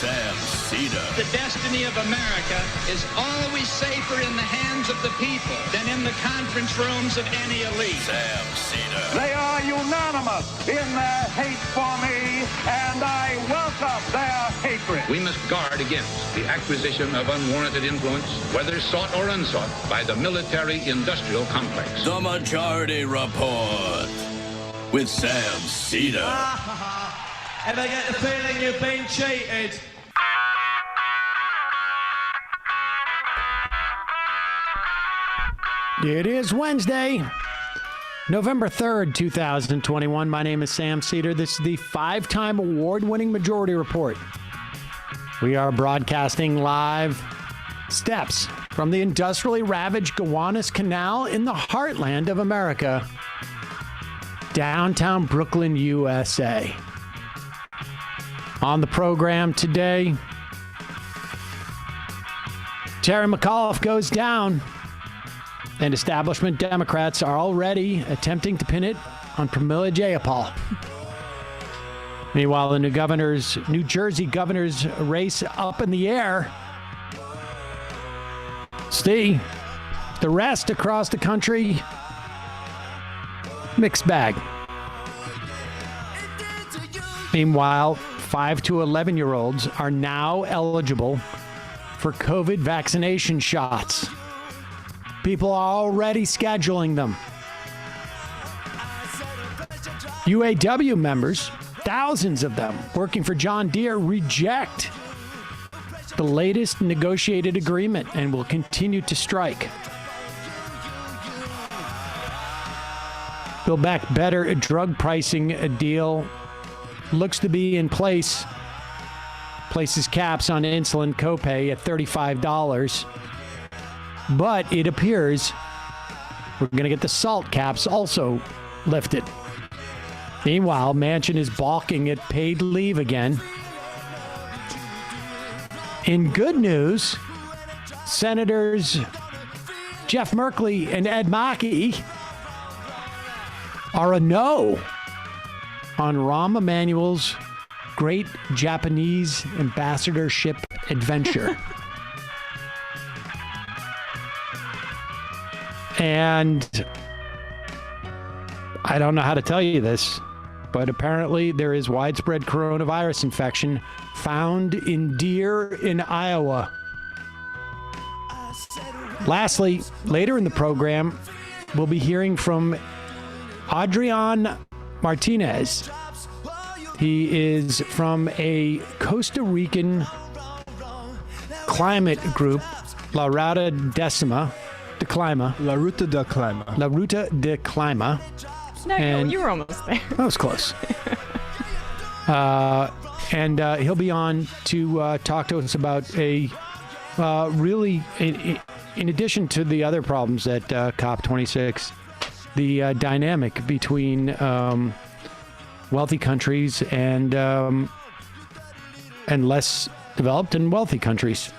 Sam Seder. The destiny of America is always safer in the hands of the people than in the conference rooms of any elite. Sam Seder. They are unanimous in their hate for me, and I welcome their hatred. We must guard against the acquisition of unwarranted influence, whether sought or unsought, by the military-industrial complex. The Majority Report with Sam Seder. Ever get the feeling you've been cheated? It is Wednesday, November 3rd, 2021. My name is Sam Seder. This is the 5-time award-winning Majority Report. We are broadcasting live steps from the industrially ravaged Gowanus Canal in the heartland of America, downtown Brooklyn, USA. On the program today, Terry McAuliffe goes down, and establishment Democrats are already attempting to pin it on Pramila Jayapal. Meanwhile, the New Jersey governor's race up in the air. The rest across the country, mixed bag. Meanwhile, 5 to 11-year-olds are now eligible for COVID vaccination shots. People are already scheduling them. UAW members, thousands of them working for John Deere, reject the latest negotiated agreement and will continue to strike. Build Back Better drug pricing deal looks to be in place. Places caps on insulin copay at $35. But it appears we're going to get the salt caps also lifted. Meanwhile, Manchin is balking at paid leave again. In good news, Senators Jeff Merkley and Ed Markey are a no on Rahm Emanuel's great Japanese ambassadorship adventure. And I don't know how to tell you this, but apparently there is widespread coronavirus infection found in Deere in Iowa. Lastly, later in the program, we'll be hearing from Adrian Martinez. He is from a Costa Rican climate group, La Ruta de Clima. La Ruta de Clima. La Ruta de Clima. No, you were almost there. That was close. And he'll be on to talk to us about a really, in addition to the other problems at COP26, the dynamic between wealthy countries and less developed and wealthy countries.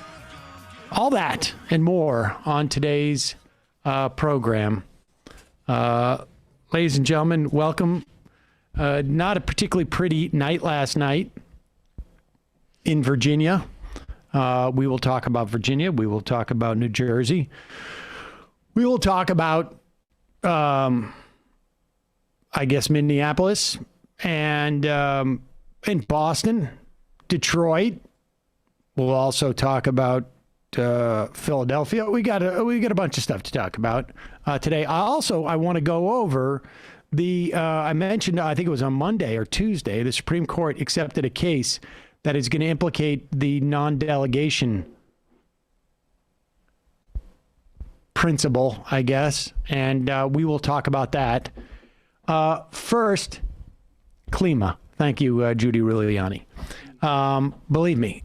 All that and more on today's program. Ladies and gentlemen, welcome. Not a particularly pretty night last night in Virginia. We will talk about Virginia. We will talk about New Jersey. We will talk about, I guess, Minneapolis and in Boston, Detroit. We'll also talk about Philadelphia. We got a bunch of stuff to talk about today. I want to go over the I mentioned, I think it was on Monday or Tuesday, the Supreme Court accepted a case that is going to implicate the non-delegation principle, I guess, and we will talk about that. First, Klima. Thank you, Judy Ruliani. Believe me,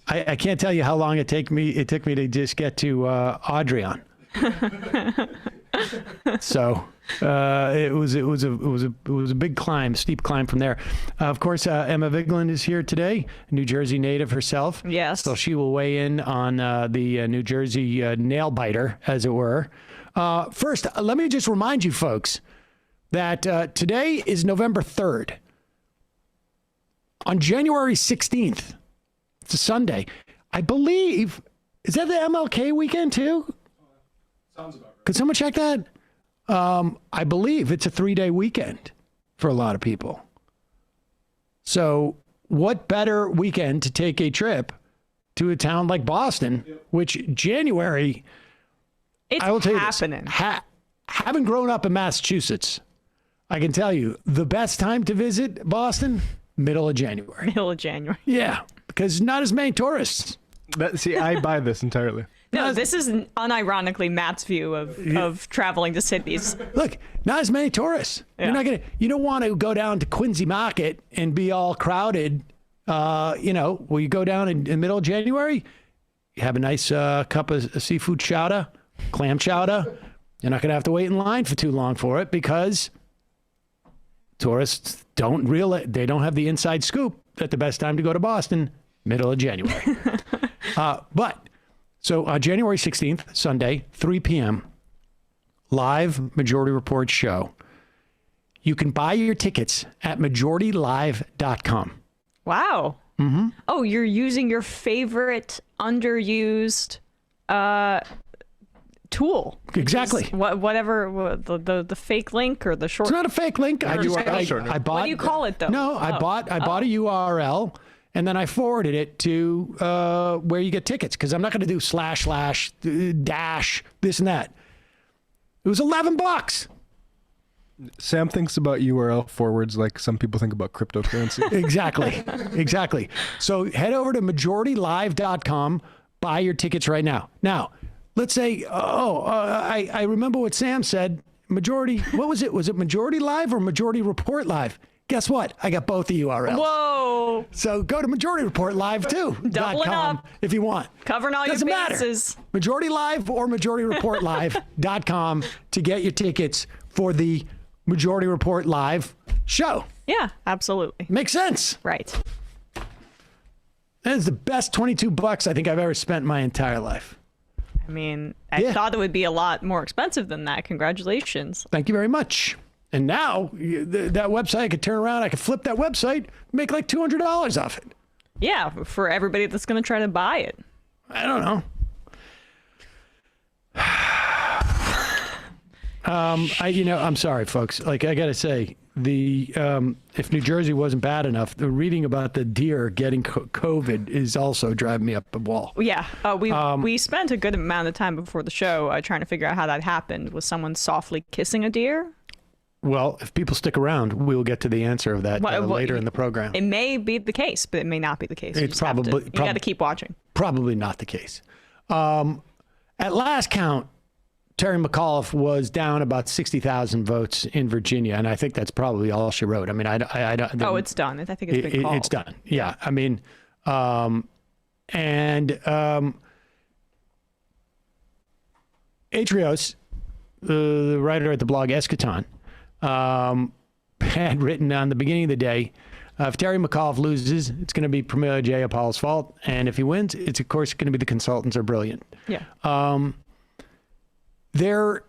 I can't tell you how long it took me to just get to Adrian. So it was a big climb, steep climb from there. Of course, Emma Vigeland is here today, New Jersey native herself. Yes. So she will weigh in on the New Jersey nail biter, as it were. First, let me just remind you folks that today is November 3rd. On January 16th, It's a Sunday. I believe, is that the MLK weekend too? Sounds about right. Could someone check that? I believe it's a 3-day weekend for a lot of people. So what better weekend to take a trip to a town like Boston, which January, It's I will tell you happening. this, having grown up in Massachusetts, I can tell you the best time to visit Boston, middle of January. Middle of January. Yeah, because not as many tourists. See, I buy this entirely. No, this is unironically Matt's view of traveling to cities. Look, not as many tourists. Yeah. You don't want to go down to Quincy Market and be all crowded. Will you go down in the middle of January? You have a nice cup of seafood chowder, clam chowder. You're not going to have to wait in line for too long for it because tourists don't have the inside scoop that the best time to go to Boston, middle of January. So January 16th, Sunday, 3 p.m., live Majority Report show. You can buy your tickets at majoritylive.com. Wow. Mm-hmm. Oh, you're using your favorite underused tool. Exactly. Whatever, the fake link or the short. It's not a fake link. I bought. What do you call it, though? No, I bought a URL. And then I forwarded it to where you get tickets because I'm not going to do / dash this and that. It was $11. Sam thinks about URL forwards like some people think about cryptocurrency. Exactly. So head over to majoritylive.com, buy your tickets right now. Now, let's say, I remember what Sam said. Majority, what was it? Was it Majority Live or Majority Report Live? Guess what? I got both the URLs. Whoa. So go to Majority Report Live too. Doubling up. If you want. Covering all Doesn't your matter. bases. Majority Live or Majority Report Live.com to get your tickets for the Majority Report Live show. Yeah, absolutely. Makes sense. Right. That is the best $22 I think I've ever spent in my entire life. I mean, I thought it would be a lot more expensive than that. Congratulations. Thank you very much. And now that website, I could turn around, I could flip that website, make like $200 off it. Yeah, for everybody that's going to try to buy it. I don't know. I'm sorry, folks. Like, I got to say, if New Jersey wasn't bad enough, the reading about the Deere getting COVID is also driving me up the wall. Yeah, we spent a good amount of time before the show trying to figure out how that happened. Was someone softly kissing a deer? Well, if people stick around, we will get to the answer of that later in the program. It may be the case, but it may not be the case. It's you got to keep watching. Probably not the case. At last count, Terry McAuliffe was down about 60,000 votes in Virginia, and I think that's probably all she wrote. I mean, I don't. Oh, it's done. I think it's been called. It's done. Yeah. I mean, Atrios, the writer at the blog Eschaton, had written on the beginning of the day, if Terry McAuliffe loses, it's going to be Premier Jayapal's fault. And if he wins, it's, of course, going to be the consultants are brilliant. Yeah. We're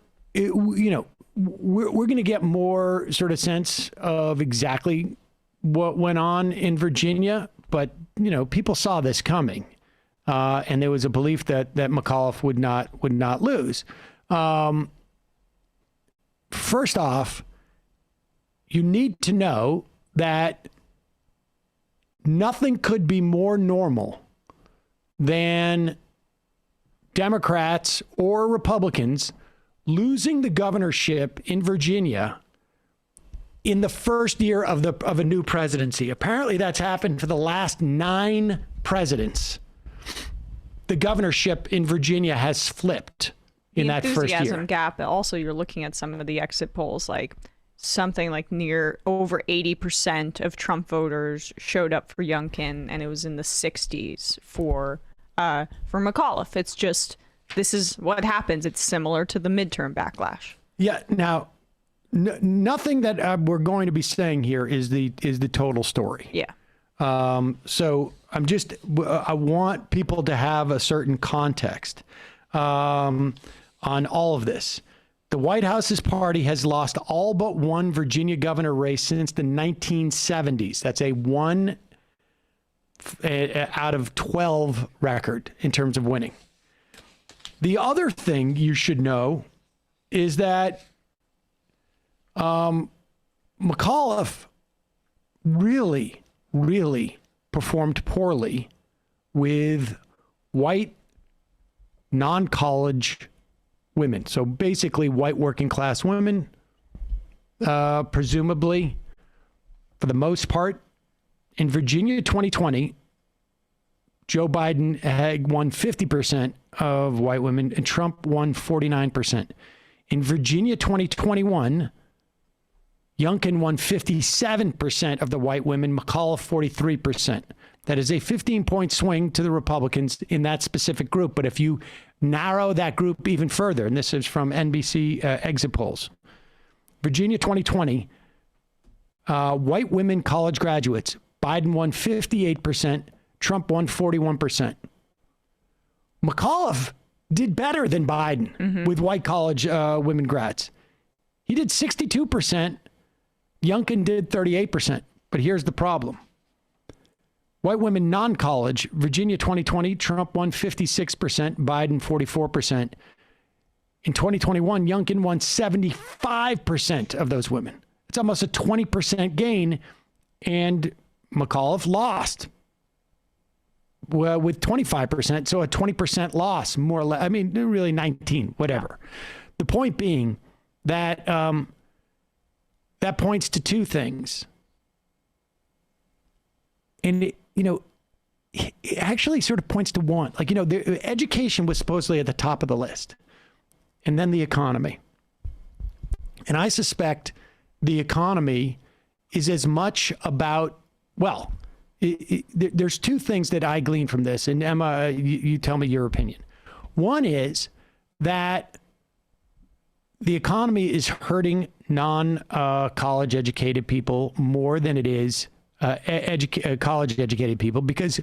going to get more sort of sense of exactly what went on in Virginia. But, people saw this coming. And there was a belief that McAuliffe would not lose. First off, you need to know that nothing could be more normal than Democrats or Republicans losing the governorship in Virginia in the first year of a new presidency. Apparently that's happened for the last 9 presidents. The governorship in Virginia has flipped in that first year. The enthusiasm gap. Also, you're looking at some of the exit polls, like something like near over 80% of Trump voters showed up for Youngkin, and it was in the 60s for McAuliffe. It's just, this is what happens. It's similar to the midterm backlash. Yeah. Now, nothing that we're going to be saying here is the total story. Yeah. So I want people to have a certain context on all of this. The White House's party has lost all but one Virginia governor race since the 1970s. That's a 1-3 out of 12 record in terms of winning. The other thing you should know is that McAuliffe really, really performed poorly with white non-college women. So basically white working class women, presumably for the most part. In Virginia 2020, Joe Biden had won 50% of white women and Trump won 49%. In Virginia 2021, Youngkin won 57% of the white women, McAuliffe 43%. That is a 15-point swing to the Republicans in that specific group. But if you narrow that group even further, and this is from NBC exit polls, Virginia 2020, white women college graduates, Biden won 58%, Trump won 41%. McAuliffe did better than Biden with white college women grads. He did 62%. Youngkin did 38%. But here's the problem. White women non-college, Virginia 2020, Trump won 56%, Biden 44%. In 2021, Youngkin won 75% of those women. It's almost a 20% gain, and McAuliffe lost with 25%, so a 20% loss, more or less. I mean, really 19, whatever. The point being that that points to two things. And, it actually sort of points to one. Like, the education was supposedly at the top of the list, and then the economy. And I suspect the economy is as much about, well, there's two things that I glean from this. And Emma, you tell me your opinion. One is that the economy is hurting non-college educated people more than it is college educated people, because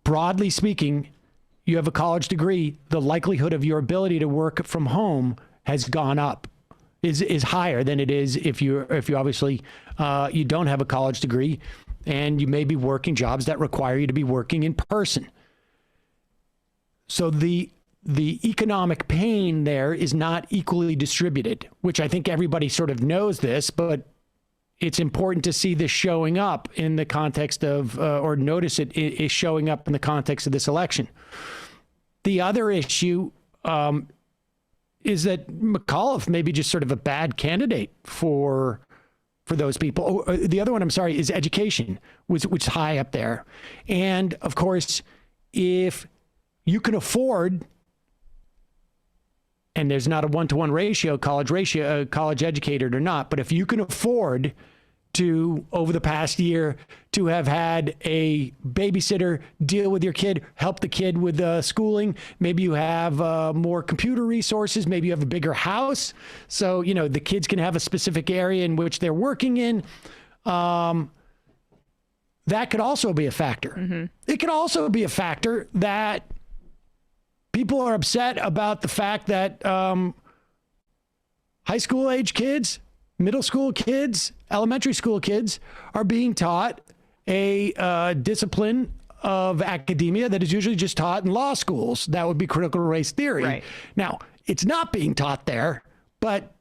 broadly speaking, you have a college degree, the likelihood of your ability to work from home has gone up, is higher than it is if you obviously you don't have a college degree and you may be working jobs that require you to be working in person. So the economic pain there is not equally distributed, which I think everybody sort of knows this, but it's important to see this showing up in the context of, or notice it is showing up in the context of this election. The other issue is that McAuliffe may be just sort of a bad candidate for those people. Oh, the other one, I'm sorry, is education, which is high up there. And of course, if you can afford, and there's not a one-to-one ratio, college educated or not, but if you can afford to, over the past year, to have had a babysitter deal with your kid, help the kid with schooling, maybe you have more computer resources, maybe you have a bigger house, so the kids can have a specific area in which they're working in. That could also be a factor. Mm-hmm. It could also be a factor that people are upset about the fact that high school age kids, middle school kids, elementary school kids are being taught a discipline of academia that is usually just taught in law schools. That would be critical race theory. Right. Now, it's not being taught there, but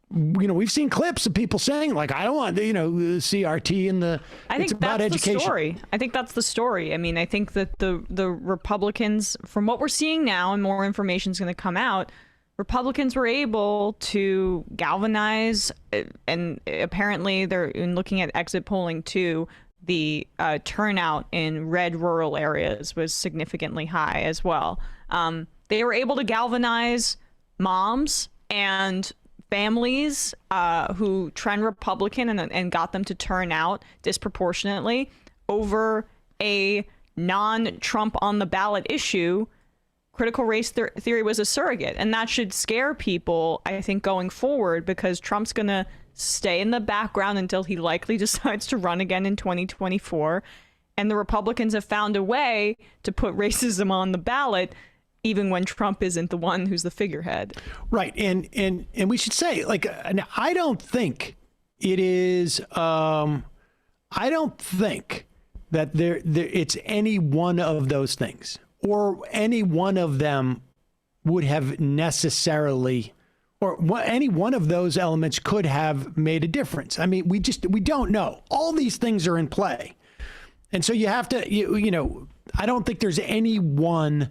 we've seen clips of people saying, like, I don't want, CRT in the, it's about education. The story. I think that's the story. I mean, I think that the Republicans, from what we're seeing now, and more information is going to come out, Republicans were able to galvanize, and apparently they're in looking at exit polling too, the turnout in red rural areas was significantly high as well. They were able to galvanize moms and families who trend Republican and got them to turn out disproportionately over a non-Trump on the ballot issue. Critical race theory was a surrogate, and that should scare people, I think, going forward, because Trump's going to stay in the background until he likely decides to run again in 2024. And the Republicans have found a way to put racism on the ballot, even when Trump isn't the one who's the figurehead. Right. And we should say, like, I don't think it is, I don't think that it's any one of those things, or any one of them would have necessarily, or any one of those elements could have made a difference. I mean, we don't know. All these things are in play. And so you have to, you know, I don't think there's any one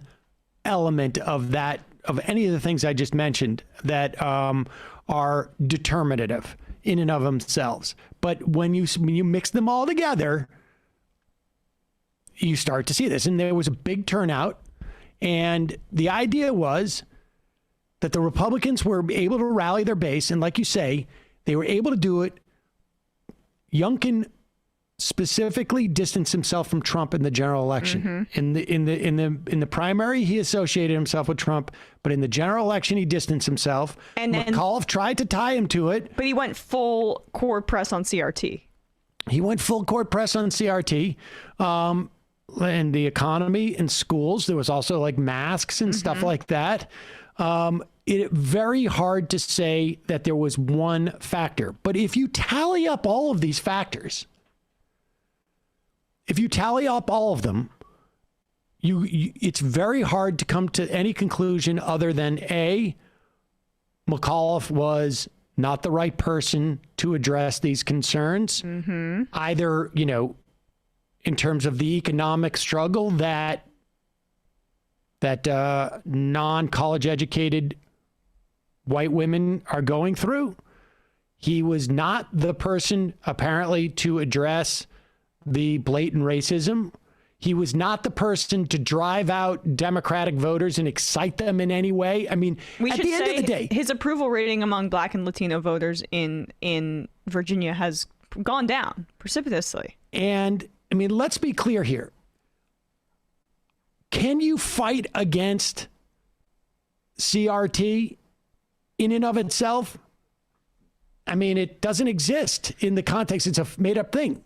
element of that, of any of the things I just mentioned that are determinative in and of themselves. But when you mix them all together, you start to see this. And there was a big turnout. And the idea was that the Republicans were able to rally their base. And like you say, they were able to do it. Youngkin specifically distanced himself from Trump in the general election. Mm-hmm. In the primary, he associated himself with Trump, but in the general election, he distanced himself. And then McAuliffe tried to tie him to it, but he went full court press on CRT. He went full court press on CRT, and the economy and schools. There was also like masks and stuff like that. It's very hard to say that there was one factor, but if you tally up all of these factors, if you tally up all of them, it's very hard to come to any conclusion other than A, McAuliffe was not the right person to address these concerns. Mm-hmm. Either, you know, in terms of the economic struggle that non-college educated white women are going through. He was not the person, apparently, to address the blatant racism. He was not the person to drive out Democratic voters and excite them in any way. I mean, at the end of the day, his approval rating among Black and Latino voters in Virginia has gone down precipitously. And I mean, let's be clear here. Can you fight against CRT in and of itself? I mean, it doesn't exist in the context. It's a made-up thing.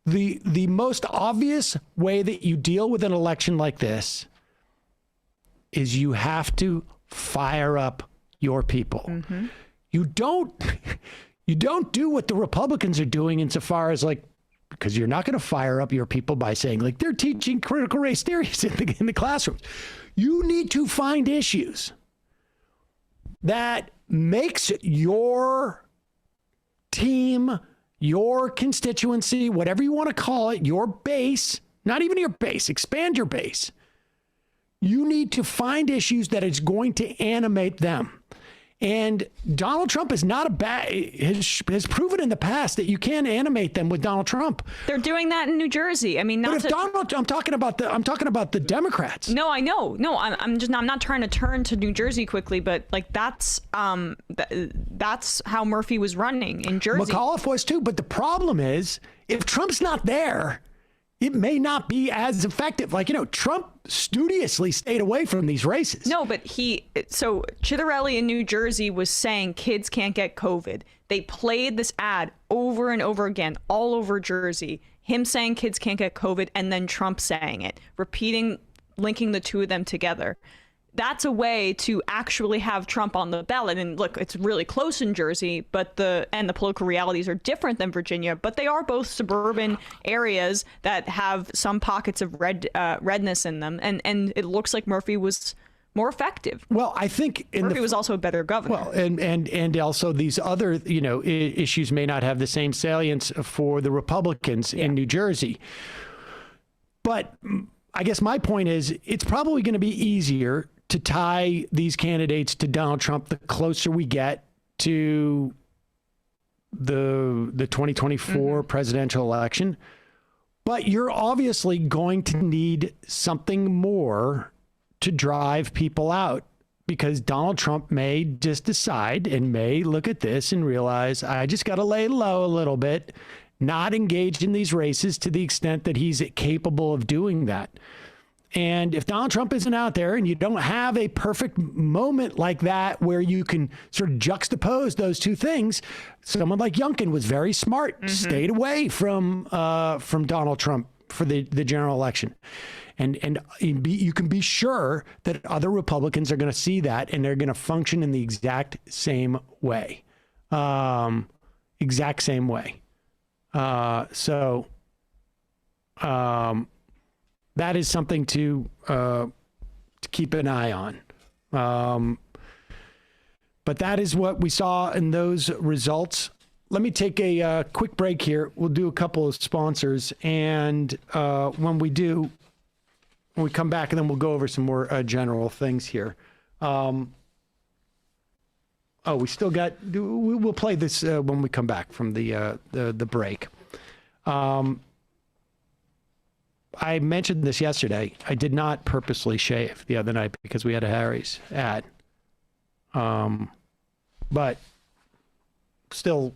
The most obvious way that you deal with an election like this is you have to fire up your people. Mm-hmm. You don't do what the Republicans are doing insofar as like, because you're not going to fire up your people by saying like they're teaching critical race theories in the classrooms. You need to find issues that makes your team, your constituency, whatever you want to call it, your base, not even your base, expand your base. You need to find issues that is going to animate them. And Donald Trump is not has proven in the past that you can animate them with Donald Trump. They're doing that in New Jersey. I mean, I'm talking about the Democrats. No, I know. No, I'm not trying to turn to New Jersey quickly, but like that's how Murphy was running in Jersey. McAuliffe was too, but the problem is if Trump's not there, it may not be as effective. Like, you know, Trump studiously stayed away from these races. No, but so Chitterelli in New Jersey was saying kids can't get COVID. They played this ad over and over again, all over Jersey, him saying kids can't get COVID, and then Trump saying it, linking the two of them together. That's a way to actually have Trump on the ballot. And look, it's really close in Jersey, but the political realities are different than Virginia, but they are both suburban areas that have some pockets of redness in them. And it looks like Murphy was more effective. Well, I think Murphy was also a better governor. Well, and also these other, you know, issues may not have the same salience for the Republicans in New Jersey. But I guess my point is it's probably going to be easier to tie these candidates to Donald Trump the closer we get to the 2024 presidential election. But you're obviously going to need something more to drive people out, because Donald Trump may just decide and may look at this and realize, I just got to lay low a little bit, not engage in these races to the extent that he's capable of doing that. And if Donald Trump isn't out there and you don't have a perfect moment like that where you can sort of juxtapose those two things, someone like Youngkin was very smart, stayed away from Donald Trump for the general election. And you can be sure that other Republicans are going to see that and they're going to function in the exact same way. So that is something to keep an eye on. But that is what we saw in those results. Let me take a quick break here. We'll do a couple of sponsors. And when we come back, and then we'll go over some more general things here. We still got, we'll play this when we come back from the break. I mentioned this yesterday. I did not purposely shave the other night because we had a Harry's ad. But still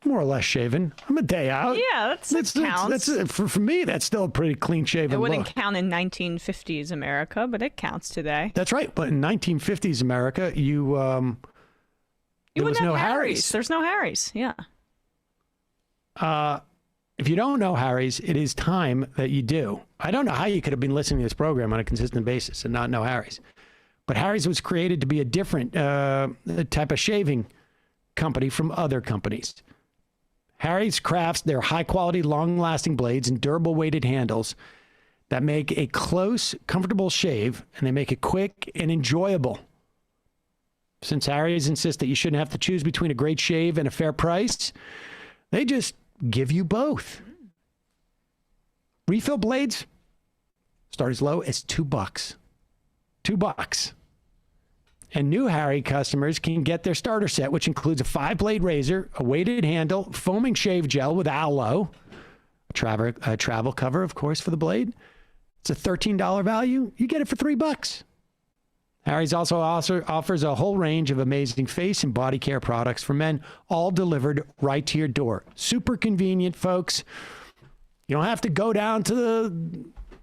more or less shaven. I'm a day out. Yeah, that counts. For me, that's still a pretty clean shaven look. It wouldn't count in 1950s America, but it counts today. That's right. But in 1950s America, there was no Harry's. There's no Harry's. Yeah. If you don't know Harry's, it is time that you do. I don't know how you could have been listening to this program on a consistent basis and not know Harry's. But Harry's was created to be a different type of shaving company from other companies. Harry's crafts their high-quality, long-lasting blades and durable weighted handles that make a close, comfortable shave, and they make it quick and enjoyable. Since Harry's insists that you shouldn't have to choose between a great shave and a fair price, they just give you both. Refill blades start as low as $2. $2. And new Harry customers can get their starter set, which includes a 5-blade razor, a weighted handle, foaming shave gel with aloe, a travel cover, of course, for the blade. It's a $13 value. You get it for $3. Harry's also offers a whole range of amazing face and body care products for men, all delivered right to your door. Super convenient, folks. You don't have to go down to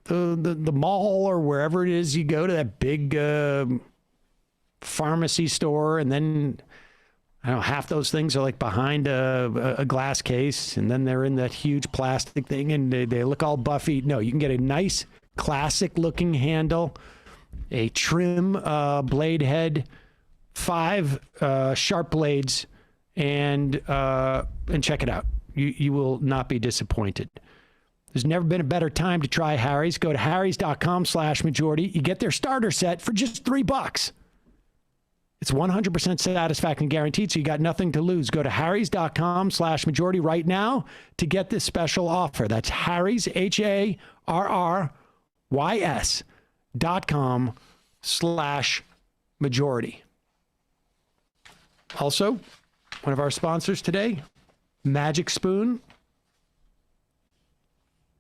the mall or wherever it is you go to that big pharmacy store, and then I don't know, half those things are like behind a glass case, and then they're in that huge plastic thing, and they look all buffy. No, you can get a nice classic looking handle, a trim blade head, 5 sharp blades, and check it out. You will not be disappointed. There's never been a better time to try Harry's. Go to harrys.com/majority. You get their starter set for just $3. It's 100% satisfaction guaranteed, so you got nothing to lose. Go to harrys.com/majority right now to get this special offer. That's Harrys, HARRYS.com/majority. Also, one of our sponsors today, Magic Spoon.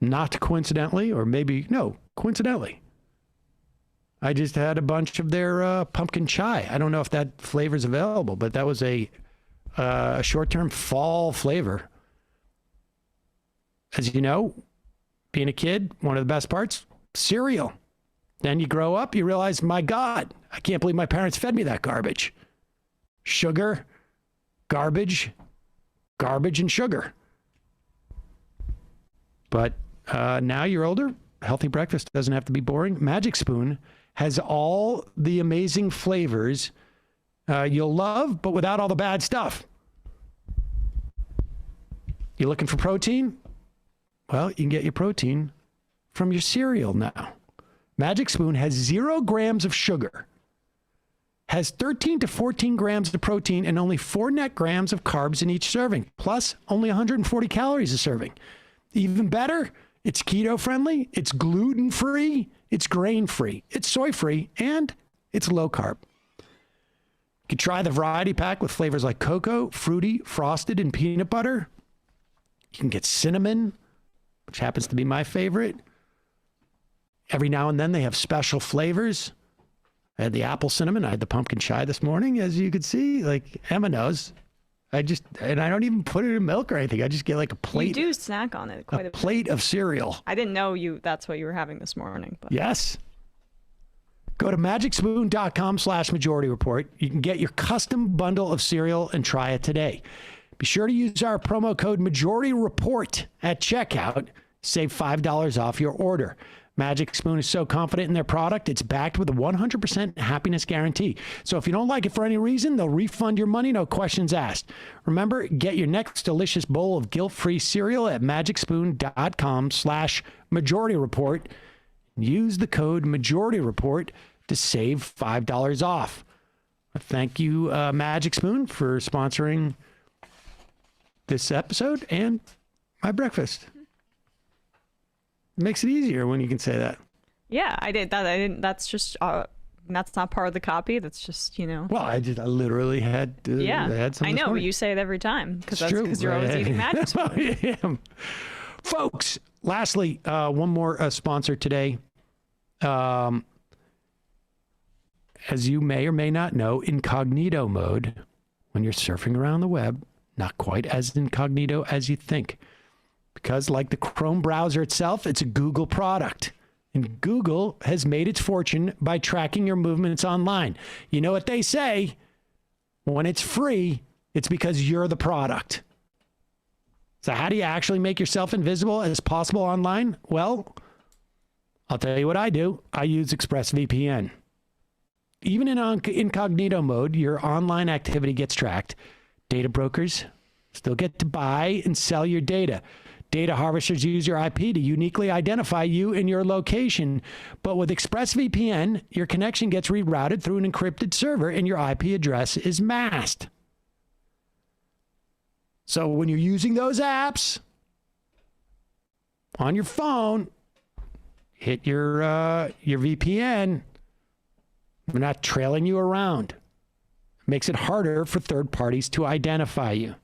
Not coincidentally, or maybe, no, coincidentally. I just had a bunch of their pumpkin chai. I don't know if that flavor's available, but that was a short-term fall flavor. As you know, being a kid, one of the best parts, cereal. Then you grow up, you realize, my God, I can't believe my parents fed me that garbage. Sugar, garbage, and sugar. But now you're older, healthy breakfast doesn't have to be boring. Magic Spoon has all the amazing flavors you'll love, but without all the bad stuff. You looking for protein? Well, you can get your protein from your cereal now. Magic Spoon has 0 grams of sugar, has 13 to 14 grams of protein, and only 4 net grams of carbs in each serving, plus only 140 calories a serving. Even better, it's keto-friendly, it's gluten-free, it's grain-free, it's soy-free, and it's low-carb. You can try the variety pack with flavors like cocoa, fruity, frosted, and peanut butter. You can get cinnamon, which happens to be my favorite. Every now and then they have special flavors. I had the apple cinnamon. I had the pumpkin chai this morning, as you could see. Like Emma knows. I don't even put it in milk or anything. I just get like a plate. You do snack on it quite a bit. Plate of cereal. I didn't know that's what you were having this morning. But. Yes. Go to magicspoon.com/majority report. You can get your custom bundle of cereal and try it today. Be sure to use our promo code majority report at checkout. Save $5 off your order. Magic Spoon is so confident in their product, it's backed with a 100% happiness guarantee. So if you don't like it for any reason, they'll refund your money, no questions asked. Remember, get your next delicious bowl of guilt-free cereal at magicspoon.com/Majority Report. Use the code Majority Report to save $5 off. Thank you, Magic Spoon, for sponsoring this episode and my breakfast. It makes it easier when you can say that. Yeah, I did that. I didn't. That's just. That's not part of the copy. That's just, you know. Well, I literally had. Yeah, I had some. I know. morning. You say it every time because It's true. you're always eating Magic Spoon. I am. Folks, lastly, one more sponsor today. As you may or may not know, incognito mode, when you're surfing around the web, not quite as incognito as you think. Because like the Chrome browser itself, it's a Google product. And Google has made its fortune by tracking your movements online. You know what they say? When it's free, it's because you're the product. So how do you actually make yourself invisible as possible online? Well, I'll tell you what I do. I use ExpressVPN. Even in incognito mode, your online activity gets tracked. Data brokers still get to buy and sell your data. Data harvesters use your IP to uniquely identify you and your location. But with ExpressVPN, your connection gets rerouted through an encrypted server and your IP address is masked. So when you're using those apps on your phone, hit your VPN. We're not trailing you around. It makes it harder for third parties to identify you.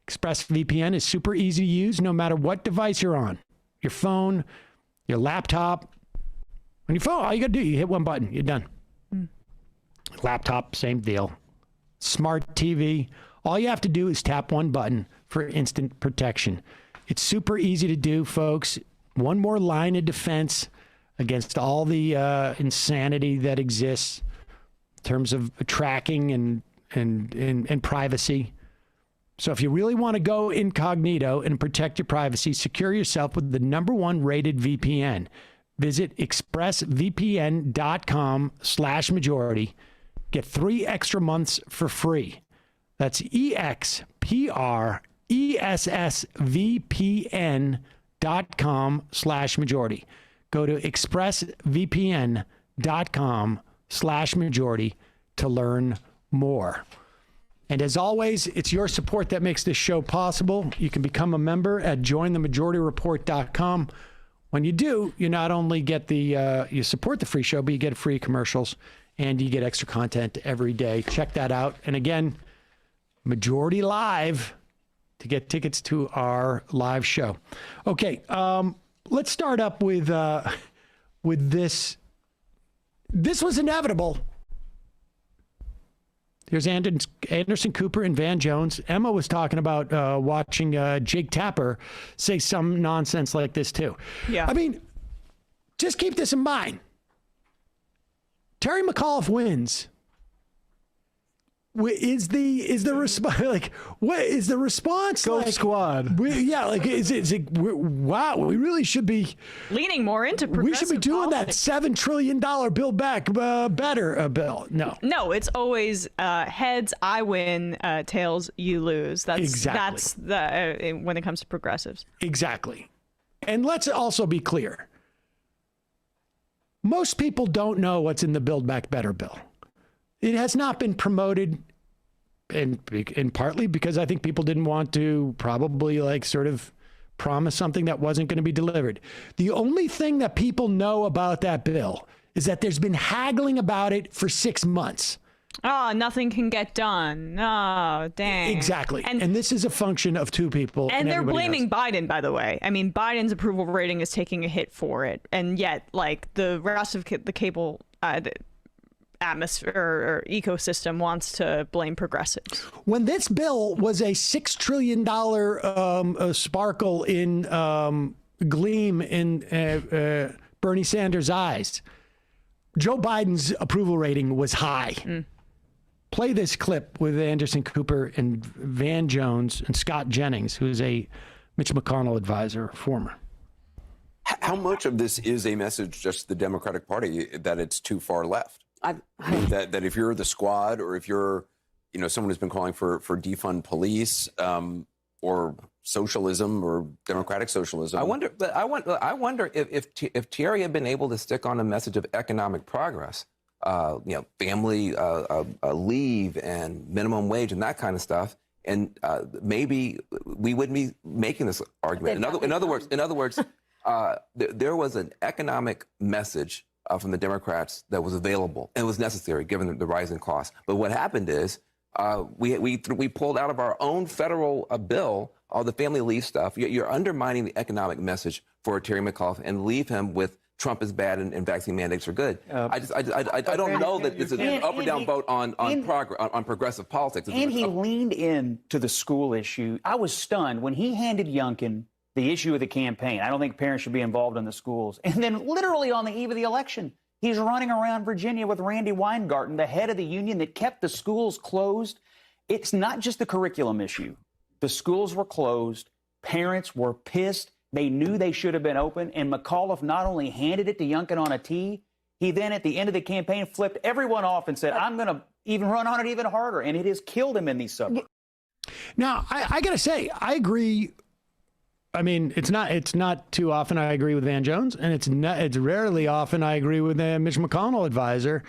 ExpressVPN is super easy to use no matter what device you're on. Your phone, your laptop. On your phone, all you got to do, you hit one button, you're done. Laptop, same deal. Smart TV, all you have to do is tap one button for instant protection. It's super easy to do, folks. One more line of defense against all the insanity that exists in terms of tracking and privacy. So if you really want to go incognito and protect your privacy, secure yourself with the #1 rated VPN. Visit expressvpn.com/majority. Get 3 extra months for free. That's expressvpn.com/majority. Go to expressvpn.com/majority to learn more. And as always, it's your support that makes this show possible. You can become a member at jointhemajority.report.com. When you do, you not only get you support the free show, but you get free commercials and you get extra content every day. Check that out. And again, Majority Live to get tickets to our live show. Okay, let's start up with this. This was inevitable. Here's Anderson Cooper and Van Jones. Emma was talking about watching Jake Tapper say some nonsense like this too. Yeah. I mean, just keep this in mind. Terry McAuliffe wins. Is the response like what is the response? Go like, squad. Is it wow? We really should be leaning more into progressive We should be doing politics. that $7 trillion Build Back Better bill. No, it's always heads I win, tails you lose. That's the when it comes to progressives. Exactly. And let's also be clear. Most people don't know what's in the Build Back Better bill. It has not been promoted, and partly because I think people didn't want to probably sort of promise something that wasn't going to be delivered. The only thing that people know about that bill is that there's been haggling about it for 6 months. Oh, nothing can get done. Oh, dang. Exactly. And this is a function of two people. And they're blaming Biden, by the way. I mean, Biden's approval rating is taking a hit for it. And yet, the rest of the cable atmosphere or ecosystem wants to blame progressives. When this bill was a $6 trillion sparkle in gleam in Bernie Sanders' eyes, Joe Biden's approval rating was high. Play this clip with Anderson Cooper and Van Jones and Scott Jennings, who is a Mitch McConnell advisor, former. How much of this is a message just to the Democratic Party that it's too far left? That if you're the Squad, or if you're, someone who's been calling for defund police, or socialism or democratic socialism. I wonder if Thierry had been able to stick on a message of economic progress, family leave and minimum wage and that kind of stuff, and maybe we wouldn't be making this argument. In other words, there was an economic message from the Democrats that was available and was necessary given the rising costs. But what happened is we pulled out of our own federal bill all the family leave stuff. You're undermining the economic message for Terry McAuliffe and leave him with Trump is bad and vaccine mandates are good. I don't know that it's an up or down vote on progressive politics. And he leaned in to the school issue. I was stunned when he handed Youngkin the issue of the campaign. I don't think parents should be involved in the schools. And then literally on the eve of the election, he's running around Virginia with Randy Weingarten, the head of the union that kept the schools closed. It's not just the curriculum issue. The schools were closed. Parents were pissed. They knew they should have been open. And McAuliffe not only handed it to Youngkin on a tee, he then at the end of the campaign flipped everyone off and said, I'm going to even run on it even harder. And it has killed him in these suburbs. Now, I got to say, I agree. I mean, it's not too often I agree with Van Jones, and it's rarely often I agree with the Mitch McConnell advisor.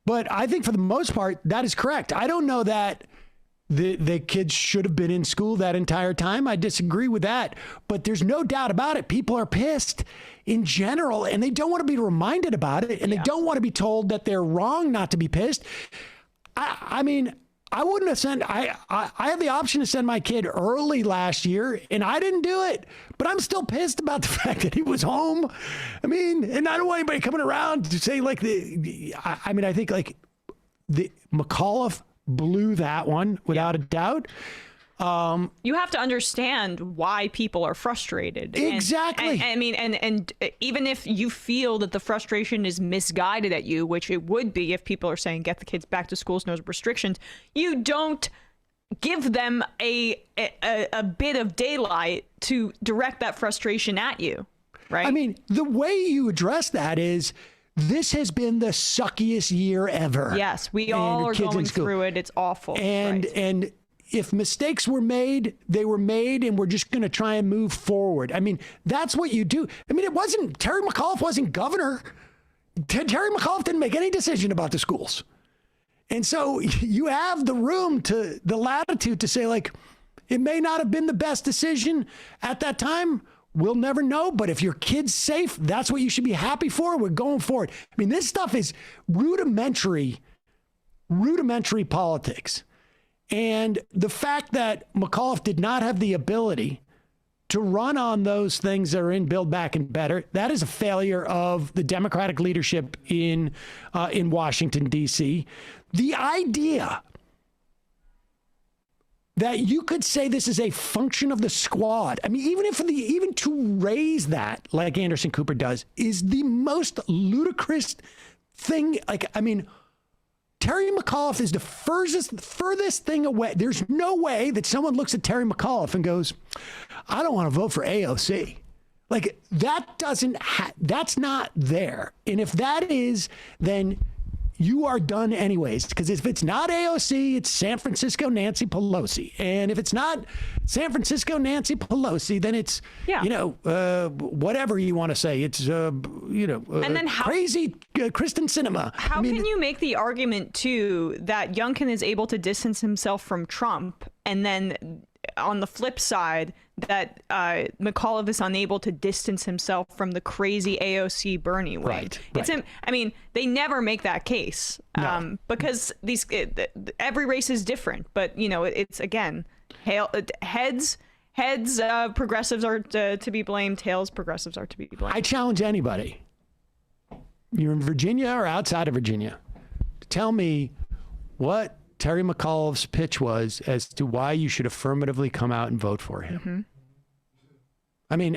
But I think for the most part, that is correct. I don't know that the kids should have been in school that entire time. I disagree with that. But there's no doubt about it. People are pissed in general, and they don't want to be reminded about it, and they don't want to be told that they're wrong not to be pissed. I mean, I wouldn't have sent, I had the option to send my kid early last year, and I didn't do it. But I'm still pissed about the fact that he was home. I mean, and I don't want anybody coming around to say like I think like the McAuliffe blew that one without a doubt. You have to understand why people are frustrated. Exactly. And even if you feel that the frustration is misguided at you, which it would be if people are saying get the kids back to schools, no restrictions, you don't give them a bit of daylight to direct that frustration at you, right? I mean, the way you address that is this has been the suckiest year ever. Yes, we all are going through it. It's awful. And if mistakes were made, they were made, and we're just going to try and move forward. I mean, that's what you do. I mean, Terry McAuliffe wasn't governor. Terry McAuliffe didn't make any decision about the schools. And so you have the latitude to say, like, it may not have been the best decision at that time. We'll never know. But if your kid's safe, that's what you should be happy for. We're going forward. I mean, this stuff is rudimentary politics. And the fact that McAuliffe did not have the ability to run on those things that are in Build Back and Better, that is a failure of the Democratic leadership in Washington, D.C. The idea that you could say this is a function of the Squad, I mean, even to raise that, like Anderson Cooper does, is the most ludicrous thing. Like, I mean, Terry McAuliffe is the furthest thing away. There's no way that someone looks at Terry McAuliffe and goes, I don't want to vote for AOC. Like, that's not there. And if that is, then you are done anyways. Because if it's not AOC, it's San Francisco Nancy Pelosi. And if it's not San Francisco Nancy Pelosi, then it's, whatever you want to say. It's, and then crazy Kristen Sinema. How can you make the argument, too, that Youngkin is able to distance himself from Trump, and then on the flip side, that McAuliffe is unable to distance himself from the crazy AOC Bernie wing? Right. I mean, they never make that case because every race is different. But it's again, heads progressives are to be blamed. Tails progressives are to be blamed. I challenge anybody. You're in Virginia or outside of Virginia, to tell me what Terry McAuliffe's pitch was as to why you should affirmatively come out and vote for him. Mm-hmm. I mean,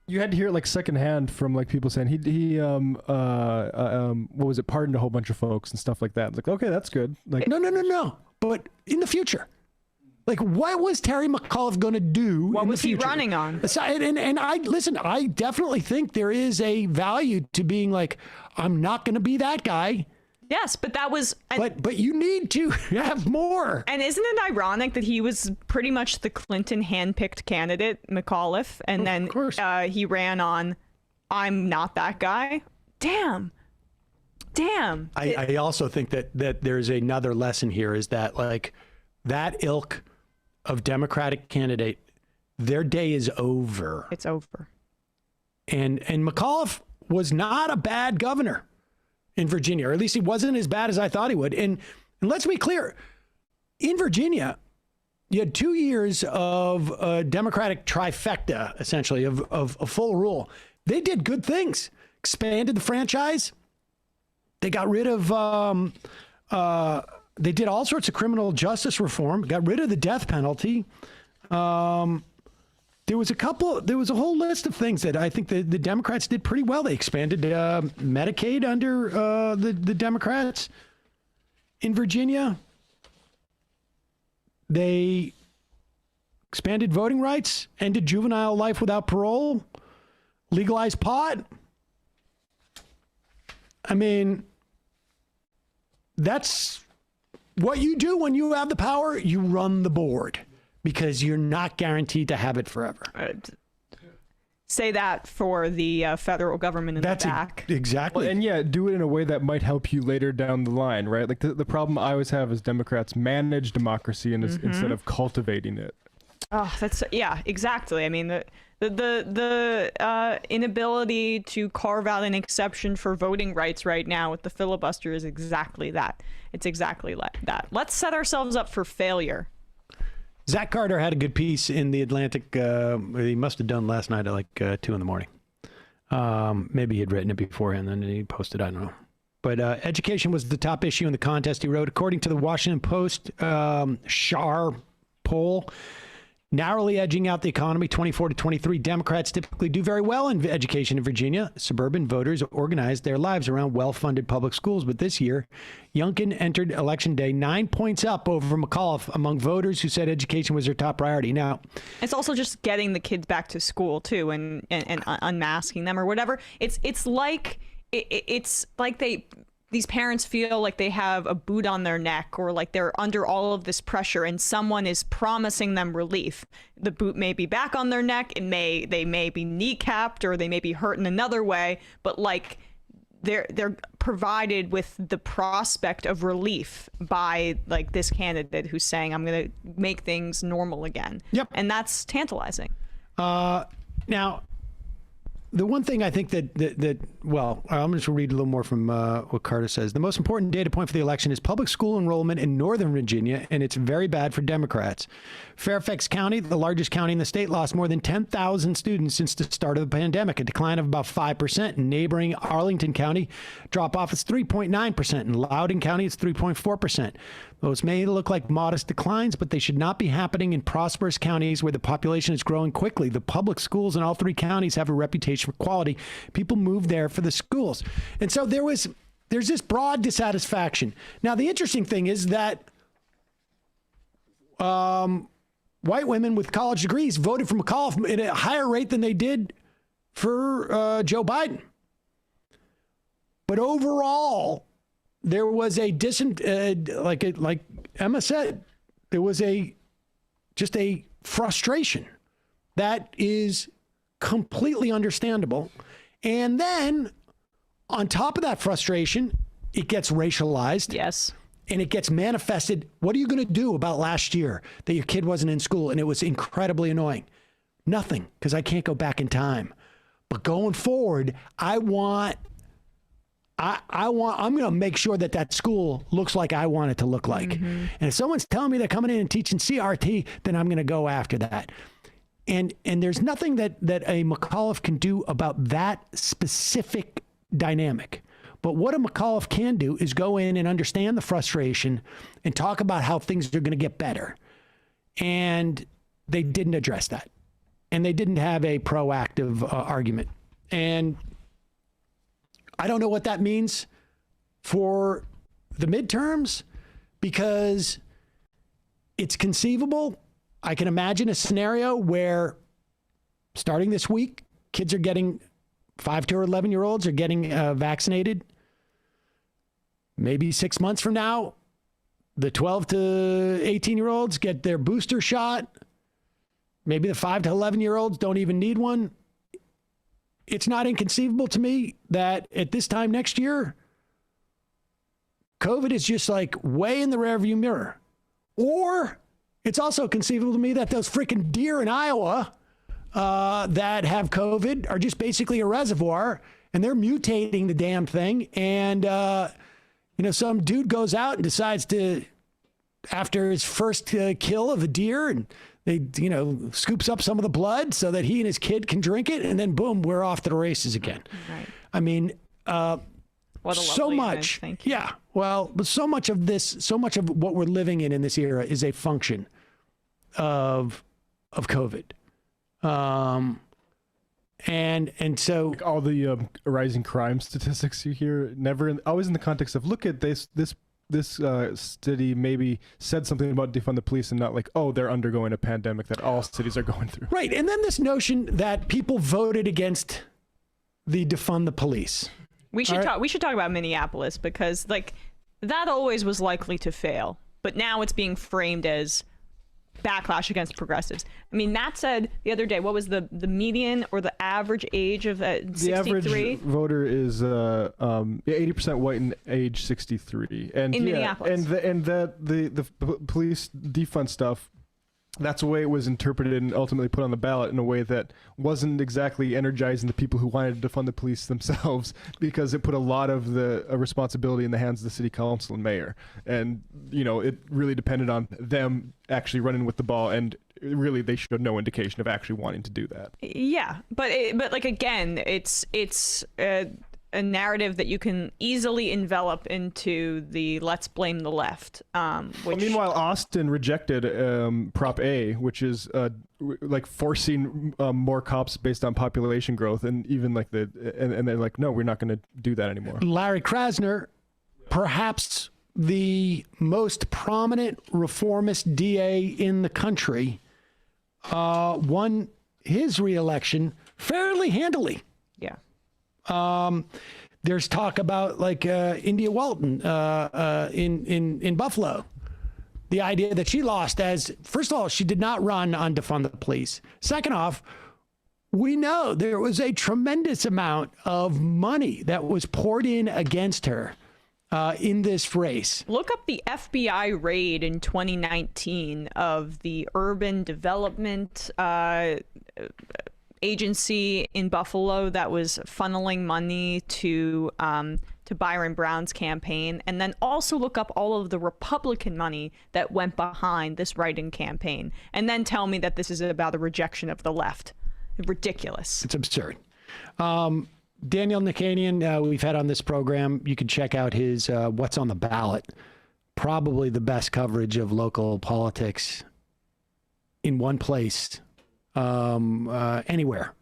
you had to hear it like secondhand from like people saying he what was it, pardoned a whole bunch of folks and stuff like that. Like, okay, that's good. Like, no. But in the future, Like, what was Terry McAuliffe going to do? What in was the he future? running on? And I definitely think there is a value to being like, I'm not going to be that guy. Yes, but that was... But you need to have more. And isn't it ironic that he was pretty much the Clinton handpicked candidate, McAuliffe, and then he ran on, I'm not that guy? Damn. I also think that there's another lesson here is that, like, that ilk of Democratic candidate, their day is over. It's over. And McAuliffe was not a bad governor in Virginia, or at least he wasn't as bad as I thought he would. And let's be clear, in Virginia, you had 2 years of a Democratic trifecta, essentially, of full rule. They did good things, expanded the franchise. They got rid of, they did all sorts of criminal justice reform, got rid of the death penalty. There was a whole list of things that I think the Democrats did pretty well. They expanded Medicaid under the Democrats in Virginia. They expanded voting rights, ended juvenile life without parole, legalized pot. I mean, that's what you do when you have the power. You run the board because you're not guaranteed to have it forever. Say that for the federal government in the back. Exactly. Well, and yeah, do it in a way that might help you later down the line, right? Like the problem I always have is Democrats manage democracy instead of cultivating it. Oh, yeah, exactly. I mean, the inability to carve out an exception for voting rights right now with the filibuster is exactly that. It's exactly that. Let's set ourselves up for failure. Zach Carter had a good piece in The Atlantic. He must have done last night at like 2 a.m. Maybe he had written it beforehand, and then he posted, I don't know. But education was the top issue in the contest, he wrote. According to the Washington Post SHAR poll, narrowly edging out the economy, 24 to 23. Democrats typically do very well in education in Virginia. Suburban voters organized their lives around well-funded public schools. But this year, Youngkin entered Election Day 9 points up over McAuliffe among voters who said education was their top priority. Now, it's also just getting the kids back to school, too, and unmasking them or whatever. It's like these parents feel like they have a boot on their neck, or like they're under all of this pressure and someone is promising them relief. The boot may be back on their neck, they may be kneecapped, or they may be hurt in another way, but like they're provided with the prospect of relief by like this candidate who's saying, I'm going to make things normal again. Yep. And that's tantalizing. Now, the one thing I think well, I'm just going to read a little more from what Carter says. The most important data point for the election is public school enrollment in Northern Virginia, and it's very bad for Democrats. Fairfax County, the largest county in the state, lost more than 10,000 students since the start of the pandemic, a decline of about 5%. In neighboring Arlington County, drop-off is 3.9%. In Loudoun County, it's 3.4%. Those may look like modest declines, but they should not be happening in prosperous counties where the population is growing quickly. The public schools in all three counties have a reputation for quality. People move there for the schools. And so there's this broad dissatisfaction. Now, the interesting thing is that white women with college degrees voted for McAuliffe at a higher rate than they did for Joe Biden. But overall, there was a like Emma said, there was just a frustration that is completely understandable. And then on top of that frustration, it gets racialized. Yes. And it gets manifested. What are you going to do about last year that your kid wasn't in school and it was incredibly annoying? Nothing, because I can't go back in time. But going forward, I'm going to make sure that school looks like I want it to look like. Mm-hmm. And if someone's telling me they're coming in and teaching CRT, then I'm going to go after that. And there's nothing that a McAuliffe can do about that specific dynamic. But what a McAuliffe can do is go in and understand the frustration and talk about how things are going to get better. And they didn't address that. And they didn't have a proactive argument. And I don't know what that means for the midterms, because it's conceivable. I can imagine a scenario where starting this week, kids are getting 5 to 11-year-olds are getting vaccinated. Maybe 6 months from now, the 12 to 18-year-olds get their booster shot. Maybe the 5 to 11-year-olds don't even need one. It's not inconceivable to me that at this time next year, COVID is just like way in the rearview mirror. Or it's also conceivable to me that those freaking deer in Iowa that have COVID are just basically a reservoir and they're mutating the damn thing. And, some dude goes out and decides to, after his first kill of a deer, and they, scoops up some of the blood so that he and his kid can drink it. And then boom, we're off to the races again. Right. I mean, what a so much. Thank you. Yeah. Well, but so much of what we're living in this era is a function of COVID. And so like all the rising crime statistics you hear, always in the context of, look at this city maybe said something about defund the police, and not like, oh, they're undergoing a pandemic that all cities are going through. Right. And then this notion that people voted against the defund the police. We should talk about Minneapolis, because that always was likely to fail, but now it's being framed as backlash against progressives. I mean, Matt said the other day, what was the median or the average age of 63? The average voter is 80% white and age 63. And in Minneapolis. And the police defund stuff, that's the way it was interpreted and ultimately put on the ballot in a way that wasn't exactly energizing the people who wanted to defund the police themselves, because it put a lot of the responsibility in the hands of the city council and mayor. And, it really depended on them actually running with the ball, and really they showed no indication of actually wanting to do that. Yeah, but again, it's a narrative that you can easily envelop into the let's blame the left. Meanwhile, Austin rejected Prop A, which is forcing more cops based on population growth, and even and they're like, no, we're not going to do that anymore. Larry Krasner, perhaps the most prominent reformist DA in the country, won his reelection fairly handily. Yeah. There's talk about India Walton in Buffalo. The idea that she lost first of all, she did not run on defund the police. Second off, we know there was a tremendous amount of money that was poured in against her in this race. Look up the FBI raid in 2019 of the Urban Development agency in Buffalo that was funneling money to Byron Brown's campaign, and then also look up all of the Republican money that went behind this write-in campaign, and then tell me that this is about a rejection of the left. Ridiculous. It's absurd. Daniel Nickanian, we've had on this program. You can check out his What's on the Ballot. Probably the best coverage of local politics in one place. Anywhere.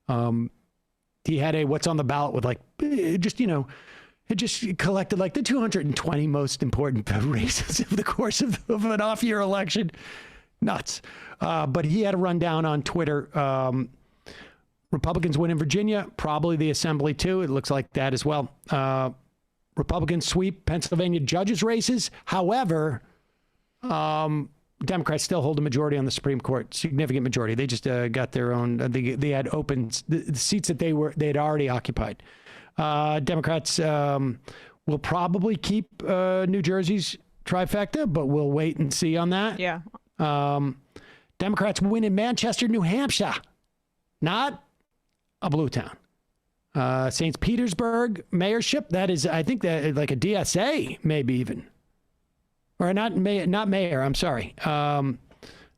He had a What's on the Ballot with it just collected the 220 most important races of the course of an off-year election. Nuts. But he had a rundown on Twitter. Republicans win in Virginia, probably the Assembly too. It looks like that as well. Republicans sweep Pennsylvania judges races. However, Democrats still hold a majority on the Supreme Court, significant majority. They just got their own. They had opened the seats that they had already occupied. Democrats will probably keep New Jersey's trifecta, but we'll wait and see on that. Yeah. Democrats win in Manchester, New Hampshire, not a blue town. St. Petersburg mayorship. That is, I think that like a DSA, maybe even. Or not mayor, I'm sorry, in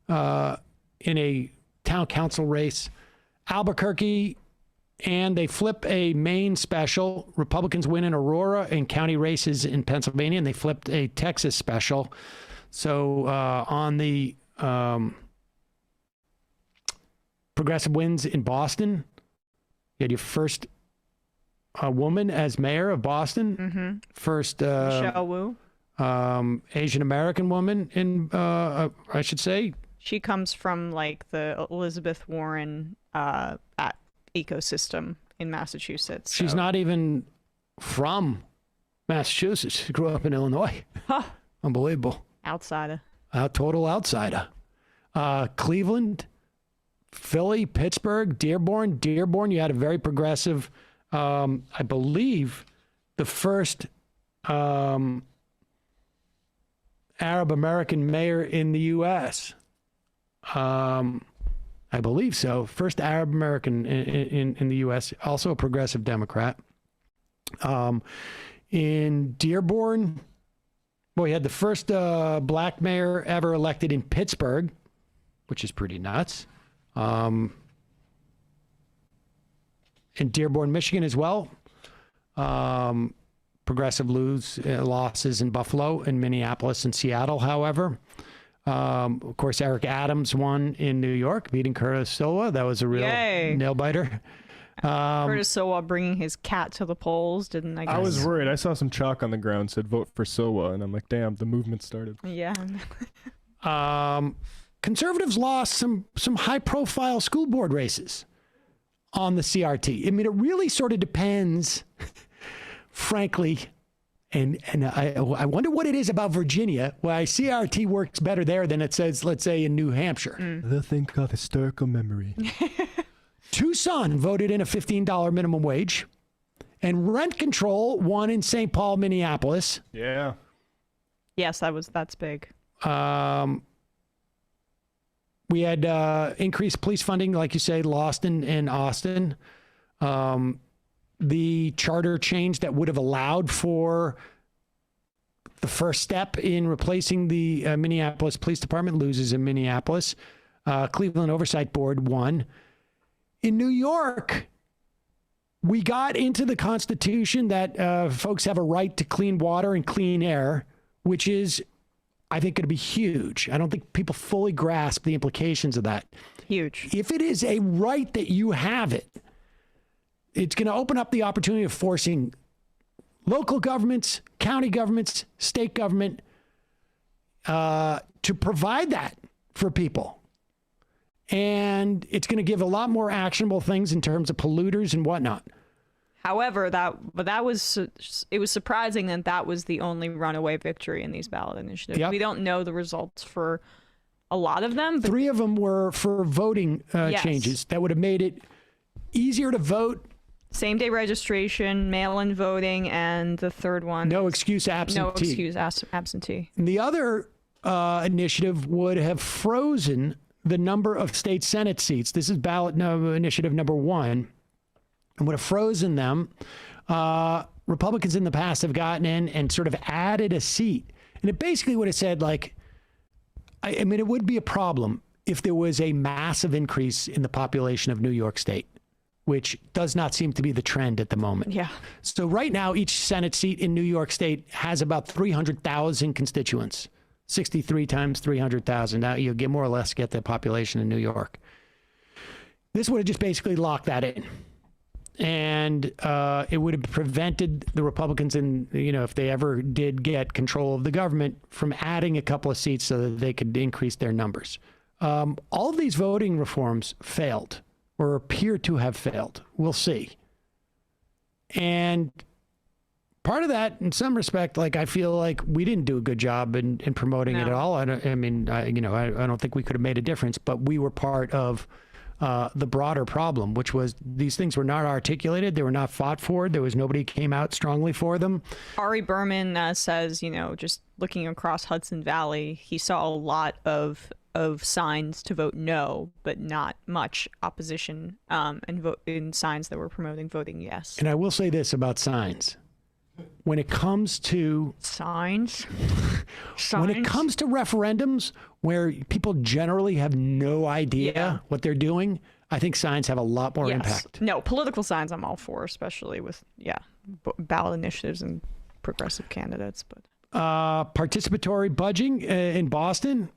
a town council race. Albuquerque, and they flip a Maine special. Republicans win in Aurora and county races in Pennsylvania, and they flipped a Texas special. So on the progressive wins in Boston, you had your first woman as mayor of Boston. Mm-hmm. First Michelle Wu. Asian American woman I should say. She comes from like the Elizabeth Warren ecosystem in Massachusetts. She's not even from Massachusetts. She grew up in Illinois. Huh. Unbelievable. Outsider. Total outsider. Cleveland, Philly, Pittsburgh, Dearborn. You had a very progressive, I believe, the first Arab American mayor in the U.S. I believe so. First Arab American in the U.S., also a progressive Democrat. In Dearborn, we had the first black mayor ever elected in Pittsburgh, which is pretty nuts. In Dearborn, Michigan as well. Progressive losses in Buffalo and Minneapolis and Seattle, however. Of course, Eric Adams won in New York, beating Curtis Silva. That was a real nail-biter. Curtis Silva bringing his cat to the polls, didn't I guess? I was worried. I saw some chalk on the ground said vote for Silva, and I'm like, damn, the movement started. Yeah. Conservatives lost some high-profile school board races on the CRT. I mean, it really sort of depends, frankly. And I wonder what it is about Virginia why CRT works better there than it says, let's say, in New Hampshire. The thing called historical memory. Tucson voted in a $15 minimum wage, and rent control won in St. Paul, Minneapolis. Yeah. Yes, that's big. We had increased police funding, like you say, lost in Austin. The charter change that would have allowed for the first step in replacing the Minneapolis Police Department loses in Minneapolis. Cleveland Oversight Board won. In New York, we got into the Constitution that folks have a right to clean water and clean air, which is, I think, going to be huge. I don't think people fully grasp the implications of that. Huge. If it is a right that you have it, it's going to open up the opportunity of forcing local governments, county governments, state government to provide that for people. And it's going to give a lot more actionable things in terms of polluters and whatnot. However, it was surprising that was the only runaway victory in these ballot initiatives. Yep. We don't know the results for a lot of them. But 3 of them were for voting Yes. changes that would have made it easier to vote. Same-day registration, mail-in voting, and the third one. No excuse absentee. No excuse absentee. And the other initiative would have frozen the number of state Senate seats. This is ballot initiative number 1. And would have frozen them. Republicans in the past have gotten in and sort of added a seat. And it basically would have said, like, I mean, it would be a problem if there was a massive increase in the population of New York State, which does not seem to be the trend at the moment. Yeah. So right now, each Senate seat in New York State has about 300,000 constituents. 63 times 300,000. Now you get more or less get the population in New York. This would have just basically locked that in. And it would have prevented the Republicans, if they ever did get control of the government, from adding a couple of seats so that they could increase their numbers. All of these voting reforms failed or appear to have failed. We'll see. And part of that, in some respect, like, I feel like we didn't do a good job in promoting it at all. I don't think we could have made a difference, but we were part of the broader problem, which was these things were not articulated. They were not fought for. There was nobody who came out strongly for them. Ari Berman says, just looking across Hudson Valley, he saw a lot of signs to vote no, but not much opposition and vote in signs that were promoting voting yes. And I will say this about signs. When it comes to signs, when it comes to referendums where people generally have no idea what they're doing, I think signs have a lot more impact. No, political signs I'm all for, especially with ballot initiatives and progressive candidates. But participatory budging in Boston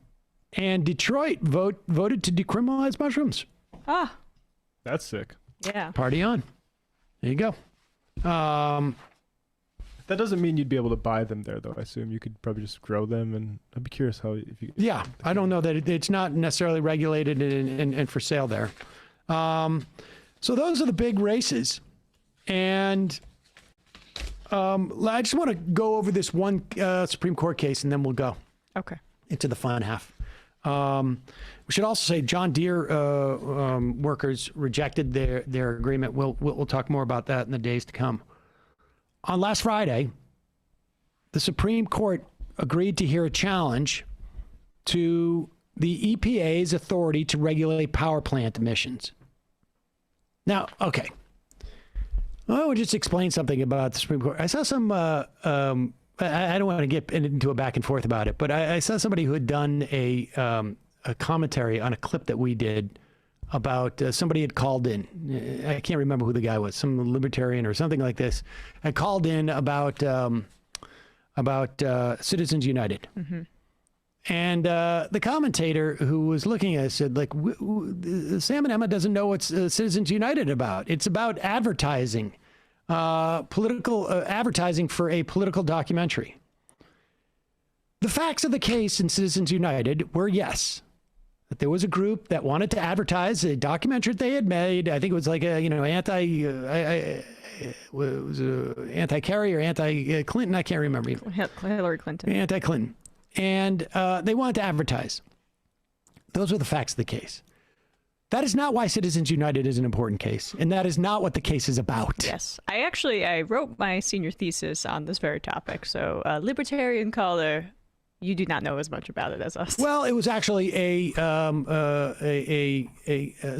and Detroit voted to decriminalize mushrooms. Ah, that's sick. Yeah. Party on. There you go. That doesn't mean you'd be able to buy them there, though. I assume you could probably just grow them, and I'd be curious how if you. Yeah, I don't know that it's not necessarily regulated and for sale there. So those are the big races, and I just want to go over this one Supreme Court case, and then we'll go into the fun half. We should also say John Deere workers rejected their agreement. We'll talk more about that in the days to come. On last Friday, the Supreme Court agreed to hear a challenge to the EPA's authority to regulate power plant emissions. Now, okay. I would just explain something about the Supreme Court. I saw some, I don't want to get into a back and forth about it, but I saw somebody who had done a commentary on a clip that we did about somebody had called in. I can't remember who the guy was, some libertarian or something like this, had called in about Citizens United. Mm-hmm. And the commentator who was looking at it said, like, Sam and Emma doesn't know what Citizens United about. It's about advertising, political advertising for a political documentary. The facts of the case in Citizens United were, yes, that there was a group that wanted to advertise a documentary they had made. I think it was like a, anti-Kerry or anti-Clinton. I can't remember. Hillary Clinton. Anti-Clinton. And they wanted to advertise. Those were the facts of the case. That is not why Citizens United is an important case, and that is not what the case is about. Yes. I wrote my senior thesis on this very topic, so libertarian caller, you do not know as much about it as us. Well, it was actually a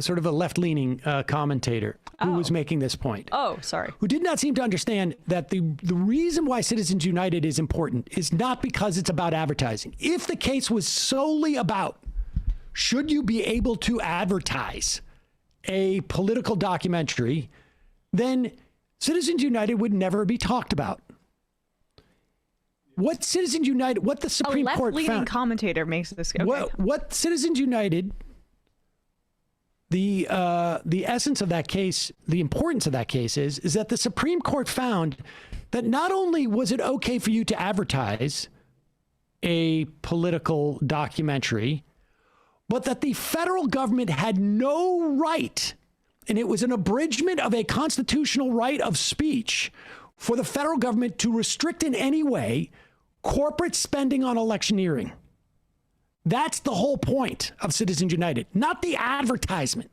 sort of a left-leaning commentator who was making this point. Oh, sorry. Who did not seem to understand that the reason why Citizens United is important is not because it's about advertising. If the case was solely about, should you be able to advertise a political documentary, then Citizens United would never be talked about. What Citizens United, what the Supreme Court found. A left-leaning commentator makes this. Okay. What Citizens United, the essence of that case, the importance of that case is that the Supreme Court found that not only was it okay for you to advertise a political documentary, but that the federal government had no right, and it was an abridgment of a constitutional right of speech, for the federal government to restrict in any way corporate spending on electioneering. That's the whole point of Citizens United, not the advertisement.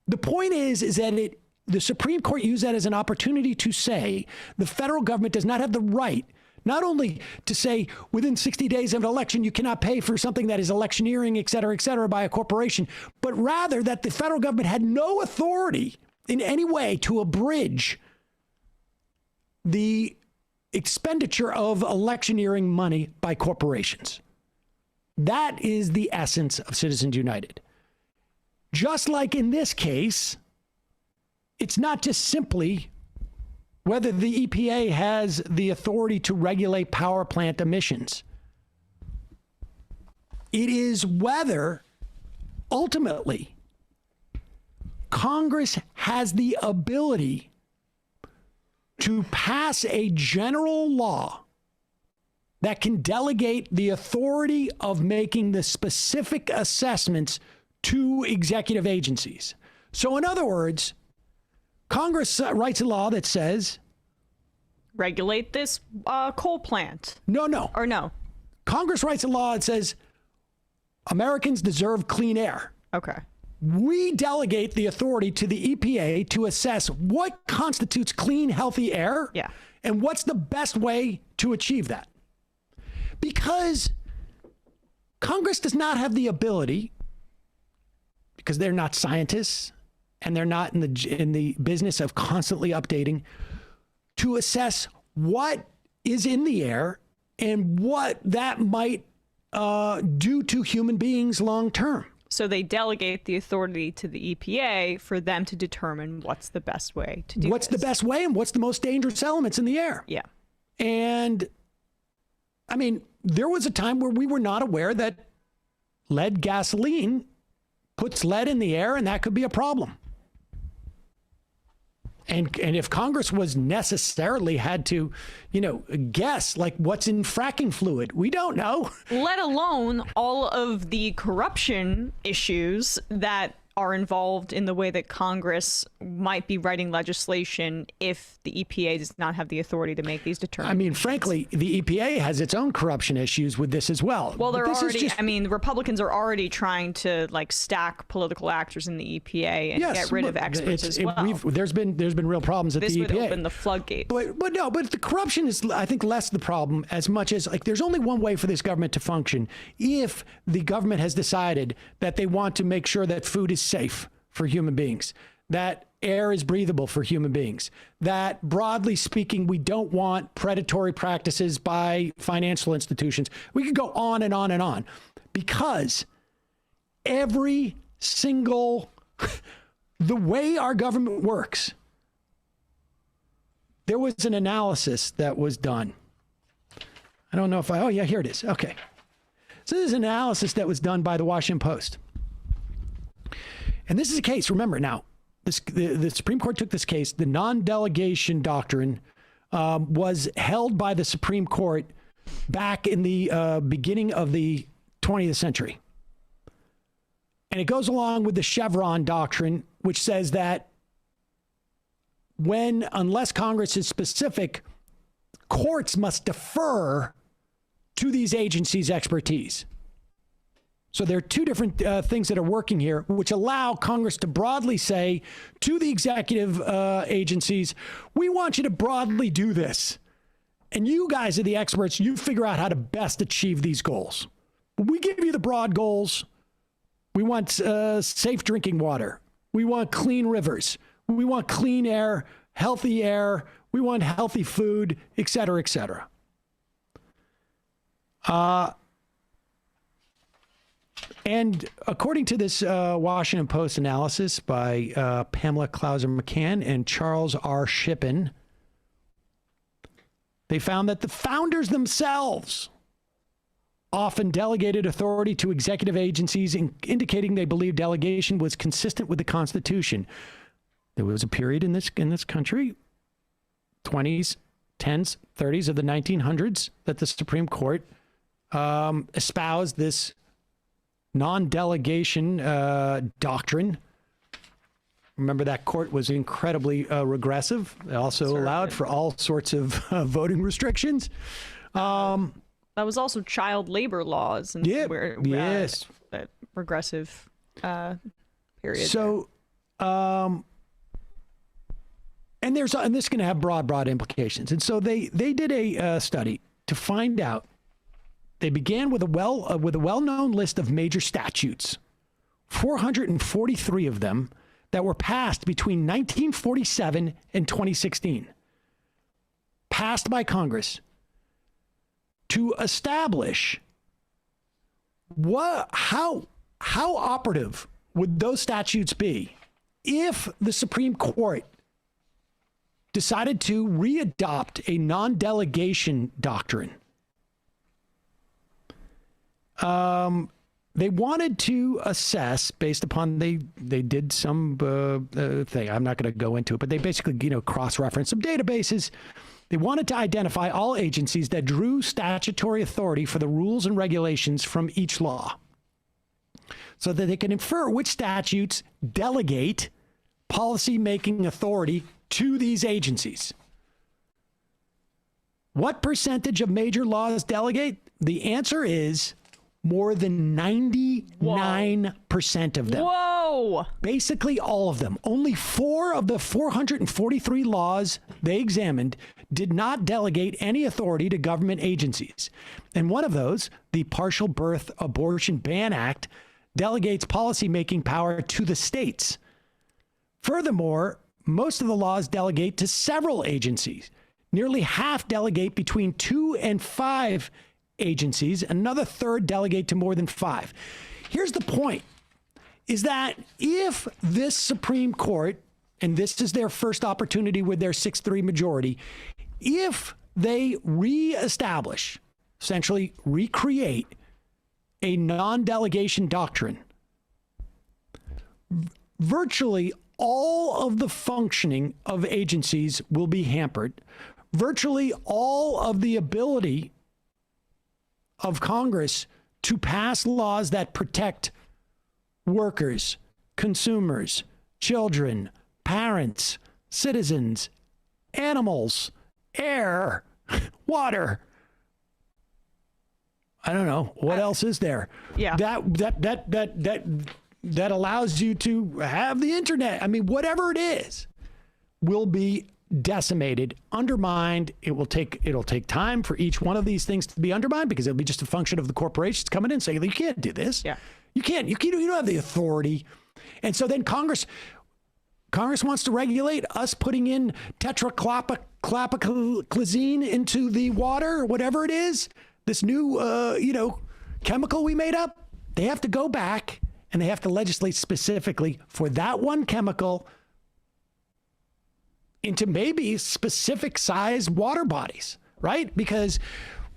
The point is that the Supreme Court used that as an opportunity to say the federal government does not have the right, not only to say within 60 days of an election you cannot pay for something that is electioneering, et cetera, by a corporation, but rather that the federal government had no authority in any way to abridge the expenditure of electioneering money by corporations. That is the essence of Citizens United. Just like in this case, it's not just simply whether the EPA has the authority to regulate power plant emissions. It is whether, ultimately, Congress has the ability to pass a general law that can delegate the authority of making the specific assessments to executive agencies. So in other words, Congress writes a law that says, regulate this coal plant. No. Or no. Congress writes a law that says Americans deserve clean air. Okay. We delegate the authority to the EPA to assess what constitutes clean, healthy air, and what's the best way to achieve that. Because Congress does not have the ability, because they're not scientists and they're not in the business of constantly updating, to assess what is in the air and what that might do to human beings long term. So they delegate the authority to the EPA for them to determine what's the best way to do what's the best way and what's the most dangerous elements in the air. Yeah. And I mean, there was a time where we were not aware that lead gasoline puts lead in the air, and that could be a problem. And if Congress was necessarily had to, guess like what's in fracking fluid, we don't know. Let alone all of the corruption issues that are involved in the way that Congress might be writing legislation if the EPA does not have the authority to make these determinations. I mean, frankly, the EPA has its own corruption issues with this as well. Well, they're already, Republicans are already trying to stack political actors in the EPA and get rid of experts as well. There's been real problems at the EPA. This would open the floodgates. But the corruption is, I think, less the problem as much as there's only one way for this government to function. If the government has decided that they want to make sure that food is safe for human beings, that air is breathable for human beings, that broadly speaking, we don't want predatory practices by financial institutions. We could go on and on and on, because every single, the way our government works, there was an analysis that was done. I don't know if oh yeah, here it is. Okay. So this is an analysis that was done by the Washington Post. And this is a case, remember now, the Supreme Court took this case. The non-delegation doctrine was held by the Supreme Court back in the beginning of the 20th century. And it goes along with the Chevron doctrine, which says that unless Congress is specific, courts must defer to these agencies' expertise. So there are two different things that are working here, which allow Congress to broadly say to the executive agencies, we want you to broadly do this. And you guys are the experts. You figure out how to best achieve these goals. We give you the broad goals. We want safe drinking water. We want clean rivers. We want clean air, healthy air. We want healthy food, et cetera, et cetera. And according to this Washington Post analysis by Pamela Klauser-McCann and Charles R. Shippen, they found that the founders themselves often delegated authority to executive agencies, indicating they believed delegation was consistent with the Constitution. There was a period in this country, 20s, 10s, 30s of the 1900s, that the Supreme Court espoused this non-delegation doctrine. Remember, that court was incredibly regressive. It also allowed for all sorts of voting restrictions. That was also child labor laws and yes, that regressive period. So, and this is going to have broad implications. And so they did a study to find out. They began with a well-known list of major statutes, 443 of them that were passed between 1947 and 2016, passed by Congress to establish how operative would those statutes be if the Supreme Court decided to readopt a non-delegation doctrine. They wanted to assess, based upon they did some thing. I'm not going to go into it, but they basically cross-referenced some databases. They wanted to identify all agencies that drew statutory authority for the rules and regulations from each law, so that they can infer which statutes delegate policy-making authority to these agencies. What percentage of major laws delegate? The answer is more than 99% of them. Whoa! Basically all of them. Only 4 of the 443 laws they examined did not delegate any authority to government agencies. And one of those, the Partial Birth Abortion Ban Act, delegates policymaking power to the states. Furthermore, most of the laws delegate to several agencies. Nearly half delegate between 2 and 5 agencies. Another third delegate to more than 5. Here's the point, is that if this Supreme Court, and this is their first opportunity with their 6-3 majority, if they reestablish, essentially recreate a non-delegation doctrine, virtually all of the functioning of agencies will be hampered. Virtually all of the ability of Congress to pass laws that protect workers, consumers, children, parents, citizens, animals, air, water. I don't know. What else is there? Yeah. That allows you to have the internet. I mean, whatever it is will be decimated, undermined. It'll take time for each one of these things to be undermined because it'll be just a function of the corporations coming in saying, you can't do this. Yeah. You don't have the authority. And so then Congress wants to regulate us putting in tetrachloroquine into the water or whatever it is, this new, chemical we made up. They have to go back and they have to legislate specifically for that one chemical into maybe specific size water bodies, right? Because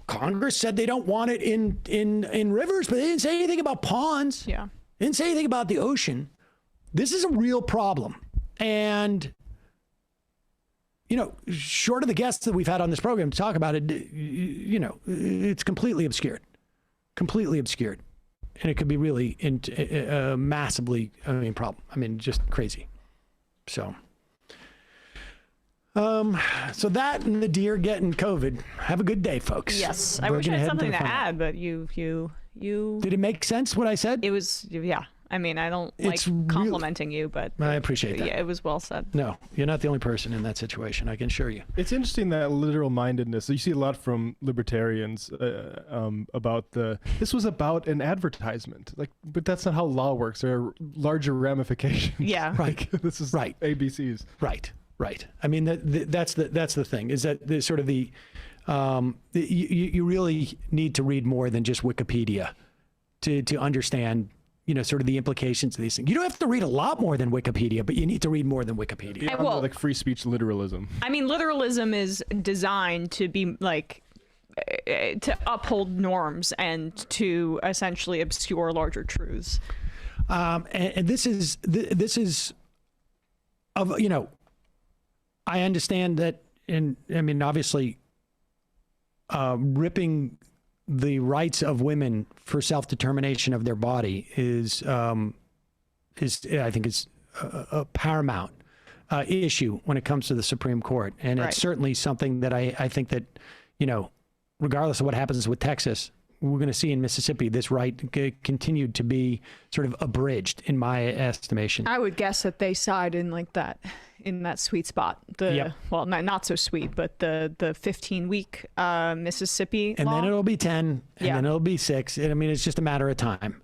Congress said they don't want it in rivers, but they didn't say anything about ponds. Yeah. They didn't say anything about the ocean. This is a real problem. And, short of the guests that we've had on this program to talk about it, it's completely obscured. Completely obscured. And it could be really massively, problem. Just crazy. So that and the Deere getting COVID. Have a good day, folks. Yes. I wish I had something to add, but you. Did it make sense what I said? It was, yeah. I don't like complimenting you, but I appreciate that. Yeah, it was well said. No, you're not the only person in that situation, I can assure you. It's interesting that literal mindedness. You see a lot from libertarians about this was about an advertisement. But that's not how law works. There are larger ramifications. Yeah. Right. This is right. ABCs. Right. That's the thing is that the sort of you really need to read more than just Wikipedia to understand sort of the implications of these things. You don't have to read a lot more than Wikipedia, but you need to read more than Wikipedia. Yeah, well, like free speech literalism. Literalism is designed to be to uphold norms and to essentially obscure larger truths. And this is of I understand that, and obviously, ripping the rights of women for self-determination of their body is I think is a paramount issue when it comes to the Supreme Court, and Right. it's certainly something that I think that regardless of what happens with Texas, we're going to see in Mississippi this right continued to be sort of abridged in my estimation. I would guess that they side in that sweet spot. Well, not so sweet, but the 15-week Mississippi and law. then it'll be 10, and then it'll be 6. It's just a matter of time.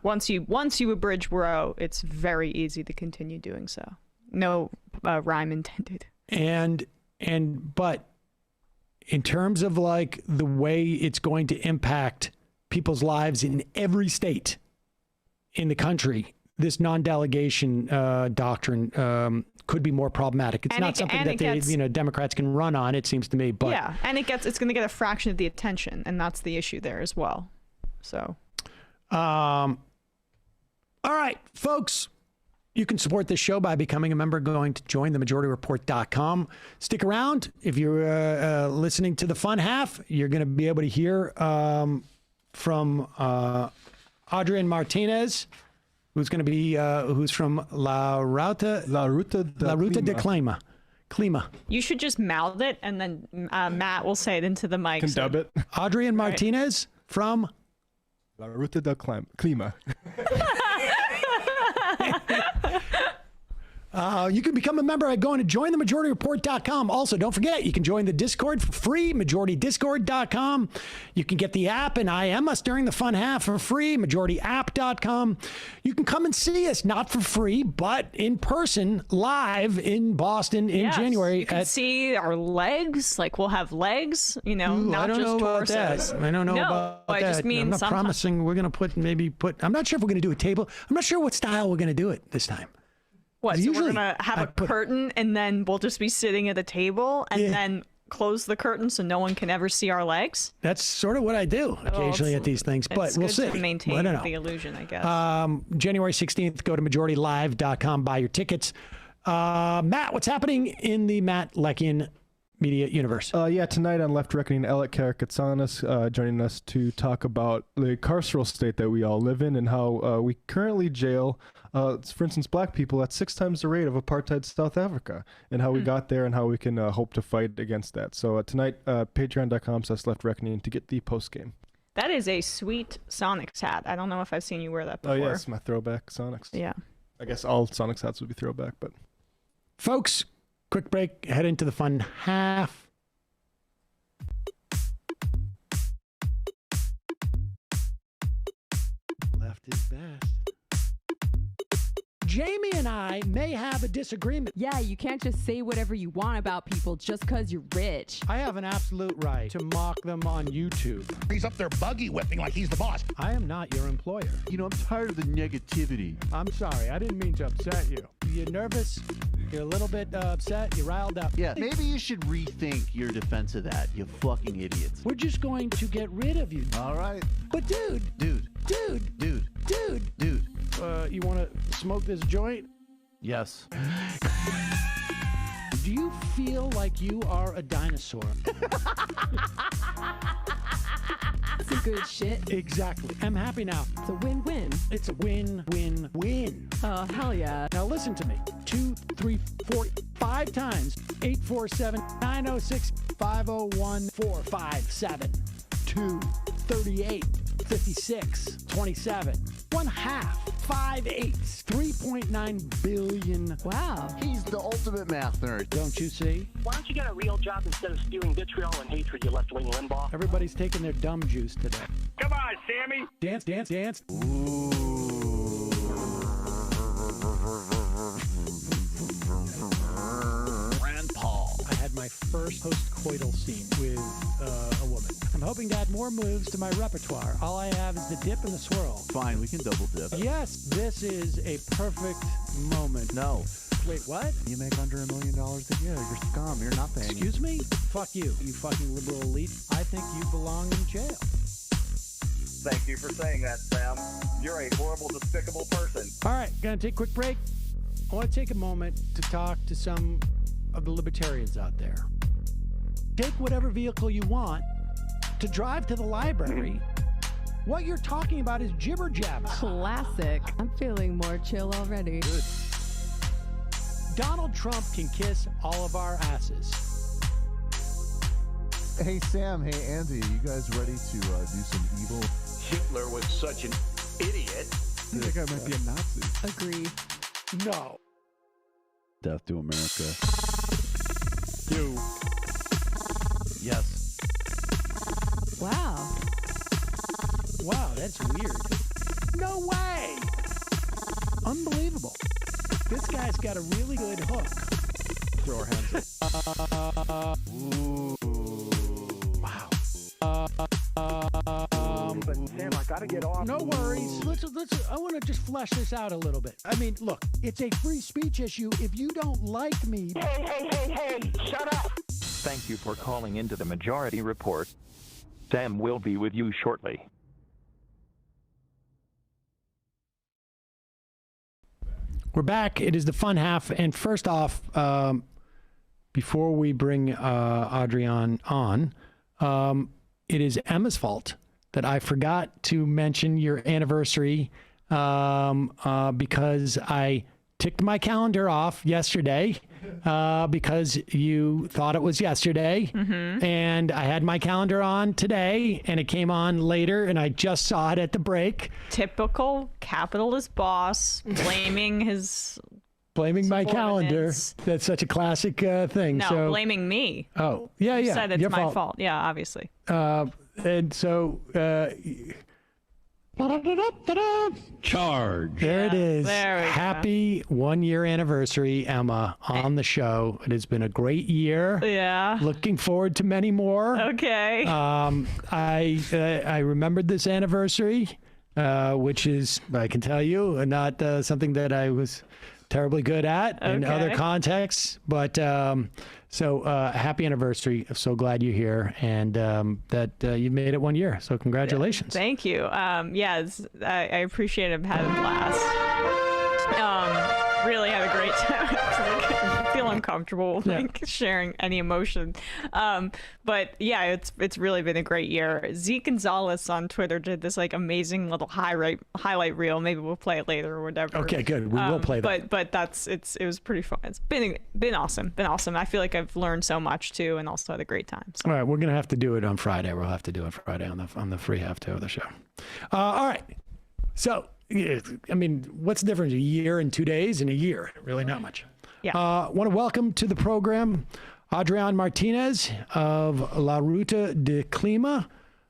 Once you abridge Roe, it's very easy to continue doing so. No rhyme intended. But in terms of the way it's going to impact people's lives in every state in the country, this non-delegation doctrine could be more problematic. It's not something that Democrats can run on, it seems to me. But yeah, and it's going to get a fraction of the attention, and that's the issue there as well. So, all right, folks. You can support this show by becoming a member going to jointhemajorityreport.com. Stick around. If you're listening to the fun half, you're going to be able to hear from Adrian Martinez, who's going to be who's from La Ruta de Clima. You should just mouth it, and then Matt will say it into the mic. Can dub it. Adrian Martinez from La Ruta de Clima. You can become a member by going to jointhemajorityreport.com. Also, don't forget, you can join the Discord for free, majoritydiscord.com. You can get the app and IM us during the fun half for free, majorityapp.com. You can come and see us, not for free, but in person, live in Boston in January. You can see our legs. We'll have legs, not just torsos. I don't know about that. I just mean I'm not promising we're going to put, I'm not sure if we're going to do a table. I'm not sure what style we're going to do it this time. What, so we're going to have a curtain and then we'll just be sitting at a table and then close the curtain so no one can ever see our legs? That's sort of what I do occasionally at these things, but It's we'll good see. to maintain I don't know. the illusion, I guess. January 16th, go to majoritylive.com, buy your tickets. Matt, what's happening in the Matt Leckian media universe? Tonight on Left Reckoning, Alec Karakatsanis joining us to talk about the carceral state that we all live in and how we currently jail, for instance, black people at 6 times the rate of apartheid South Africa, and how we got there and how we can hope to fight against that. So tonight, patreon.com/Left Reckoning to get the post game. That is a sweet Sonics hat. I don't know if I've seen you wear that before. Oh, yes, my throwback Sonics. Yeah. I guess all Sonics hats would be throwback, but... Folks, quick break, head into the fun half. Left is best. Jamie and I may have a disagreement. Yeah, you can't just say whatever you want about people just because you're rich. I have an absolute right to mock them on YouTube. He's up there buggy whipping like he's the boss. I am not your employer. You know, I'm tired of the negativity. I'm sorry, I didn't mean to upset you. You're nervous? You're a little bit upset? You're riled up? Yeah, maybe you should rethink your defense of that, you fucking idiots. We're just going to get rid of you. All right. But dude, you want to smoke this joint? Yes. Do you feel like you are a dinosaur? That's some good shit. Exactly. I'm happy now. It's a win-win. It's a win-win-win. Oh, hell yeah. Now listen to me. 2, 3, 4, 5 times. 847-906-501-457. 2, 38, 56, 27. 1/2. 5 8s. 3.9 billion. Wow. He's the ultimate math nerd. Don't you see? Why don't you get a real job instead of spewing vitriol and hatred, you left-wing Limbaugh? Everybody's taking their dumb juice today. Come on, Sammy. Dance, dance, dance. Rand Paul. I had my first post-coital scene with a woman. I'm hoping to add more moves to my repertoire. All I have is the dip and the swirl. Fine, we can double dip. Yes, this is a perfect moment. No. Wait, what? You make under $1 million a year. You're scum. You're nothing. Excuse me? Fuck you, you fucking liberal elite. I think you belong in jail. Thank you for saying that, Sam. You're a horrible, despicable person. All right, gonna take a quick break. I want to take a moment to talk to some of the libertarians out there. Take whatever vehicle you want to drive to the library. What you're talking about is jibber jabber. Classic. I'm feeling more chill already. Good. Donald Trump can kiss all of our asses. Hey, Sam. Hey, Andy. You guys ready to do some evil? Hitler was such an idiot. That guy might be a Nazi. Agree. No. Death to America. You. Yes. Wow. Wow, that's weird. No way! Unbelievable. This guy's got a really good hook. Throw our hands up. Ooh. Wow. But Sam, I gotta get off. No worries. Let's. I want to just flesh this out a little bit. I mean, look, it's a free speech issue. If you don't like me, Hey, shut up! Thank you for calling into the Majority Report. Sam will be with you shortly. we're back. It is the fun half. And first off, before we bring Adrian on, it is Emma's fault that I forgot to mention your anniversary because I ticked my calendar off yesterday because you thought it was yesterday. Mm-hmm. And I had my calendar on today and it came on later and I just saw it at the break. Typical capitalist boss blaming his... Blaming my calendar. That's such a classic thing. No, so, blaming me. Oh, yeah, You yeah. said it's your my fault. Yeah, obviously. And so... Charge. There it is. There we go. Happy 1-year anniversary, Emma, on the show. It has been a great year. Yeah. Looking forward to many more. Okay. I remembered this anniversary, which is, I can tell you, not something that I was terribly good at in other contexts. But so happy anniversary. I'm so glad you're here and that you made it 1 year. So congratulations. Thank you. Yes, I appreciate it. I've had a blast. Really had a great time. I feel uncomfortable sharing any emotion. But yeah, it's really been a great year. Zeke Gonzalez on Twitter did this like amazing little highlight reel. Maybe we'll play it later or whatever. Okay, good. We will play that. But it was pretty fun. It's been awesome. I feel like I've learned so much too, and also had a great time. So. All right, we're gonna have to do it on Friday. We'll have to do it Friday on the free half two of the show. All right. So, I mean, what's the difference? A year and 2 days and a year? Really not much. Yeah. Want to welcome to the program Adrian Martinez of La Ruta de Clima.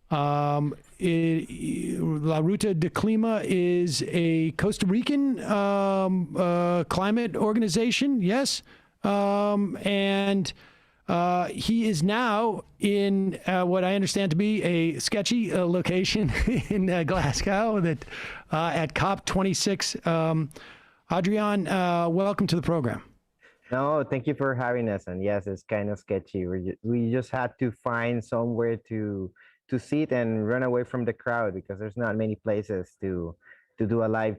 La Ruta de Clima is a Costa Rican climate organization, yes? And he is now in what I understand to be a sketchy location in Glasgow that at COP26. Adrian, welcome to the program. No, thank you for having us. And yes, it's kind of sketchy. We just had to find somewhere to sit and run away from the crowd because there's not many places to do a live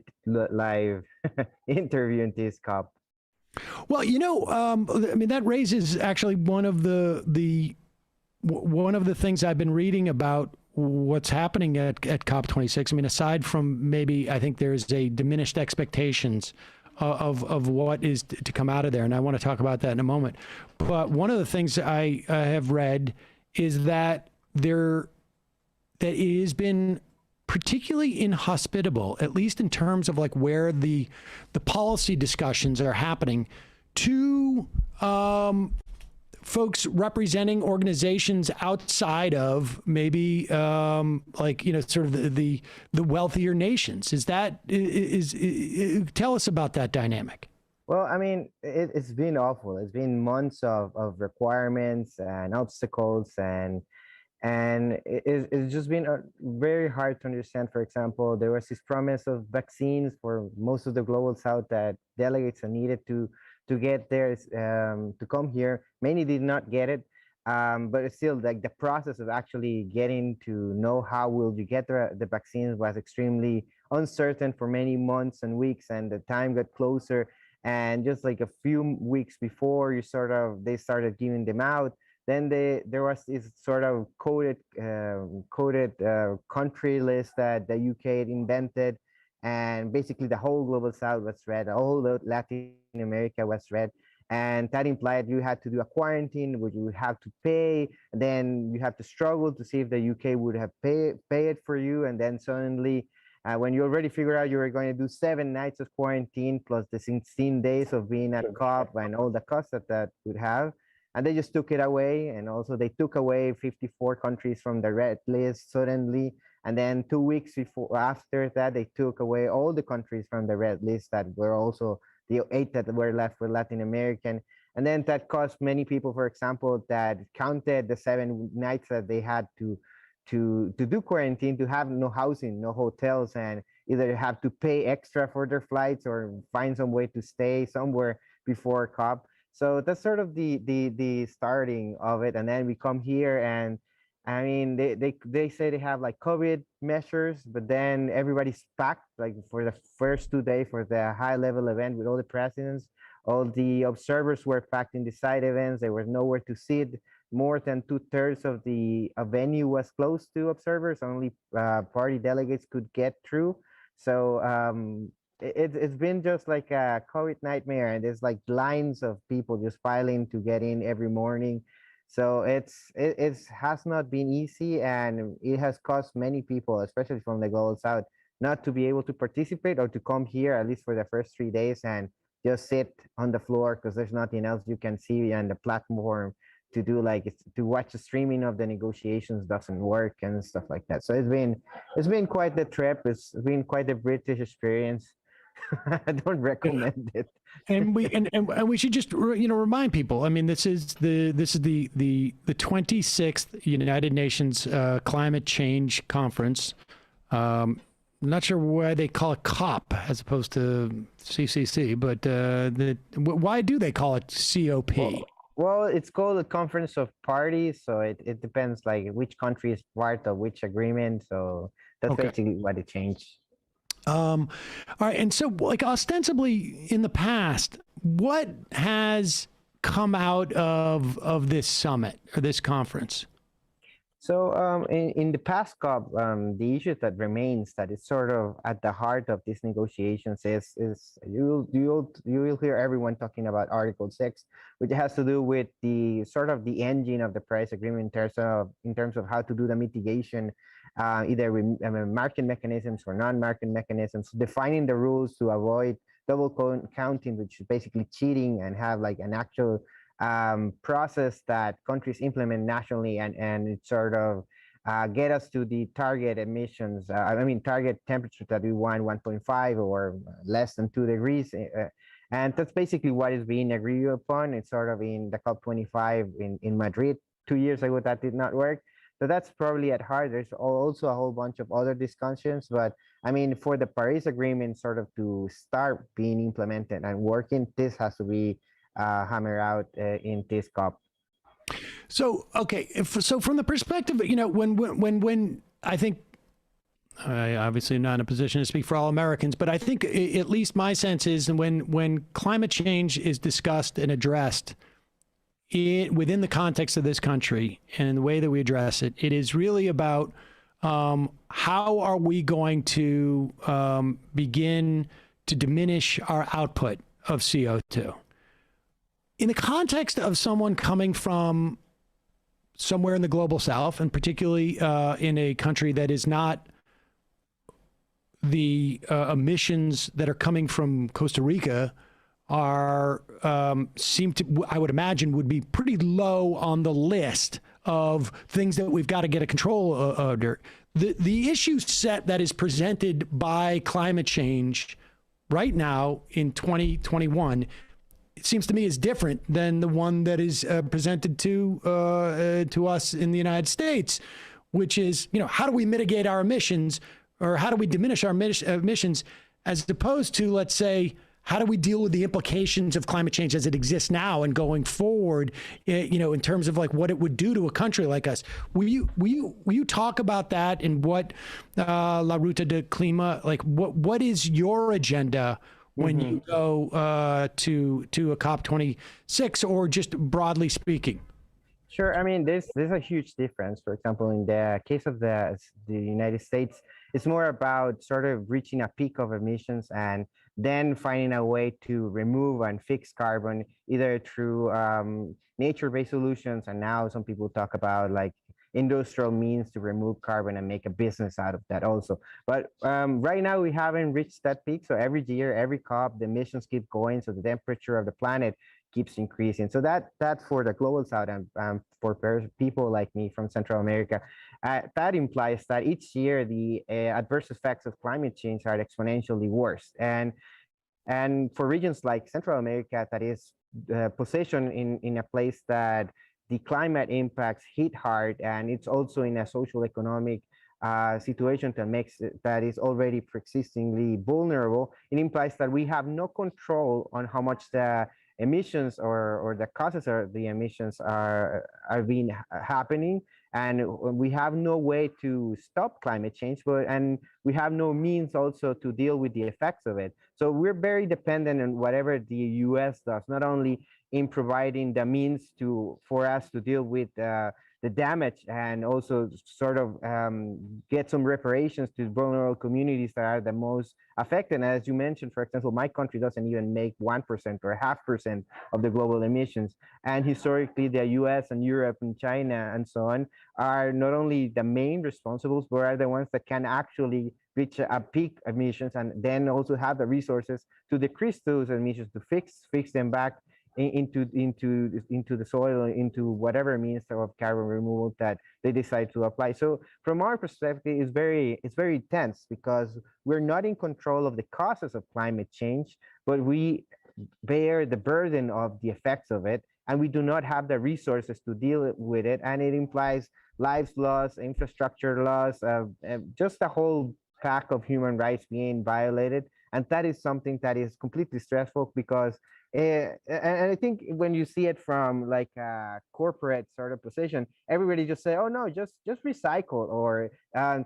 interview in this COP. Well, I mean, that raises actually one of the things I've been reading about what's happening at COP26. I mean, aside from maybe I think there's a diminished expectations of what is to come out of there, and I want to talk about that in a moment. But one of the things I have read is that it has been particularly inhospitable, at least in terms of like where the policy discussions are happening, to folks representing organizations outside of maybe sort of the wealthier nations. Tell us about that dynamic. Well, I mean, it's been awful. It's been months of requirements and obstacles, and it's just been very hard to understand. For example, there was this promise of vaccines for most of the global south that delegates are needed to get there, to come here. Many did not get it, but it's still like the process of actually getting to know how will you get the vaccines was extremely uncertain for many months and weeks, and the time got closer. And just like a few weeks before they started giving them out, then there was this sort of coded country list that the UK invented, and basically the whole global south was read, all Latin America was read, and that implied you had to do a quarantine, which you would have to pay, and then you have to struggle to see if the UK would have pay it for you, and then suddenly when you already figured out you were going to do 7 nights of quarantine plus the 16 days of being at COP and all the costs that would have, and they just took it away. And also they took away 54 countries from the red list suddenly. And then 2 weeks after that, they took away all the countries from the red list that were also the 8 that were left were Latin American. And then that caused many people, for example, that counted the 7 nights that they had to do quarantine, to have no housing, no hotels, and either have to pay extra for their flights or find some way to stay somewhere before COP. So that's sort of the starting of it. And then we come here, and I mean, they say they have like COVID measures, but then everybody's packed, like for the first 2 days for the high level event with all the presidents. All the observers were packed in the side events. There was nowhere to sit. More than 2/3 of the venue was closed to observers. Only party delegates could get through. So it's been just like a COVID nightmare, and there's like lines of people just filing to get in every morning. So it has not been easy, and it has caused many people, especially from the global south, not to be able to participate or to come here at least for the first 3 days and just sit on the floor because there's nothing else you can see on the platform to do, like to watch the streaming of the negotiations doesn't work and stuff like that. So it's been quite the trip. It's been quite a British experience. I don't recommend it. And we should just remind people. I mean, this is the 26th United Nations Climate Change Conference. not sure why they call it COP as opposed to CCC, but why do they call it COP? Well, it's called a Conference of Parties, so it depends like which country is part of which agreement. So that's basically what it changed. All right, and so like ostensibly in the past, what has come out of this summit or this conference? So in the past COP, the issue that remains that is sort of at the heart of these negotiations is you will hear everyone talking about Article 6, which has to do with the sort of the engine of the Paris Agreement in terms of how to do the mitigation, either with market mechanisms or non-market mechanisms, defining the rules to avoid double counting, which is basically cheating, and have like an actual process that countries implement nationally and it sort of get us to the target emissions, target temperature that we want, 1.5 or less than 2 degrees. And that's basically what is being agreed upon. It's sort of in the COP25 in Madrid 2 years ago that did not work. So that's probably at heart. There's also a whole bunch of other discussions, but I mean, for the Paris Agreement sort of to start being implemented and working, this has to be hammer out in this COP. So, okay. So from the perspective, when I think, I obviously am not in a position to speak for all Americans, but I think at least my sense is when climate change is discussed and addressed within the context of this country and in the way that we address it, it is really about how are we going to begin to diminish our output of CO2. In the context of someone coming from somewhere in the global south, and particularly in a country that is not the emissions that are coming from Costa Rica I would imagine, would be pretty low on the list of things that we've got to get a control under. The issue set that is presented by climate change right now in 2021, it seems to me is different than the one that is presented to us in the United States, which is, how do we mitigate our emissions, or how do we diminish our emissions, as opposed to, let's say, how do we deal with the implications of climate change as it exists now and going forward, in terms of like what it would do to a country like us? Will you talk about that and what La Ruta de Clima, like what is your agenda when you go to a COP26, or just broadly speaking? Sure. I mean, there's a huge difference. For example, in the case of the United States, it's more about sort of reaching a peak of emissions and then finding a way to remove and fix carbon, either through nature-based solutions, and now some people talk about like industrial means to remove carbon and make a business out of that also. But right now we haven't reached that peak. So every year, every COP, the emissions keep going. So the temperature of the planet keeps increasing. So that's for the global south, and for people like me from Central America, that implies that each year the adverse effects of climate change are exponentially worse. And for regions like Central America, that is positioned in a place that the climate impacts hit hard, and it's also in a social economic situation that is already pre-existingly vulnerable. It implies that we have no control on how much the emissions or the causes of the emissions are being happening, and we have no way to stop climate change, and we have no means also to deal with the effects of it. So we're very dependent on whatever the US does, not only in providing the means for us to deal with the damage, and also sort of get some reparations to vulnerable communities that are the most affected. And as you mentioned, for example, my country doesn't even make 1% or 0.5% of the global emissions. And historically, the US and Europe and China and so on are not only the main responsibles, but are the ones that can actually reach a peak emissions, and then also have the resources to decrease those emissions, to fix them back into the soil, into whatever means of carbon removal that they decide to apply. So from our perspective, it's very tense, because we're not in control of the causes of climate change, but we bear the burden of the effects of it, and we do not have the resources to deal with it. And it implies lives lost, infrastructure loss, just a whole fact of human rights being violated, and that is something that is completely stressful because and I think when you see it from like a corporate sort of position, everybody just say, "Oh no, just recycle or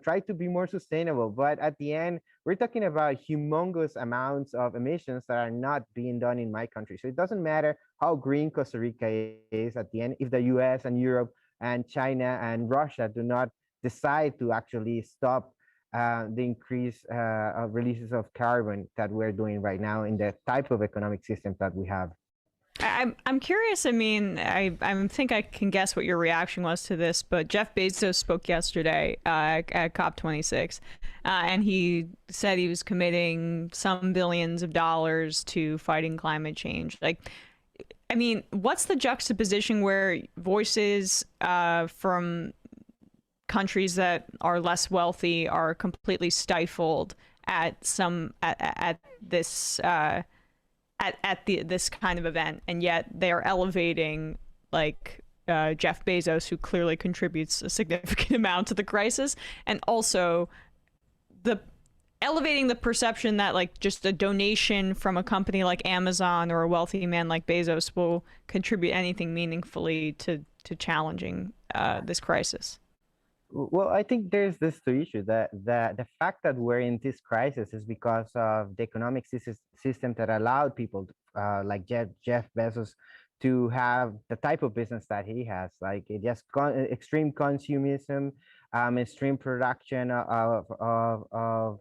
try to be more sustainable." But at the end, we're talking about humongous amounts of emissions that are not being done in my country. So it doesn't matter how green Costa Rica is at the end if the U.S. and Europe and China and Russia do not decide to actually stop the increase of releases of carbon that we're doing right now in the type of economic system that we have. I'm curious. I mean, I think I can guess what your reaction was to this, but Jeff Bezos spoke yesterday at COP26, and he said he was committing some billions of dollars to fighting climate change. Like, I mean, what's the juxtaposition where voices from countries that are less wealthy are completely stifled at this this kind of event, and yet they are elevating like Jeff Bezos, who clearly contributes a significant amount to the crisis, and also elevating the perception that like just a donation from a company like Amazon or a wealthy man like Bezos will contribute anything meaningfully to challenging this crisis. Well, I think there's this issue that the fact that we're in this crisis is because of the economic system that allowed people like Jeff Bezos to have the type of business that he has, like just extreme consumerism, extreme production of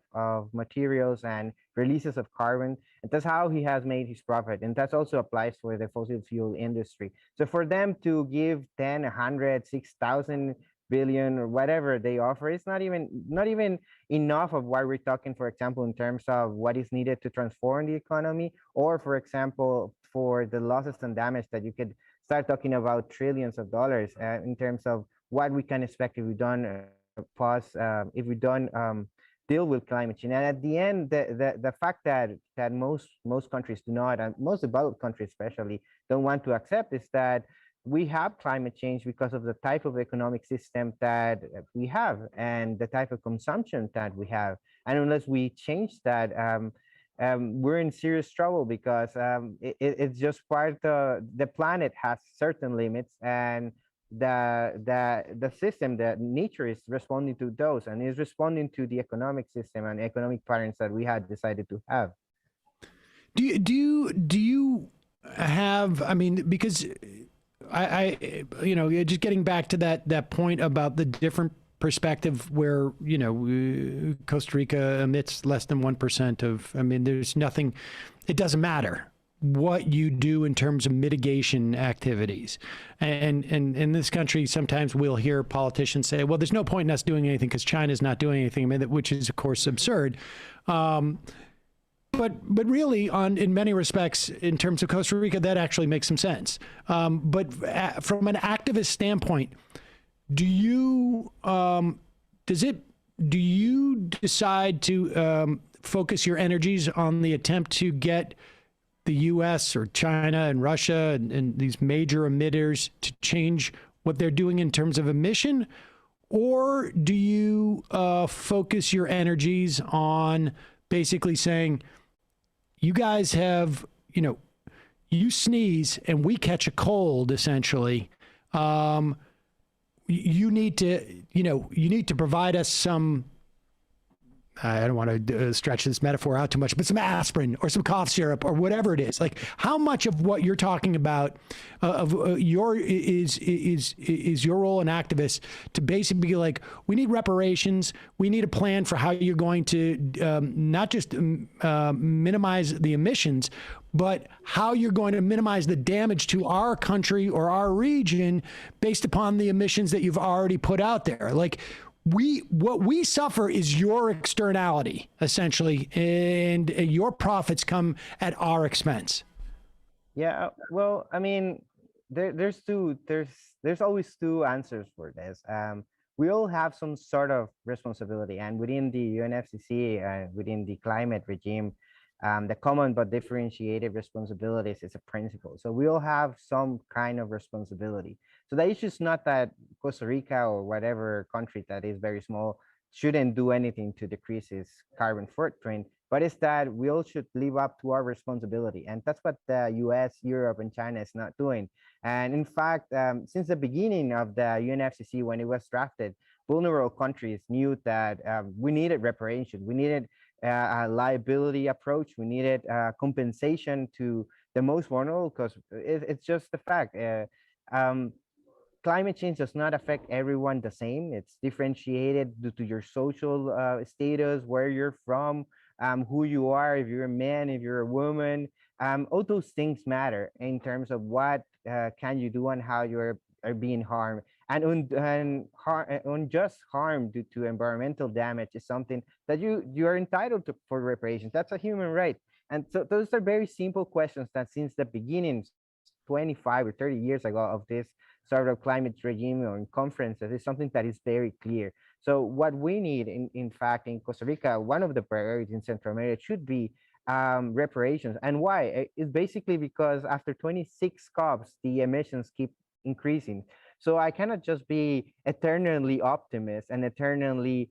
materials and releases of carbon. And that's how he has made his profit. And that also applies for the fossil fuel industry. So for them to give 10, 100, 6,000 billion or whatever they offer, it's not even enough of what we're talking, for example, in terms of what is needed to transform the economy, or for example, for the losses and damage that you could start talking about trillions of dollars in terms of what we can expect if we don't deal with climate change. And at the end, the fact that most countries do not, and most developed countries especially, don't want to accept is that we have climate change because of the type of economic system that we have and the type of consumption that we have. And unless we change that, we're in serious trouble because it's just part of the planet has certain limits, and the system, the nature is responding to those, and is responding to the economic system and economic patterns that we had decided to have. Do you have, I mean, because I just getting back to that point about the different perspective where, Costa Rica emits less than 1% of, I mean, there's nothing, it doesn't matter what you do in terms of mitigation activities. And in this country, sometimes we'll hear politicians say, well, there's no point in us doing anything because China's not doing anything, which is, of course, absurd. But really, in many respects, in terms of Costa Rica, that actually makes some sense. But from an activist standpoint, do you decide to focus your energies on the attempt to get the U.S. or China and Russia and these major emitters to change what they're doing in terms of emission? Or do you focus your energies on basically saying, you guys have, you sneeze and we catch a cold, essentially. You need to provide us some, I don't want to stretch this metaphor out too much, but some aspirin or some cough syrup or whatever it is. Like, how much of what you're talking about is your role in activists to basically be like, we need reparations, we need a plan for how you're going to not just minimize the emissions, but how you're going to minimize the damage to our country or our region based upon the emissions that you've already put out there. Like, what we suffer is your externality, essentially, and your profits come at our expense. Yeah, well, I mean, there's always two answers for this. We all have some sort of responsibility, and within the UNFCCC and within the climate regime, the common but differentiated responsibilities is a principle. So we all have some kind of responsibility. So the issue is not that Costa Rica or whatever country that is very small shouldn't do anything to decrease his carbon footprint, but it's that we all should live up to our responsibility. And that's what the US, Europe, and China is not doing. And in fact, since the beginning of the UNFCCC, when it was drafted, vulnerable countries knew that we needed reparation. We needed a liability approach. We needed compensation to the most vulnerable, because it's just the fact. Climate change does not affect everyone the same. It's differentiated due to your social status, where you're from, who you are, if you're a man, if you're a woman. All those things matter in terms of what can you do and how you're are being harmed. And unjust harm due to environmental damage is something that you are entitled to for reparations. That's a human right. And so those are very simple questions that since the beginning, 25 or 30 years ago of this sort of climate regime or in conferences, is something that is very clear. So what we need, in fact, in Costa Rica, one of the priorities in Central America should be reparations. And why? It's basically because after 26 COPs, the emissions keep increasing. So I cannot just be eternally optimist and eternally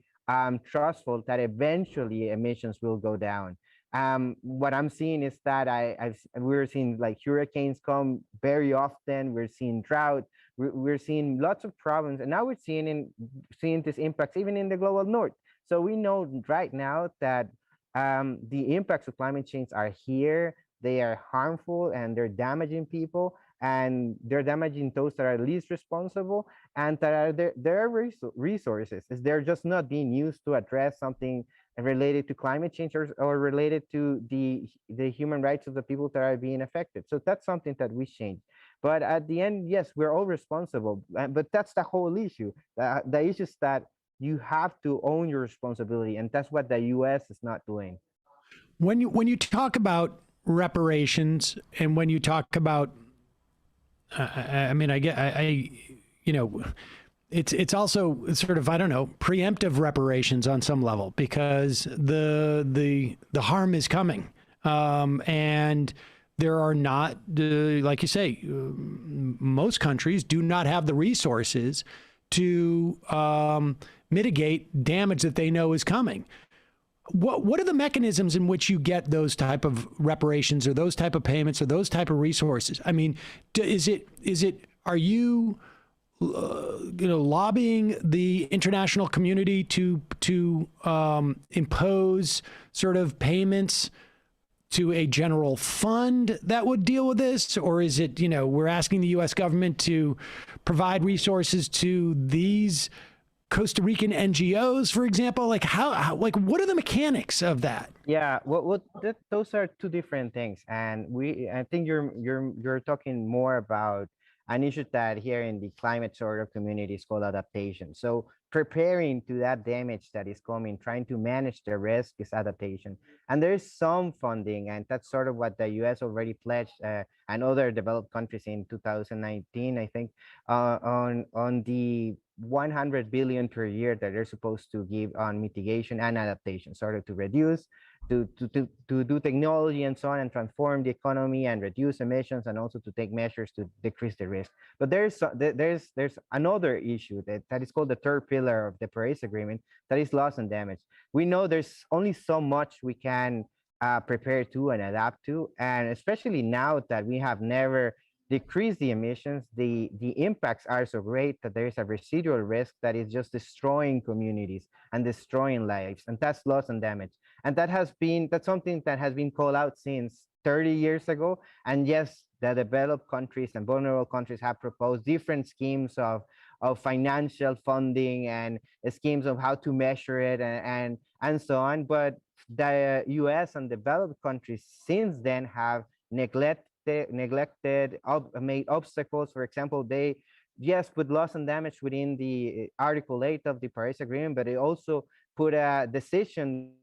trustful that eventually emissions will go down. What I'm seeing is that we're seeing like hurricanes come very often. We're seeing drought. We're seeing lots of problems, and now we're seeing this impacts even in the global north. So we know right now that the impacts of climate change are here. They are harmful and they're damaging people, and they're damaging those that are least responsible and that are their resources. They're just not being used to address something related to climate change or related to the human rights of the people that are being affected. So that's something that we change. But at the end, yes, we're all responsible. But that's the whole issue. The issue is that you have to own your responsibility, and that's what the U.S. is not doing. When you talk about reparations, and when you talk about, it's also sort of, I don't know, preemptive reparations on some level, because the harm is coming, and there are not, like you say, most countries do not have the resources to mitigate damage that they know is coming. What are the mechanisms in which you get those type of reparations or those type of payments or those type of resources? I mean, are you lobbying the international community to impose sort of payments to a general fund that would deal with this? Or is it, we're asking the U.S. government to provide resources to these Costa Rican NGOs, for example? Like what are the mechanics of that? Yeah, those are two different things. And I think you're talking more about an issue that here in the climate sort of community is called adaptation. So preparing to that damage that is coming, trying to manage the risk is adaptation. And there's some funding, and that's sort of what the US already pledged and other developed countries in 2019, I think, on the 100 billion per year that they're supposed to give on mitigation and adaptation, sort of to reduce, to do technology and so on, and transform the economy and reduce emissions, and also to take measures to decrease the risk. But there's another issue that is called the third pillar of the Paris Agreement, that is loss and damage. We know there's only so much we can prepare to and adapt to, and especially now that we have never decreased the emissions, the impacts are so great that there is a residual risk that is just destroying communities and destroying lives, and that's loss and damage. And that's something that has been called out since 30 years ago. And yes, the developed countries and vulnerable countries have proposed different schemes of financial funding and schemes of how to measure it and so on. But the US and developed countries since then have neglected, made obstacles. For example, they put loss and damage within the Article 8 of the Paris Agreement, but they also put a decision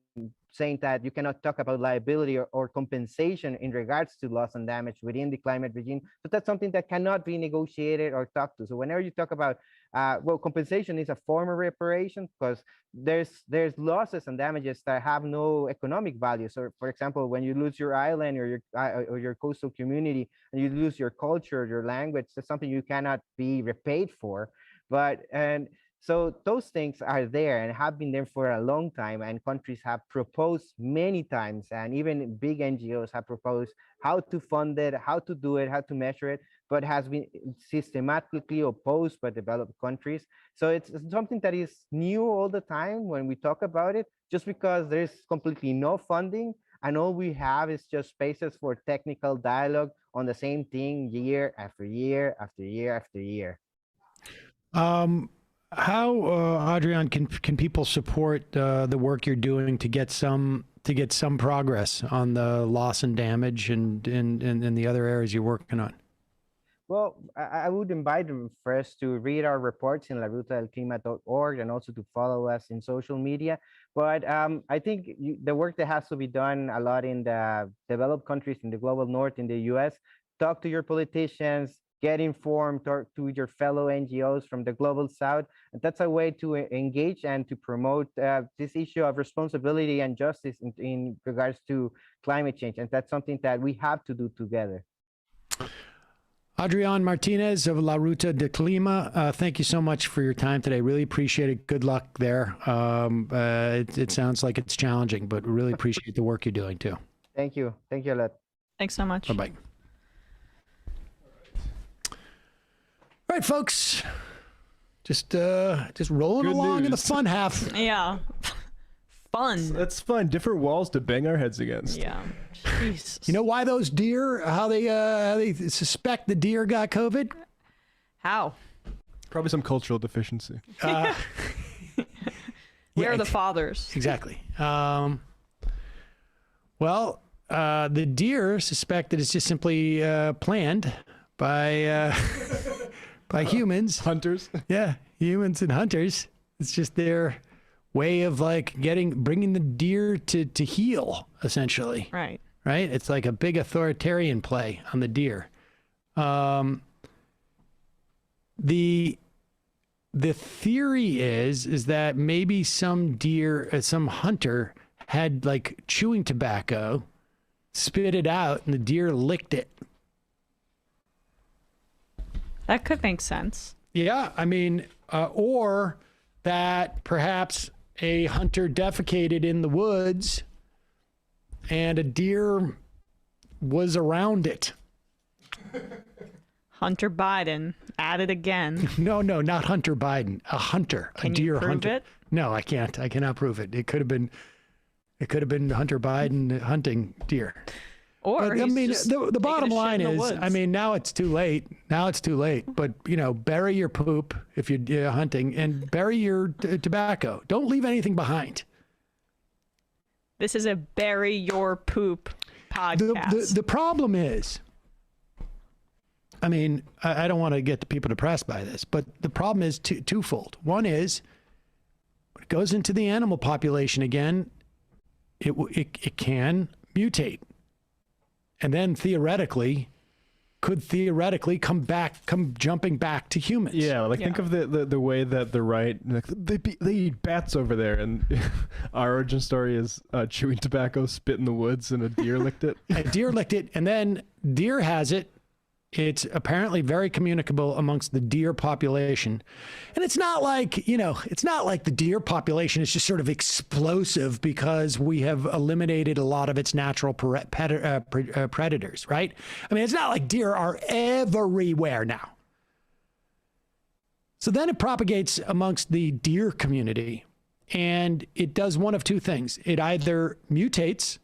saying that you cannot talk about liability or compensation in regards to loss and damage within the climate regime. So that's something that cannot be negotiated or talked to. So whenever you talk about, compensation is a form of reparation, because there's losses and damages that have no economic value. So for example, when you lose your island or your coastal community, and you lose your culture, your language, that's something you cannot be repaid for. So those things are there and have been there for a long time, and countries have proposed many times, and even big NGOs have proposed how to fund it, how to do it, how to measure it, but has been systematically opposed by developed countries. So it's something that is new all the time when we talk about it, just because there's completely no funding, and all we have is just spaces for technical dialogue on the same thing year after year after year after year. How, Adrian, can people support the work you're doing to get some progress on the loss and damage and the other areas you're working on? Well, I would invite them first to read our reports in larutadelclima.org and also to follow us in social media. But I think the work that has to be done a lot in the developed countries, in the global north, in the US, talk to your politicians, get informed, talk to your fellow NGOs from the global south. And that's a way to engage and to promote this issue of responsibility and justice in regards to climate change. And that's something that we have to do together. Adrian Martinez of La Ruta de Clima, thank you so much for your time today. Really appreciate it. Good luck there. It sounds like it's challenging, but really appreciate the work you're doing too. Thank you. Thank you a lot. Thanks so much. Bye-bye. All right, folks, just rolling Good along in the news. fun half. Yeah. Fun. Let's find different walls to bang our heads against. Yeah. Jesus. You know why those deer, how they suspect the deer got COVID? How? Probably some cultural deficiency. Where are the fathers? Exactly. Well, the deer suspect that it's just simply planned by humans. Hunters. Yeah, humans and hunters. It's just their way of like bringing the deer to heel, essentially. Right. Right? It's like a big authoritarian play on the deer. The theory is that maybe some deer, some hunter had like chewing tobacco, spit it out, and the deer licked it. That could make sense. Yeah, I mean, or that perhaps a hunter defecated in the woods and a deer was around it. Hunter Biden at it again. No, not Hunter Biden. A hunter, Can a deer you prove hunter. it? No, I can't. I cannot prove it. It could have been Hunter Biden hunting deer. Or I mean, the bottom line is, I mean, now it's too late. But, bury your poop if you're hunting and bury your tobacco. Don't leave anything behind. This is a bury your poop podcast. The problem is, I mean, I don't want to get the people depressed by this, but the problem is twofold. One is, when it goes into the animal population again, it can mutate. And then could theoretically come jumping back to humans. Yeah, think of the way that the right, they eat bats over there, and our origin story is chewing tobacco, spit in the woods, and a deer licked it. A deer licked it, and then deer has it. It's apparently very communicable amongst the deer population. And it's not like the deer population is just sort of explosive because we have eliminated a lot of its natural predators, right? I mean, it's not like deer are everywhere now. So then it propagates amongst the deer community, and it does one of two things. It either mutates,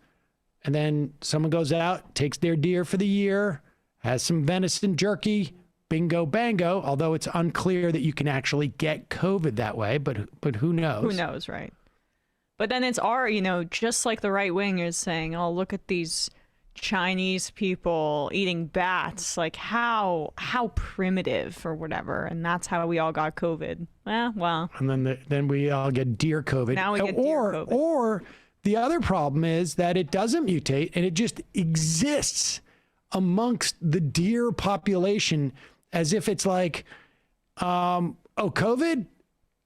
and then someone goes out, takes their deer for the year, has some venison jerky, bingo bango, although it's unclear that you can actually get COVID that way, but who knows? Who knows, right? But then it's just like the right wing is saying, oh, look at these Chinese people eating bats, like how primitive or whatever, and that's how we all got COVID. Well. And then we all get deer COVID. Now we get deer COVID. Or the other problem is that it doesn't mutate and it just exists amongst the deer population as if it's like, COVID?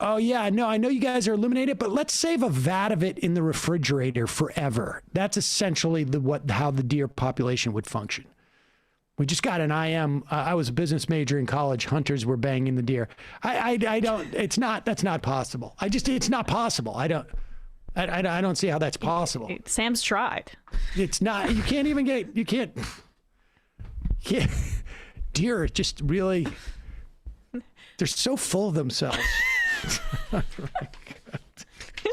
Oh yeah, no, I know you guys are eliminated, but let's save a vat of it in the refrigerator forever. That's essentially how the deer population would function. We just got an IM. I was a business major in college. Hunters were banging the deer. I don't. That's not possible. It's not possible. I don't see how that's possible. Sam's tried. It's not. You can't even get. You can't. Deer are just really. They're so full of themselves. You're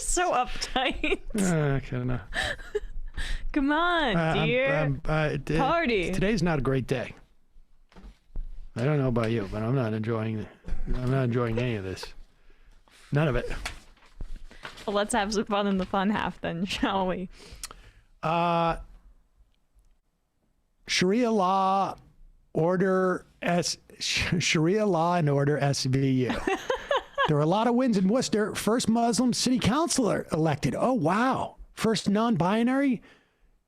so uptight. I don't know. Come on, dear. Party. Today's not a great day. I don't know about you, but I'm not enjoying any of this. None of it. Well, let's have some fun in the fun half then, shall we? Sharia law order Sharia law and order SVU. There were a lot of wins in Worcester. First Muslim city councilor elected. Oh, wow. First non-binary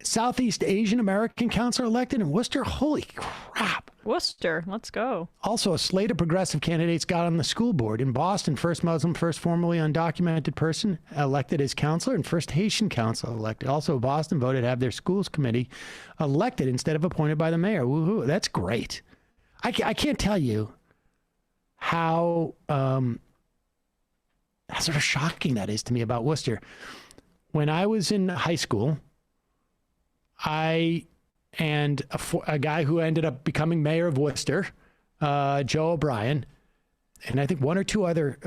Southeast Asian American councilor elected in Worcester. Holy crap. Worcester, let's go. Also, a slate of progressive candidates got on the school board. In Boston, first Muslim, first formerly undocumented person elected as councilor, and first Haitian councilor elected. Also, Boston voted to have their schools committee elected instead of appointed by the mayor. Woohoo, that's great. I can't tell you how sort of shocking that is to me about Worcester. When I was in high school, I and a guy who ended up becoming mayor of Worcester, Joe O'Brien, and I think one or two other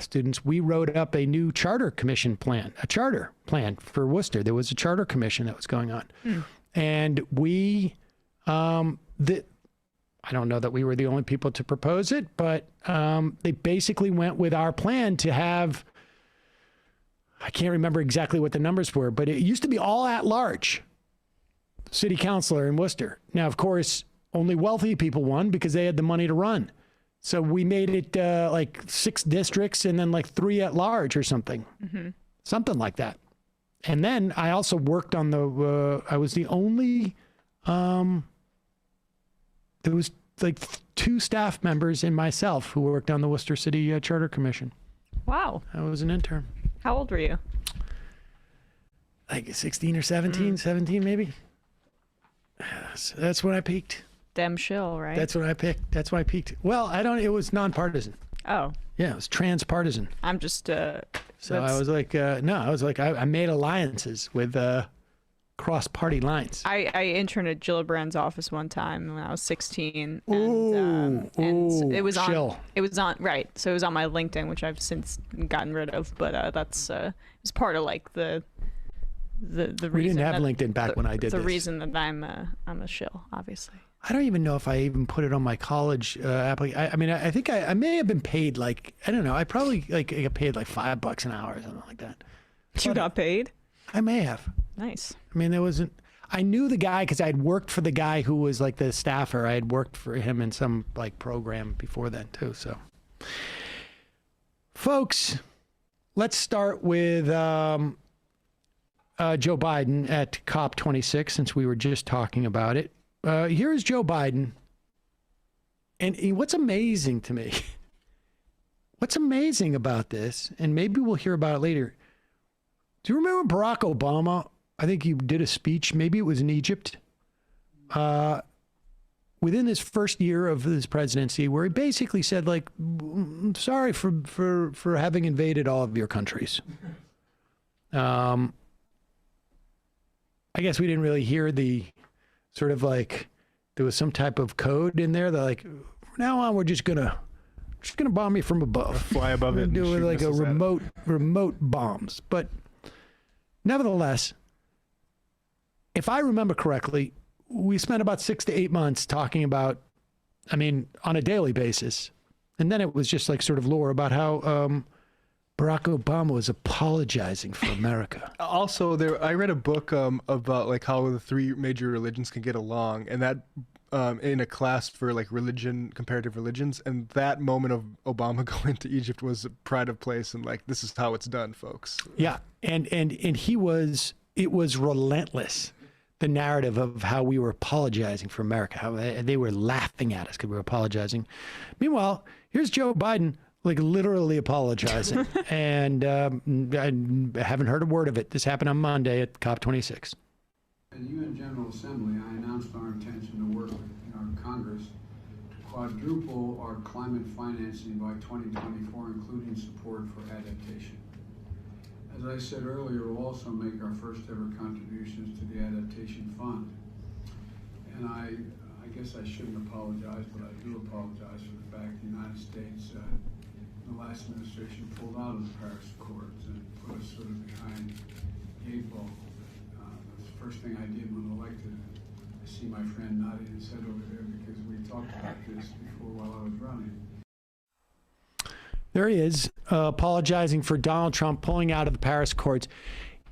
students, we wrote up a new charter commission plan, a charter plan for Worcester. There was a charter commission that was going on. And we, I don't know that we were the only people to propose it, but they basically went with our plan to have, I can't remember exactly what the numbers were, but it used to be all at large city councilor in Worcester. Now, of course, only wealthy people won because they had the money to run. So we made it like 6 districts and then like 3 at large or something, something like that. And then I also worked on I was the only, there was like 2 staff members and myself who worked on the Worcester City Charter Commission. Wow. I was an intern. How old were you? Like 16 or 17, 17 maybe. So that's when I peaked. Dem shill, right? That's when I picked. That's when I peaked. Well, it was nonpartisan. Oh. Yeah, it was transpartisan. I'm just, So I was like, I made alliances with cross-party lines. I interned at Gillibrand's office one time when I was 16. And it was on, right. So it was on my LinkedIn, which I've since gotten rid of, but that's, it was part of like the reason. We didn't have LinkedIn back when I did the this. reason that I'm a shill, obviously. I don't even know if I even put it on my college application. I mean, I think I may have been paid like, I don't know. I probably I got paid like $5 an hour or something like that. You got paid? I may have. Nice. I mean, there wasn't. I knew the guy because I'd worked for the guy who was like the staffer. I had worked for him in some like program before then too. So, folks, let's start with Joe Biden at COP26 since we were just talking about it. Here's Joe Biden. And what's amazing to me, what's amazing about this, and maybe we'll hear about it later. Do you remember Barack Obama? I think he did a speech, maybe it was in Egypt, within his first year of his presidency, where he basically said, like, I'm sorry for having invaded all of your countries. I guess we didn't really hear the sort of like, there was some type of code in there that like, from now on, we're just gonna bomb you from above. Fly above it. Do it like a remote bombs. But nevertheless, if I remember correctly, we spent about 6 to 8 months talking about, I mean, on a daily basis. And then it was just like sort of lore about how Barack Obama was apologizing for America. Also, I read a book about like how the 3 major religions can get along, and that in a class for like comparative religions, and that moment of Obama going to Egypt was a pride of place, and like, this is how it's done, folks. Yeah, and it was relentless. The narrative of how we were apologizing for America, how they were laughing at us because we were apologizing. Meanwhile, here's Joe Biden, like literally apologizing. And I haven't heard a word of it. This happened on Monday at COP26. At the UN General Assembly, I announced our intention to work with our Congress to quadruple our climate financing by 2024, including support for adaptation. As I said earlier, we'll also make our first ever contributions to the Adaptation Fund. And I guess I shouldn't apologize, but I do apologize for the fact the United States in the last administration pulled out of the Paris Accords and put us sort of behind the eight ball. That's the first thing I did when elected. I see my friend nodding his head over there because we talked about this before while I was running. There he is, apologizing for Donald Trump pulling out of the Paris Accords.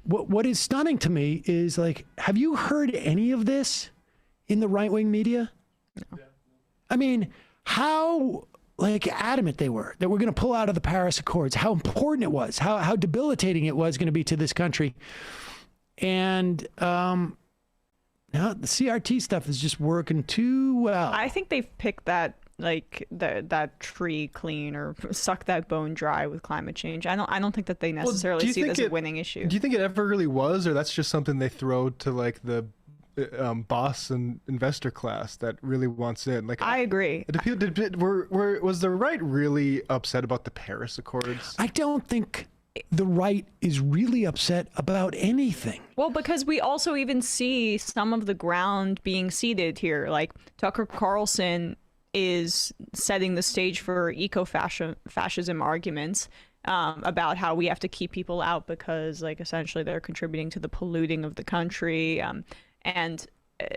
What is stunning to me is, like, have you heard any of this in the right-wing media? No. I mean, how adamant they were that we're going to pull out of the Paris Accords, how important it was, how debilitating it was going to be to this country. And now the CRT stuff is just working too well. I think they've picked that that tree clean or suck that bone dry with climate change. I don't think that they necessarily see it as a winning issue. Do you think it ever really was, or that's just something they throw to like the boss and investor class that really wants in? Like, I agree. Was the right really upset about the Paris Accords? I don't think the right is really upset about anything. Well, because we also even see some of the ground being ceded here. Like Tucker Carlson is setting the stage for eco-fascism arguments about how we have to keep people out because, like, essentially they're contributing to the polluting of the country. And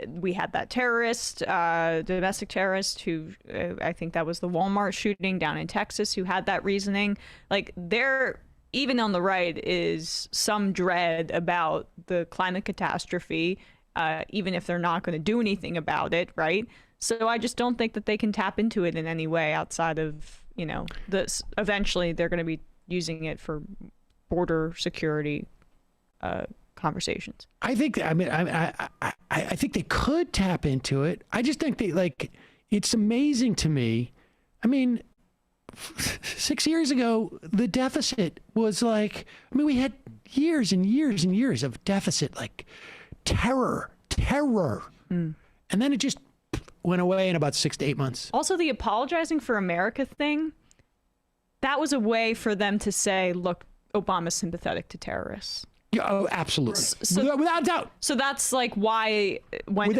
we had that terrorist, domestic terrorist, who I think that was the Walmart shooting down in Texas, who had that reasoning. Like, there, even on the right, is some dread about the climate catastrophe, even if they're not going to do anything about it, right? So I just don't think that they can tap into it in any way outside of, this. Eventually they're going to be using it for border security conversations. I think, I think they could tap into it. I just think it's amazing to me. I mean, 6 years ago, the deficit was we had years and years and years of deficit, like terror. And then it just went away in about 6 to 8 months. Also, the apologizing for America thing, that was a way for them to say, look, Obama's sympathetic to terrorists. Yeah, oh, absolutely. Without doubt. So that's like why when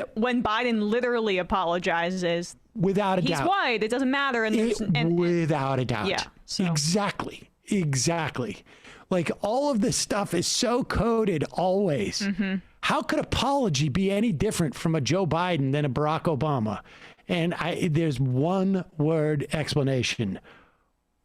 Biden literally apologizes, without a doubt, he's white, it doesn't matter. Without a doubt. Yeah. So. Exactly. Like, all of this stuff is so coded always. Mm-hmm. How could apology be any different from a Joe Biden than a Barack Obama? And there's one word explanation.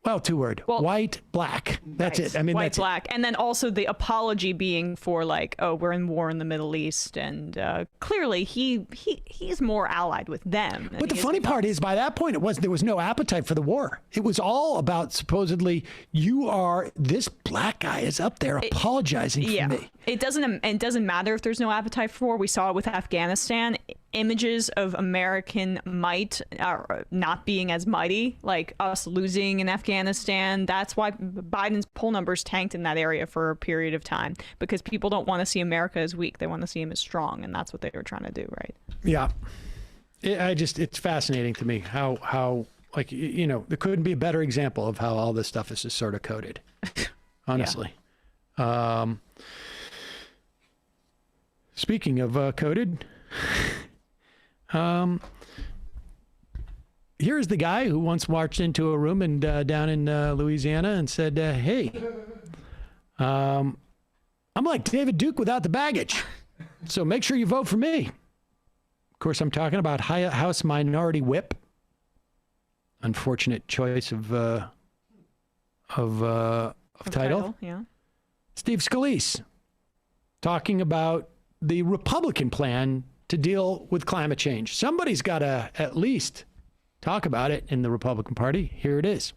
Well, 2 word. Well, white, black. That's right. It. I mean, white, that's black. And then also the apology being for we're in war in the Middle East. And clearly he's more allied with them. But the funny part is, by that point, there was no appetite for the war. It was all about supposedly this black guy is up there apologizing for me. It doesn't matter if there's no appetite for war. We saw it with Afghanistan. Images of American might not being as mighty, like us losing in Afghanistan. That's why Biden's poll numbers tanked in that area for a period of time, because people don't want to see America as weak. They want to see him as strong, and that's what they were trying to do, right? Yeah. It's fascinating to me how there couldn't be a better example of how all this stuff is just sort of coded, honestly. Yeah. Speaking of coded, here's the guy who once marched into a room down in Louisiana and said, hey, I'm like David Duke without the baggage, so make sure you vote for me. Of course, I'm talking about House Minority Whip. Unfortunate choice of title. Yeah. Steve Scalise talking about the Republican plan to deal with climate change. Somebody's got to at least talk about it in the Republican Party. Here it is.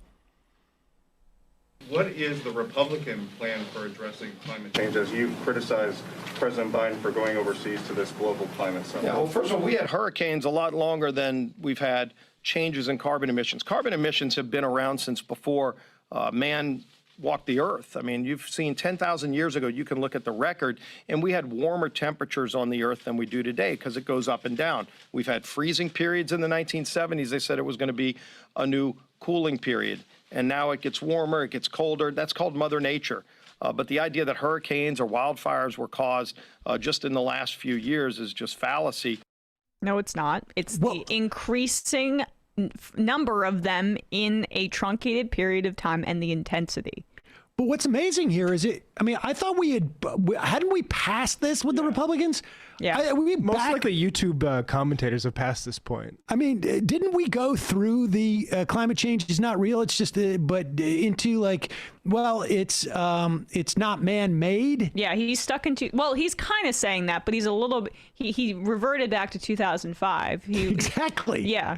What is the Republican plan for addressing climate change, as you've criticized President Biden for going overseas to this global climate summit? Yeah, well, first of all, we had hurricanes a lot longer than we've had changes in carbon emissions. Carbon emissions have been around since before man walked the earth. I mean, you've seen 10,000 years ago, you can look at the record, and we had warmer temperatures on the earth than we do today because it goes up and down. We've had freezing periods in the 1970s. They said it was going to be a new cooling period. And now it gets warmer, it gets colder. That's called Mother Nature. But the idea that hurricanes or wildfires were caused just in the last few years is just fallacy. No, it's not. It's the increasing number of them in a truncated period of time and the intensity. But what's amazing here is I thought hadn't we passed this with the Republicans? Yeah. Most likely YouTube commentators have passed this point. I mean, didn't we go through the climate change is not real? It's just, but into like, well, it's not man-made. Yeah, he's stuck into, well, he's kind of saying that, but he's a little bit, he reverted back to 2005. Exactly. Yeah.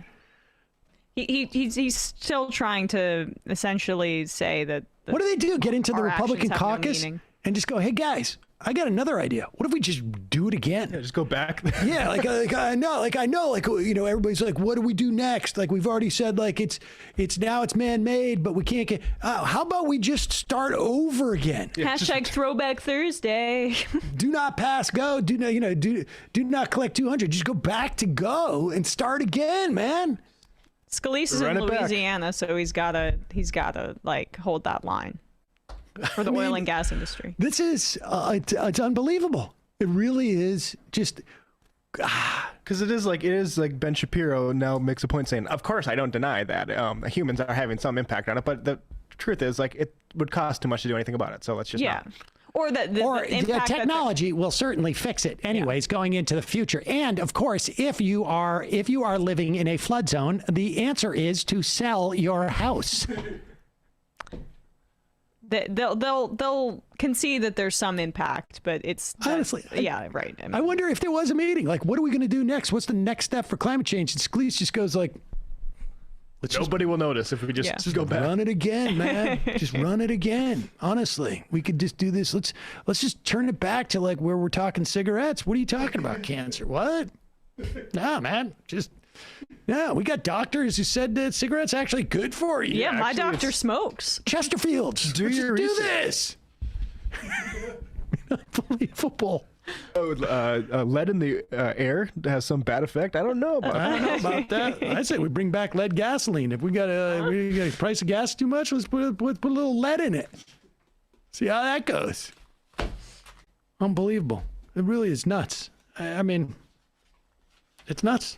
He's still trying to essentially say that. What do they do? Get into the Republican caucus and just go, hey guys, I got another idea. What if we just do it again? Yeah, just go back. Yeah, I know, everybody's like, what do we do next? Like we've already said, like it's man-made, but we can't get. How about we just start over again? Yeah, Hashtag Throwback Thursday. Do not pass go. Do not collect 200. Just go back to go and start again, man. Scalise's in Louisiana, so he's gotta like hold that line for the oil and gas industry. This is it's unbelievable. It really is just because it is like Ben Shapiro now makes a point saying, of course I don't deny that humans are having some impact on it, but the truth is like it would cost too much to do anything about it. So let's just not. Or the technology will certainly fix it anyways going into the future. And of course, if you are living in a flood zone, the answer is to sell your house. They'll concede that there's some impact, but it's honestly, right. I wonder if there was a meeting, like, what are we going to do next? What's the next step for climate change? And Scalise just goes like, nobody will notice if we just go back. Run it again, man. Just run it again. Honestly, we could just do this. Let's just turn it back to like where we're talking cigarettes. What are you talking about? Cancer? What? No, man. We got doctors who said that cigarettes are actually good for you. Yeah, my doctor smokes. Chesterfields. Do this. Unbelievable. Lead in the air has some bad effect. I don't know about that. I say we bring back lead gasoline. If we got a price of gas too much, let's put a little lead in it. See how that goes. Unbelievable. It really is nuts. I mean, it's nuts.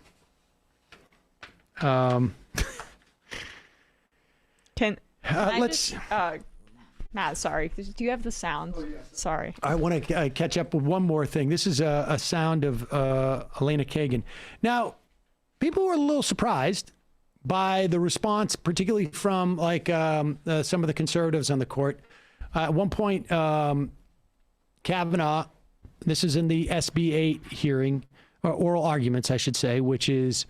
Matt, sorry. Do you have the sound? Oh, yes. Sorry. I want to catch up with one more thing. This is a sound of Elena Kagan. Now, people were a little surprised by the response, particularly from like some of the conservatives on the court. At one point, Kavanaugh, this is in the SB 8 hearing, or oral arguments, I should say, which is,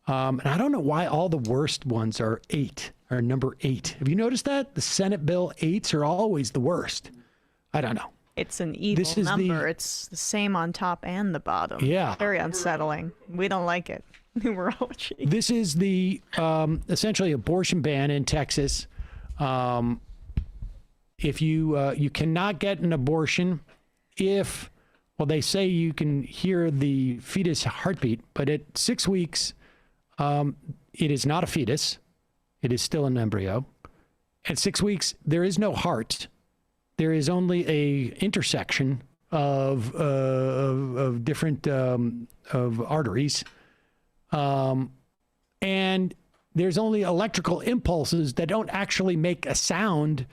and I don't know why all the worst ones are 8. Or number 8. Have you noticed that? The Senate Bill 8s are always the worst. I don't know. It's an evil number. It's the same on top and the bottom. Yeah. Very unsettling. We don't like it. Numerology. This is the essentially abortion ban in Texas. If you cannot get an abortion if, well, they say you can hear the fetus heartbeat, but at 6 weeks, it is not a fetus. It is still an embryo. At 6 weeks, there is no heart. There is only a intersection of different of arteries, and there's only electrical impulses that don't actually make a sound,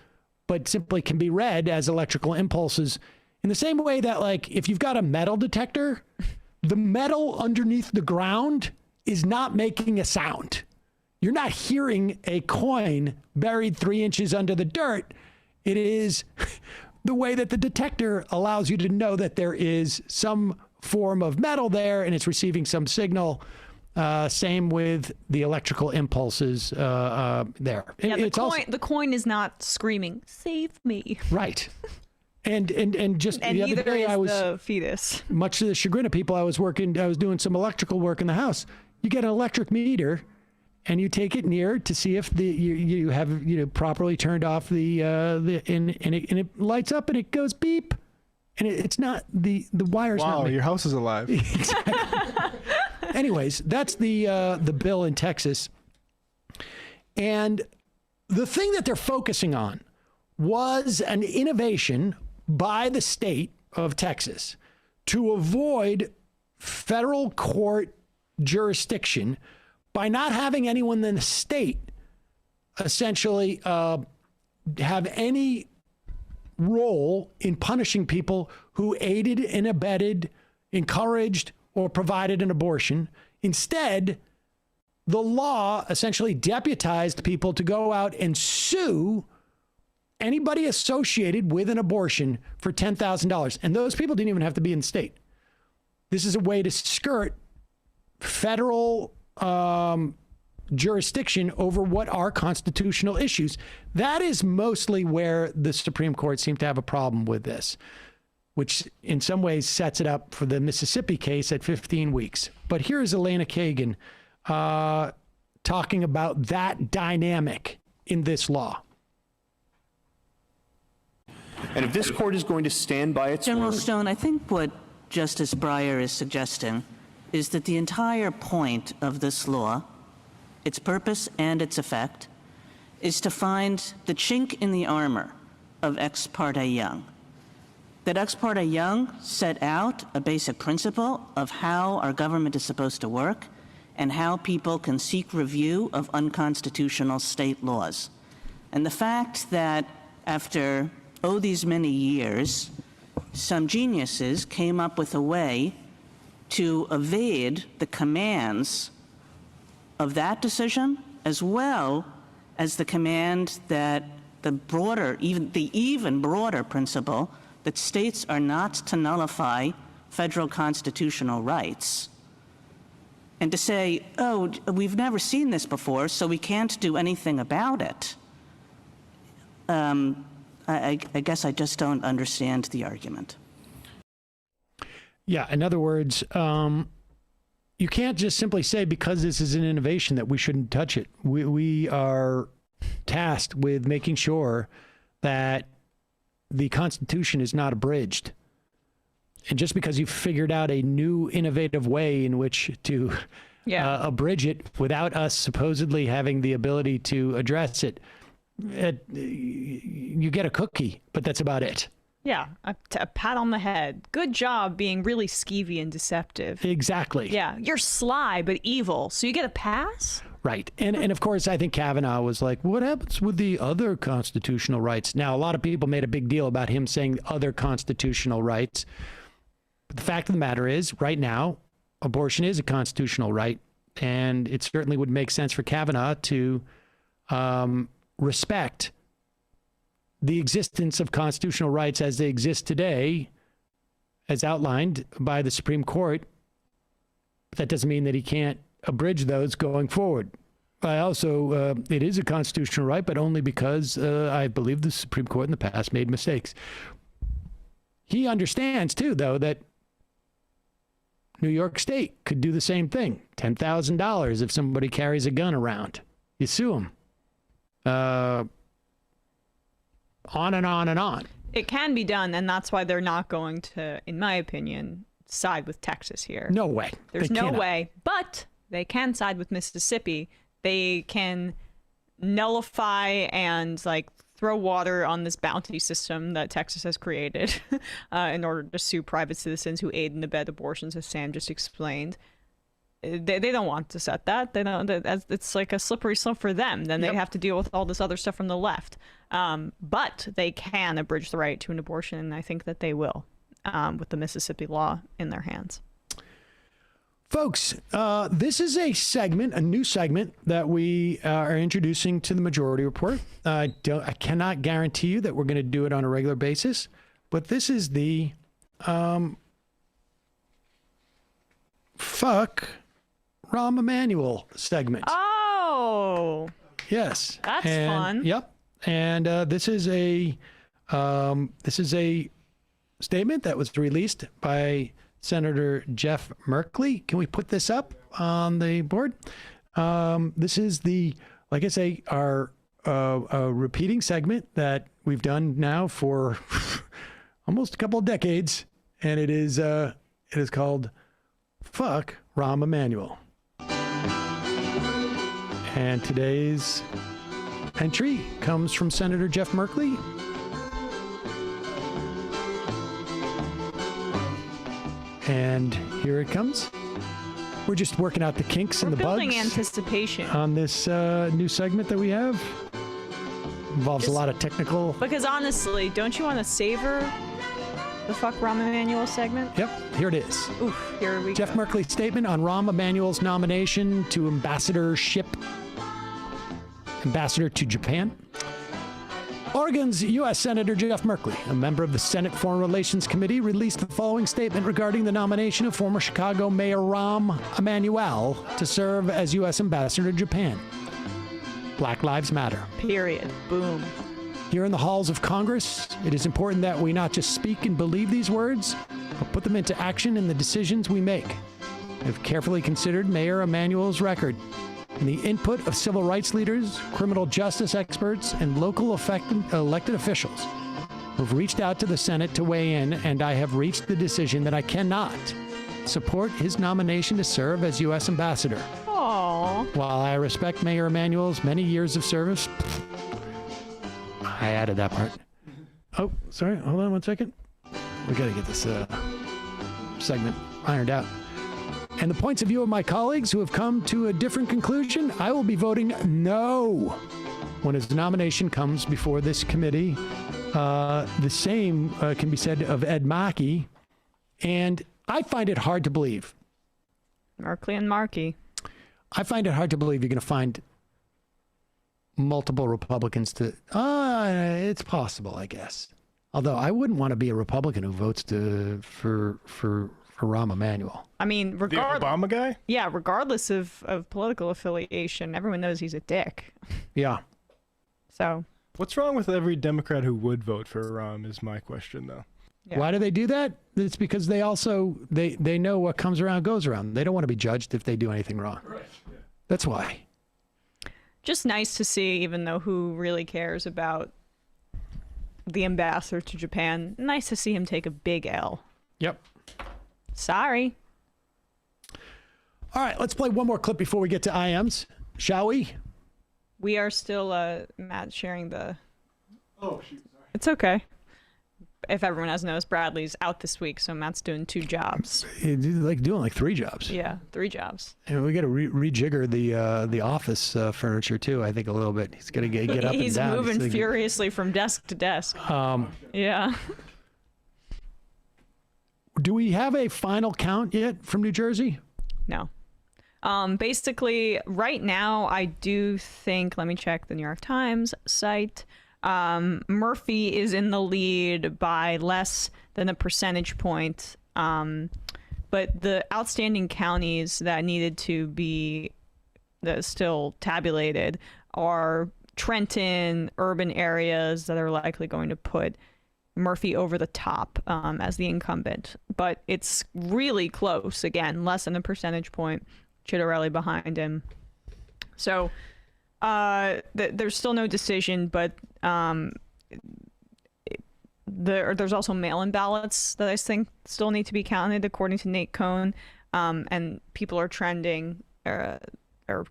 but simply can be read as electrical impulses. In the same way that, like, if you've got a metal detector, the metal underneath the ground is not making a sound. You're not hearing a coin buried 3 inches under the dirt. It is the way that the detector allows you to know that there is some form of metal there and it's receiving some signal. Same with the electrical impulses there. Yeah, the coin is not screaming, "Save me!" Right. And just and the other day, I was the fetus. Much to the chagrin of people, I was doing some electrical work in the house. You get an electric meter. and you take it near to see if you have properly turned off and it lights up and it goes beep, and it's not the wire's not. Wow, your house is alive. Exactly. Anyways, that's the bill in Texas, and the thing that they're focusing on was an innovation by the state of Texas to avoid federal court jurisdiction by not having anyone in the state essentially have any role in punishing people who aided and abetted, encouraged, or provided an abortion. Instead, the law essentially deputized people to go out and sue anybody associated with an abortion for $10,000. And those people didn't even have to be in the state. This is a way to skirt federal jurisdiction over what are constitutional issues. That is mostly where the Supreme Court seemed to have a problem with this, which in some ways sets it up for the Mississippi case at 15 weeks. But here's Elena Kagan talking about that dynamic in this law. And if this court is going to stand by its General word, Stone, I think what Justice Breyer is suggesting is that the entire point of this law, its purpose and its effect, is to find the chink in the armor of Ex parte Young. That Ex parte Young set out a basic principle of how our government is supposed to work and how people can seek review of unconstitutional state laws. And the fact that after, these many years, some geniuses came up with a way to evade the commands of that decision, as well as the command that the broader, even broader principle that states are not to nullify federal constitutional rights. And to say, we've never seen this before, so we can't do anything about it. I guess I just don't understand the argument. Yeah, in other words, you can't just simply say because this is an innovation that we shouldn't touch it. We are tasked with making sure that the Constitution is not abridged. And just because you've figured out a new innovative way in which to abridge it without us supposedly having the ability to address it, you get a cookie, but that's about it. Yeah, a pat on the head. Good job being really skeevy and deceptive. Exactly. Yeah, you're sly but evil, so you get a pass? Right. And of course, I think Kavanaugh was like, what happens with the other constitutional rights? Now, a lot of people made a big deal about him saying other constitutional rights. But the fact of the matter is, right now, abortion is a constitutional right, and it certainly would make sense for Kavanaugh to respect the existence of constitutional rights as they exist today, as outlined by the Supreme Court. But that doesn't mean that he can't abridge those going forward. I also, it is a constitutional right, but only because I believe the Supreme Court in the past made mistakes. He understands, too, though, that New York State could do the same thing. $10,000 if somebody carries a gun around. You sue them. On and on and on. It can be done, and that's why they're not going to, in my opinion, side with Texas here. No way. There's no way. But they can side with Mississippi. They can nullify and throw water on this bounty system that Texas has created in order to sue private citizens who aid and abet abortions, as Sam just explained. They don't want to set that. They don't. It's like a slippery slope for them. Then they have to deal with all this other stuff from the left. But they can abridge the right to an abortion, and I think that they will, with the Mississippi law in their hands. Folks, this is a segment, a new segment that we are introducing to the Majority Report. I cannot guarantee you that we're going to do it on a regular basis, but this is the fuck Rahm Emanuel segment. Oh, yes, that's fun. Yep, and this is a statement that was released by Senator Jeff Merkley. Can we put this up on the board? This is like I say, our repeating segment that we've done now for almost a couple of decades, and it is called "Fuck Rahm Emanuel." And today's entry comes from Senator Jeff Merkley. And here it comes. We're just working out the kinks and the bugs. Building anticipation On this new segment that we have. Involves a lot of technical. Because honestly, don't you want to savor the Fuck Rahm Emanuel segment? Yep, here it is. Oof, here we Jeff go. Merkley's statement on Rahm Emanuel's nomination to ambassador to Japan. Oregon's U.S. Senator Jeff Merkley, a member of the Senate Foreign Relations Committee, released the following statement regarding the nomination of former Chicago Mayor Rahm Emanuel to serve as U.S. Ambassador to Japan. Black Lives Matter. Period. Boom. Here in the halls of Congress, it is important that we not just speak and believe these words, but put them into action in the decisions we make. I've carefully considered Mayor Emanuel's record and the input of civil rights leaders, criminal justice experts, and local elected officials who've reached out to the Senate to weigh in, and I have reached the decision that I cannot support his nomination to serve as U.S. Ambassador. Aww. While I respect Mayor Emanuel's many years of service, I added that part. Oh, sorry. Hold on one second. We got to get this segment ironed out. And the points of view of my colleagues who have come to a different conclusion, I will be voting no when his nomination comes before this committee. The same can be said of Ed Markey. And I find it hard to believe. Merkley and Markey. I find it hard to believe you're going to find multiple Republicans to... it's possible, I guess. Although I wouldn't want to be a Republican who votes for Rahm Emanuel. I mean, regardless... The Obama guy? Yeah, regardless of political affiliation, everyone knows he's a dick. Yeah. So... What's wrong with every Democrat who would vote for Rahm is my question, though. Yeah. Why do they do that? It's because they also, they know what comes around goes around. They don't want to be judged if they do anything wrong. Right. Yeah. That's why. Just nice to see, even though who really cares about the ambassador to Japan, nice to see him take a big L. Yep. Sorry. All right, let's play one more clip before we get to IMs, shall we? We are still, Matt, sharing the... Oh, shoot, sorry. It's okay. If everyone hasn't noticed, Bradley's out this week, so Matt's doing 2 jobs. He's doing 3 jobs. Yeah, 3 jobs. And we got to rejigger the office furniture too. I think a little bit. He's got to get up and down. He's moving furiously from desk to desk. Yeah. Do we have a final count yet from New Jersey? No. Basically, right now, I do think. Let me check the New York Times site. Murphy is in the lead by less than a percentage point. But the outstanding counties that needed to be still tabulated are Trenton, urban areas that are likely going to put Murphy over the top as the incumbent. But it's really close. Again, less than a percentage point. Chitterelli behind him. So there's still no decision, but there's also mail-in ballots that I think still need to be counted, according to Nate Cohn. And people are trending or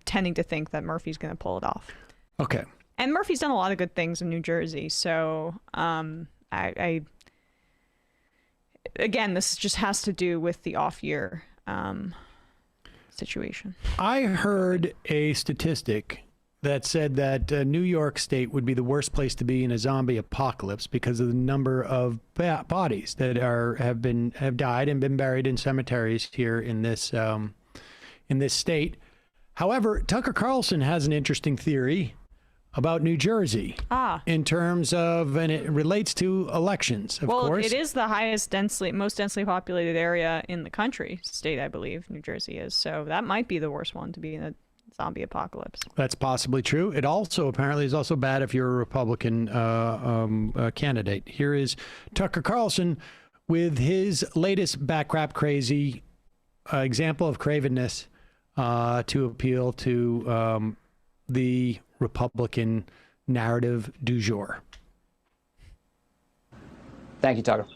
tending to think that Murphy's going to pull it off. Okay. And Murphy's done a lot of good things in New Jersey. So I again, this just has to do with the off-year situation. I heard a statistic that said that New York State would be the worst place to be in a zombie apocalypse because of the number of bodies that have died and been buried in cemeteries here in this state. However, Tucker Carlson has an interesting theory about New Jersey in terms of, and it relates to elections, of course. Well, it is the most densely populated area in the country, state, I believe, New Jersey is. So that might be the worst one to be in a zombie apocalypse. That's possibly true. It also apparently is also bad if you're a Republican candidate. Here is Tucker Carlson with his latest backcrap crazy example of cravenness to appeal to the Republican narrative du jour. Thank you, Tucker.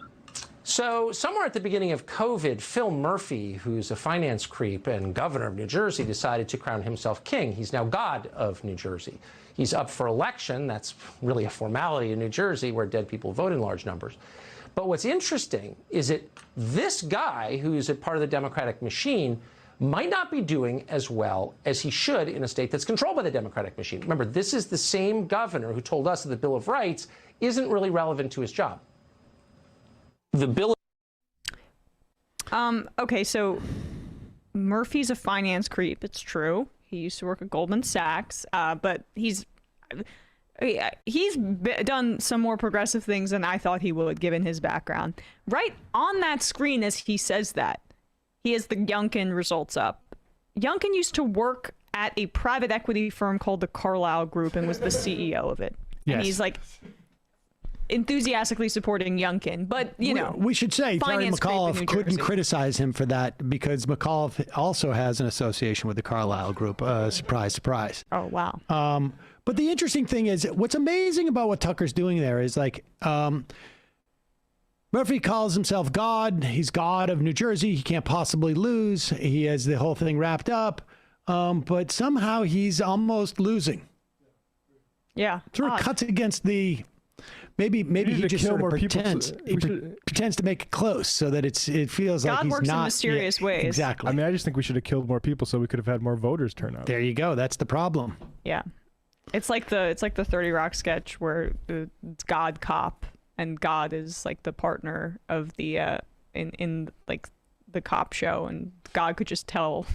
So somewhere at the beginning of COVID, Phil Murphy, who's a finance creep and governor of New Jersey, decided to crown himself king. He's now God of New Jersey. He's up for election. That's really a formality in New Jersey where dead people vote in large numbers. But what's interesting is that this guy, who's a part of the Democratic machine, might not be doing as well as he should in a state that's controlled by the Democratic machine. Remember, this is the same governor who told us that the Bill of Rights isn't really relevant to his job. The Bill. Okay, so Murphy's a finance creep. It's true. He used to work at Goldman Sachs, but he's done some more progressive things than I thought he would, given his background. Right on that screen, as he says that, he has the Youngkin results up. Youngkin used to work at a private equity firm called the Carlyle Group and was the CEO of it. Yes. And he's like enthusiastically supporting Youngkin, but we should say Terry McAuliffe couldn't criticize him for that because McAuliffe also has an association with the Carlyle Group. Surprise, surprise. Oh wow. But the interesting thing is, what's amazing about what Tucker's doing there is like Murphy calls himself God. He's God of New Jersey. He can't possibly lose. He has the whole thing wrapped up, but somehow he's almost losing. Yeah, sort of cuts against the. Maybe he just sort of pretends. He pretends to make it close so that it feels like he's not. God works in mysterious ways. Exactly. I mean, I just think we should have killed more people so we could have had more voters turn out. There you go. That's the problem. Yeah, it's like the 30 Rock sketch where it's God cop and God is like the partner of the in like the cop show, and God could just tell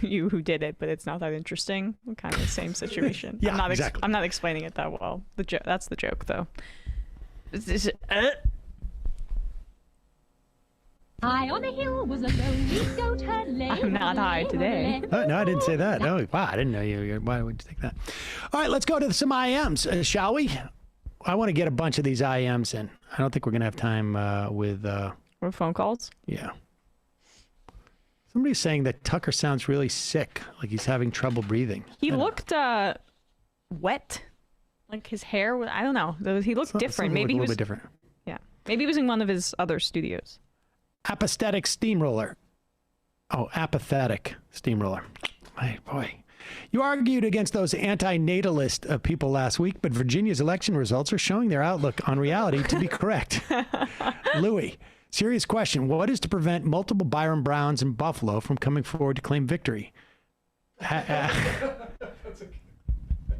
you who did it, but it's not that interesting. Kind of the same situation. Yeah, exactly. I'm not explaining it that well. That's the joke, though. High on a hill was a lonely goat herd lay. I'm not high today. No, I didn't say that. No, wow, I didn't know you. Why would you think that? All right, let's go to some IMs, shall we? I want to get a bunch of these IMs in. I don't think we're going to have time with phone calls? Yeah. Somebody's saying that Tucker sounds really sick, like he's having trouble breathing. He looked wet, like his hair was, I don't know. He looked different. Maybe he was a little bit different. Yeah. Maybe he was in one of his other studios. Apathetic steamroller. Oh, apathetic steamroller. My boy. You argued against those anti-natalist people last week, but Virginia's election results are showing their outlook on reality to be correct. Louis. Serious question. What is to prevent multiple Byron Browns in Buffalo from coming forward to claim victory?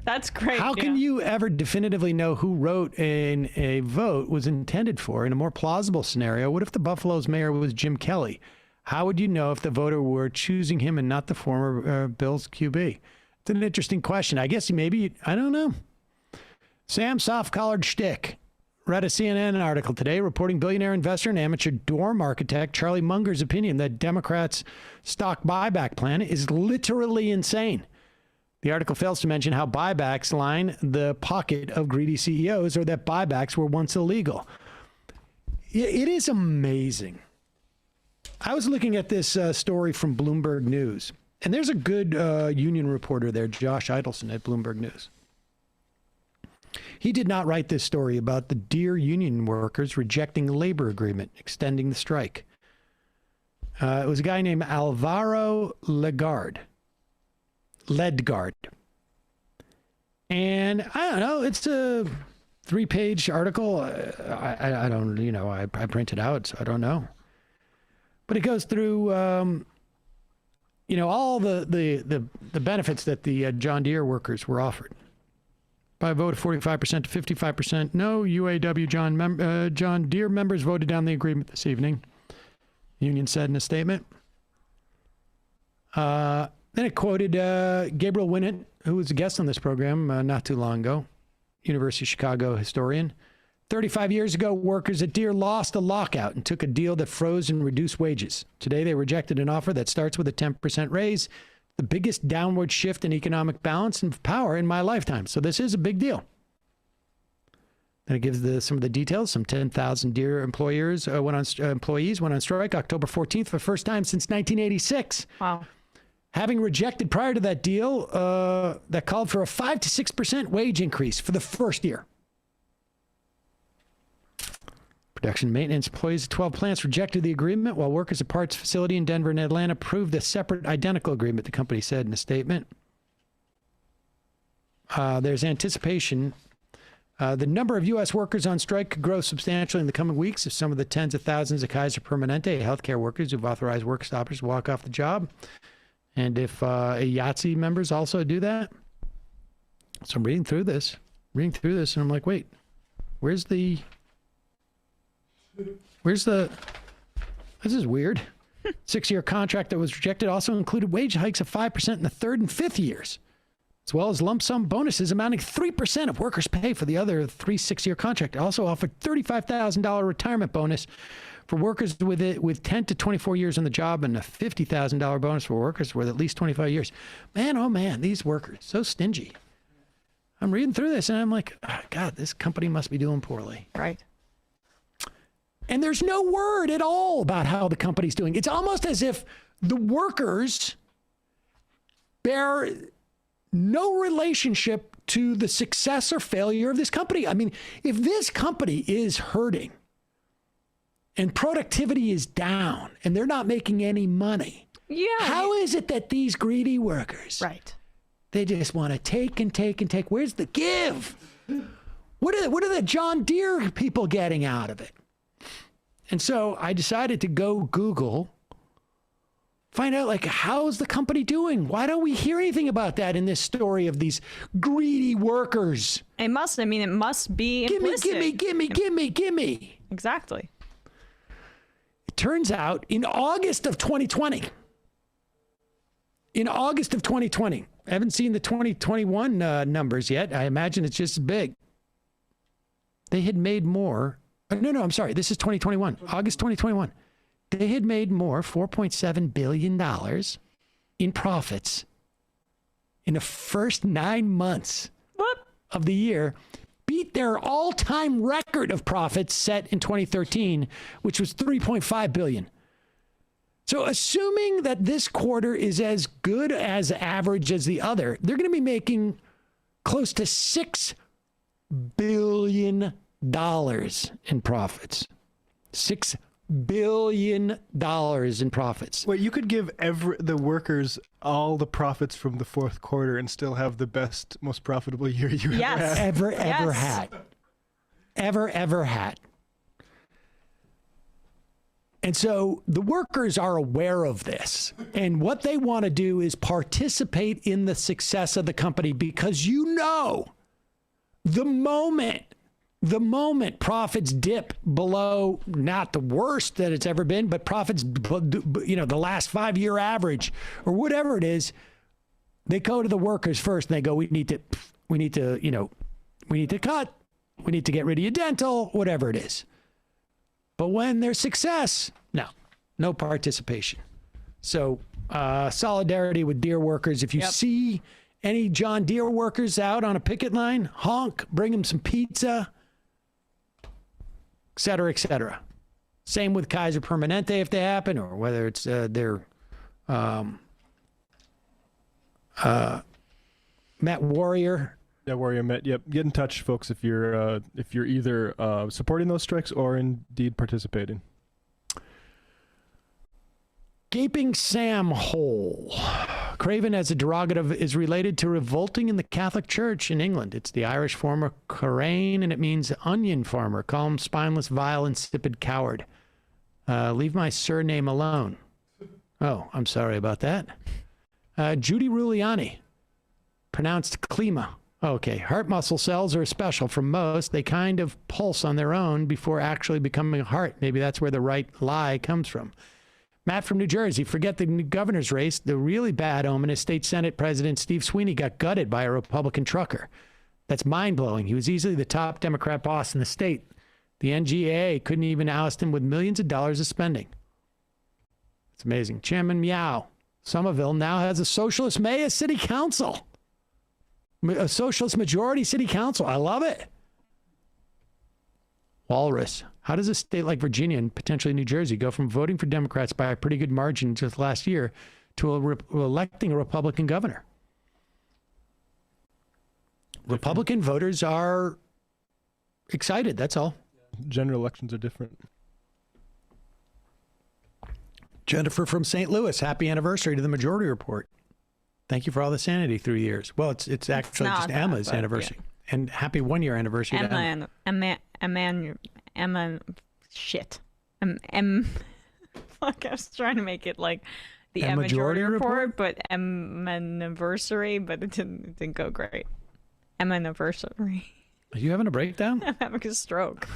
That's great. How can you ever definitively know who wrote in a vote was intended for? In a more plausible scenario, what if the Buffalo's mayor was Jim Kelly? How would you know if the voter were choosing him and not the former Bills QB? It's an interesting question. I guess maybe, I don't know. Sam Soft-Collared Shtick read a CNN article today reporting billionaire investor and amateur dorm architect Charlie Munger's opinion that Democrats' stock buyback plan is literally insane. The article fails to mention how buybacks line the pocket of greedy CEOs or that buybacks were once illegal. It is amazing. I was looking at this story from Bloomberg News, and there's a good union reporter there, Josh Idelson at Bloomberg News. He did not write this story about the Deere union workers rejecting the labor agreement, extending the strike. It was a guy named Alvaro Ledgard. And I don't know, it's a 3-page article. I don't, I printed out, so I don't know. But it goes through, all the benefits that the John Deere workers were offered. By a vote of 45% to 55%, no UAW John Deere members voted down the agreement this evening, the union said in a statement. Then it quoted Gabriel Winnett, who was a guest on this program not too long ago, University of Chicago historian. 35 years ago, workers at Deere lost a lockout and took a deal that froze and reduced wages. Today, they rejected an offer that starts with a 10% raise, the biggest downward shift in economic balance and power in my lifetime. So this is a big deal. Then it gives some of the details. Some 10,000 Deere employees went on strike October 14th for the first time since 1986. Wow. having rejected prior to that deal that called for a 5 to 6% wage increase for the first year. Production maintenance employees at 12 plants rejected the agreement, while workers at parts facility in Denver and Atlanta approved a separate identical agreement, the company said in a statement. There's anticipation. The number of U.S. workers on strike could grow substantially in the coming weeks if some of the tens of thousands of Kaiser Permanente healthcare workers who've authorized work stoppers walk off the job. And if Yahtzee members also do that. So I'm reading through this, and I'm like, wait, where's the, this is weird. 6-year contract that was rejected also included wage hikes of 5% in the 3rd and 5th years, as well as lump sum bonuses amounting to 3% of workers' pay for the other 3 6-year contract. It also offered $35,000 retirement bonus for workers with 10 to 24 years on the job, and a $50,000 bonus for workers with at least 25 years. Man, oh man, these workers, so stingy. I'm reading through this, and I'm like, oh, God, this company must be doing poorly. Right. And there's no word at all about how the company's doing. It's almost as if the workers bear no relationship to the success or failure of this company. I mean, if this company is hurting and productivity is down and they're not making any money, how is it that these greedy workers, they just want to take and take and take? Where's the give? What are the John Deere people getting out of it? And so I decided to go Google, find out, like, how's the company doing? Why don't we hear anything about that in this story of these greedy workers? It must be implicit. Give me. Exactly. It turns out in August of 2020, I haven't seen the 2021 numbers yet. I imagine it's just as big. They had made more. No, I'm sorry. This is 2021, August 2021. They had made more, $4.7 billion in profits in the first 9 months of the year, beat their all-time record of profits set in 2013, which was $3.5 billion. So assuming that this quarter is as good as average as the other, they're going to be making close to $6 billion in profits. $6 billion in profits. Wait, you could give the workers all the profits from the fourth quarter and still have the best, most profitable year you ever had. Ever had. And so the workers are aware of this. And what they want to do is participate in the success of the company, because the moment profits dip below, not the worst that it's ever been, but profits, the last 5-year average or whatever it is, they go to the workers first and they go, we need to cut, we need to get rid of your dental, whatever it is. But when there's success, no participation. So solidarity with Deere workers. If you see any John Deere workers out on a picket line, honk, bring them some pizza, et cetera, et cetera. Same with Kaiser Permanente if they happen, or whether it's their Matt Warrior. Yeah, Warrior Matt. Yep. Get in touch, folks, if you're either supporting those strikes or indeed participating. Gaping Sam hole. Craven as a derogative is related to revolting in the Catholic Church in England. It's the Irish form of Corain, and it means onion farmer, calm, spineless, vile, insipid coward. Leave my surname alone. Oh, I'm sorry about that. Judy Ruliani, pronounced Klima. Okay, heart muscle cells are special from most. They kind of pulse on their own before actually becoming a heart. Maybe that's where the right lie comes from. Matt from New Jersey, forget the governor's race. The really bad omen is State Senate President Steve Sweeney got gutted by a Republican trucker. That's mind-blowing. He was easily the top Democrat boss in the state. The NGA couldn't even oust him with millions of dollars of spending. It's amazing. Chairman Meow, Somerville now has a socialist mayor city council. A socialist majority city council. I love it. Walrus. How does a state like Virginia and potentially New Jersey go from voting for Democrats by a pretty good margin just last year to electing a Republican governor. Republican voters are excited, that's all. General elections are different. Jennifer from St. Louis, happy anniversary to the Majority Report. Thank you for all the sanity through the years. Well, it's actually just Emma's anniversary. Yeah. And happy 1 year anniversary to Emma. Fuck, I was trying to make it like the Majority Report, but anniversary, but it didn't go great. Anniversary. Are you having a breakdown? I'm having a stroke.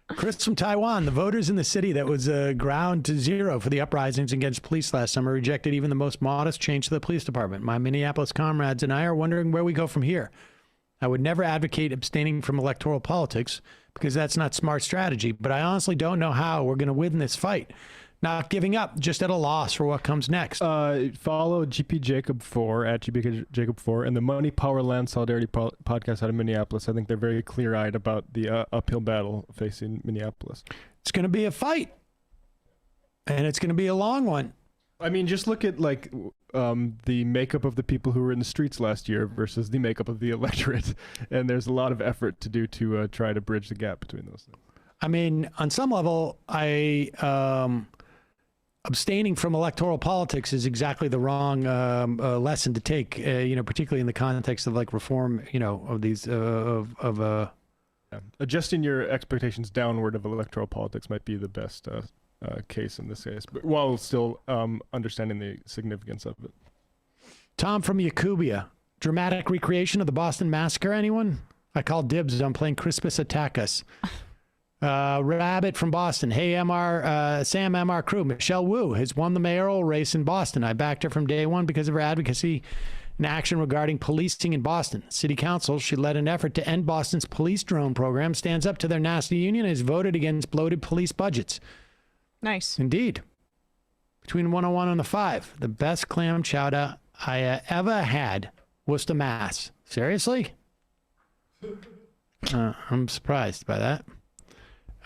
Chris from Taiwan, the voters in the city that was ground to zero for the uprisings against police last summer rejected even the most modest change to the police department. My Minneapolis comrades and I are wondering where we go from here. I would never advocate abstaining from electoral politics because that's not smart strategy, but I honestly don't know how we're going to win this fight. Not giving up, just at a loss for what comes next. Follow GP Jacob 4 at GP Jacob 4 and the Money, Power, Land, Solidarity podcast out of Minneapolis. I think they're very clear-eyed about the uphill battle facing Minneapolis. It's going to be a fight, and it's going to be a long one. I mean, just look at like the makeup of the people who were in the streets last year versus the makeup of the electorate, and there's a lot of effort to do to try to bridge the gap between those things. I mean, on some level, abstaining from electoral politics is exactly the wrong lesson to take, particularly in the context of like reform, of these adjusting your expectations downward of electoral politics might be the best case in this case, but while still understanding the significance of it. Tom from Yacubia, dramatic recreation of the Boston Massacre, anyone? I call dibs on playing Crispus Attack Us. Rabbit from Boston. Hey, Sam MR crew. Michelle Wu has won the mayoral race in Boston. I backed her from day one because of her advocacy and action regarding policing in Boston. City Council, she led an effort to end Boston's police drone program, stands up to their nasty union, and has voted against bloated police budgets. Nice. Indeed. Between 101 and the 5, the best clam chowder I ever had was the Mass. Seriously? I'm surprised by that.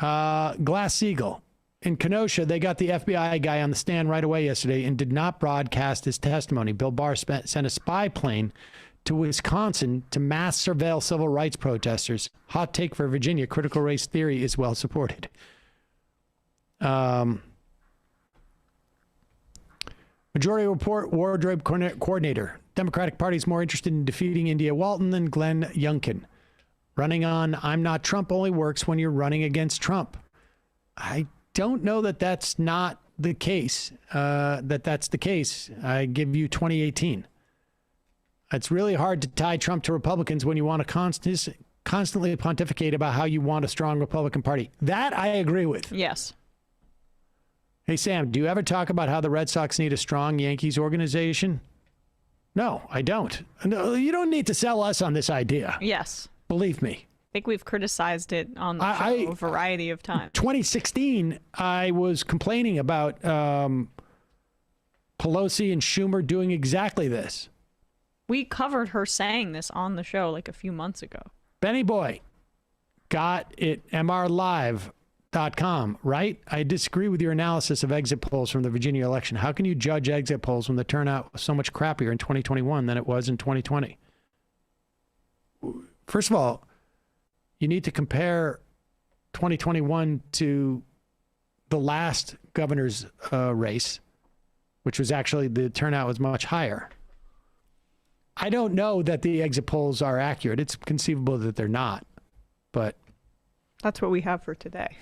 Glass-Steagall. In Kenosha, they got the FBI guy on the stand right away yesterday and did not broadcast his testimony. Bill Barr sent a spy plane to Wisconsin to mass surveil civil rights protesters. Hot take for Virginia. Critical race theory is well supported. Majority Report wardrobe coordinator. Democratic Party is more interested in defeating India Walton than Glenn Youngkin. Running on I'm not Trump only works when you're running against Trump. I don't know that that's not the case, that's the case. I give you 2018. It's really hard to tie Trump to Republicans when you want to constantly pontificate about how you want a strong Republican Party. That I agree with. Yes. Hey, Sam, do you ever talk about how the Red Sox need a strong Yankees organization? No, I don't. No, you don't need to sell us on this idea. Yes. Believe me. I think we've criticized it on the show a variety of times. 2016, I was complaining about Pelosi and Schumer doing exactly this. We covered her saying this on the show like a few months ago. Benny Boy got it mrlive.com, right? I disagree with your analysis of exit polls from the Virginia election. How can you judge exit polls when the turnout was so much crappier in 2021 than it was in 2020? First of all, you need to compare 2021 to the last governor's race, which was actually the turnout was much higher. I don't know that the exit polls are accurate. It's conceivable that they're not, but that's what we have for today.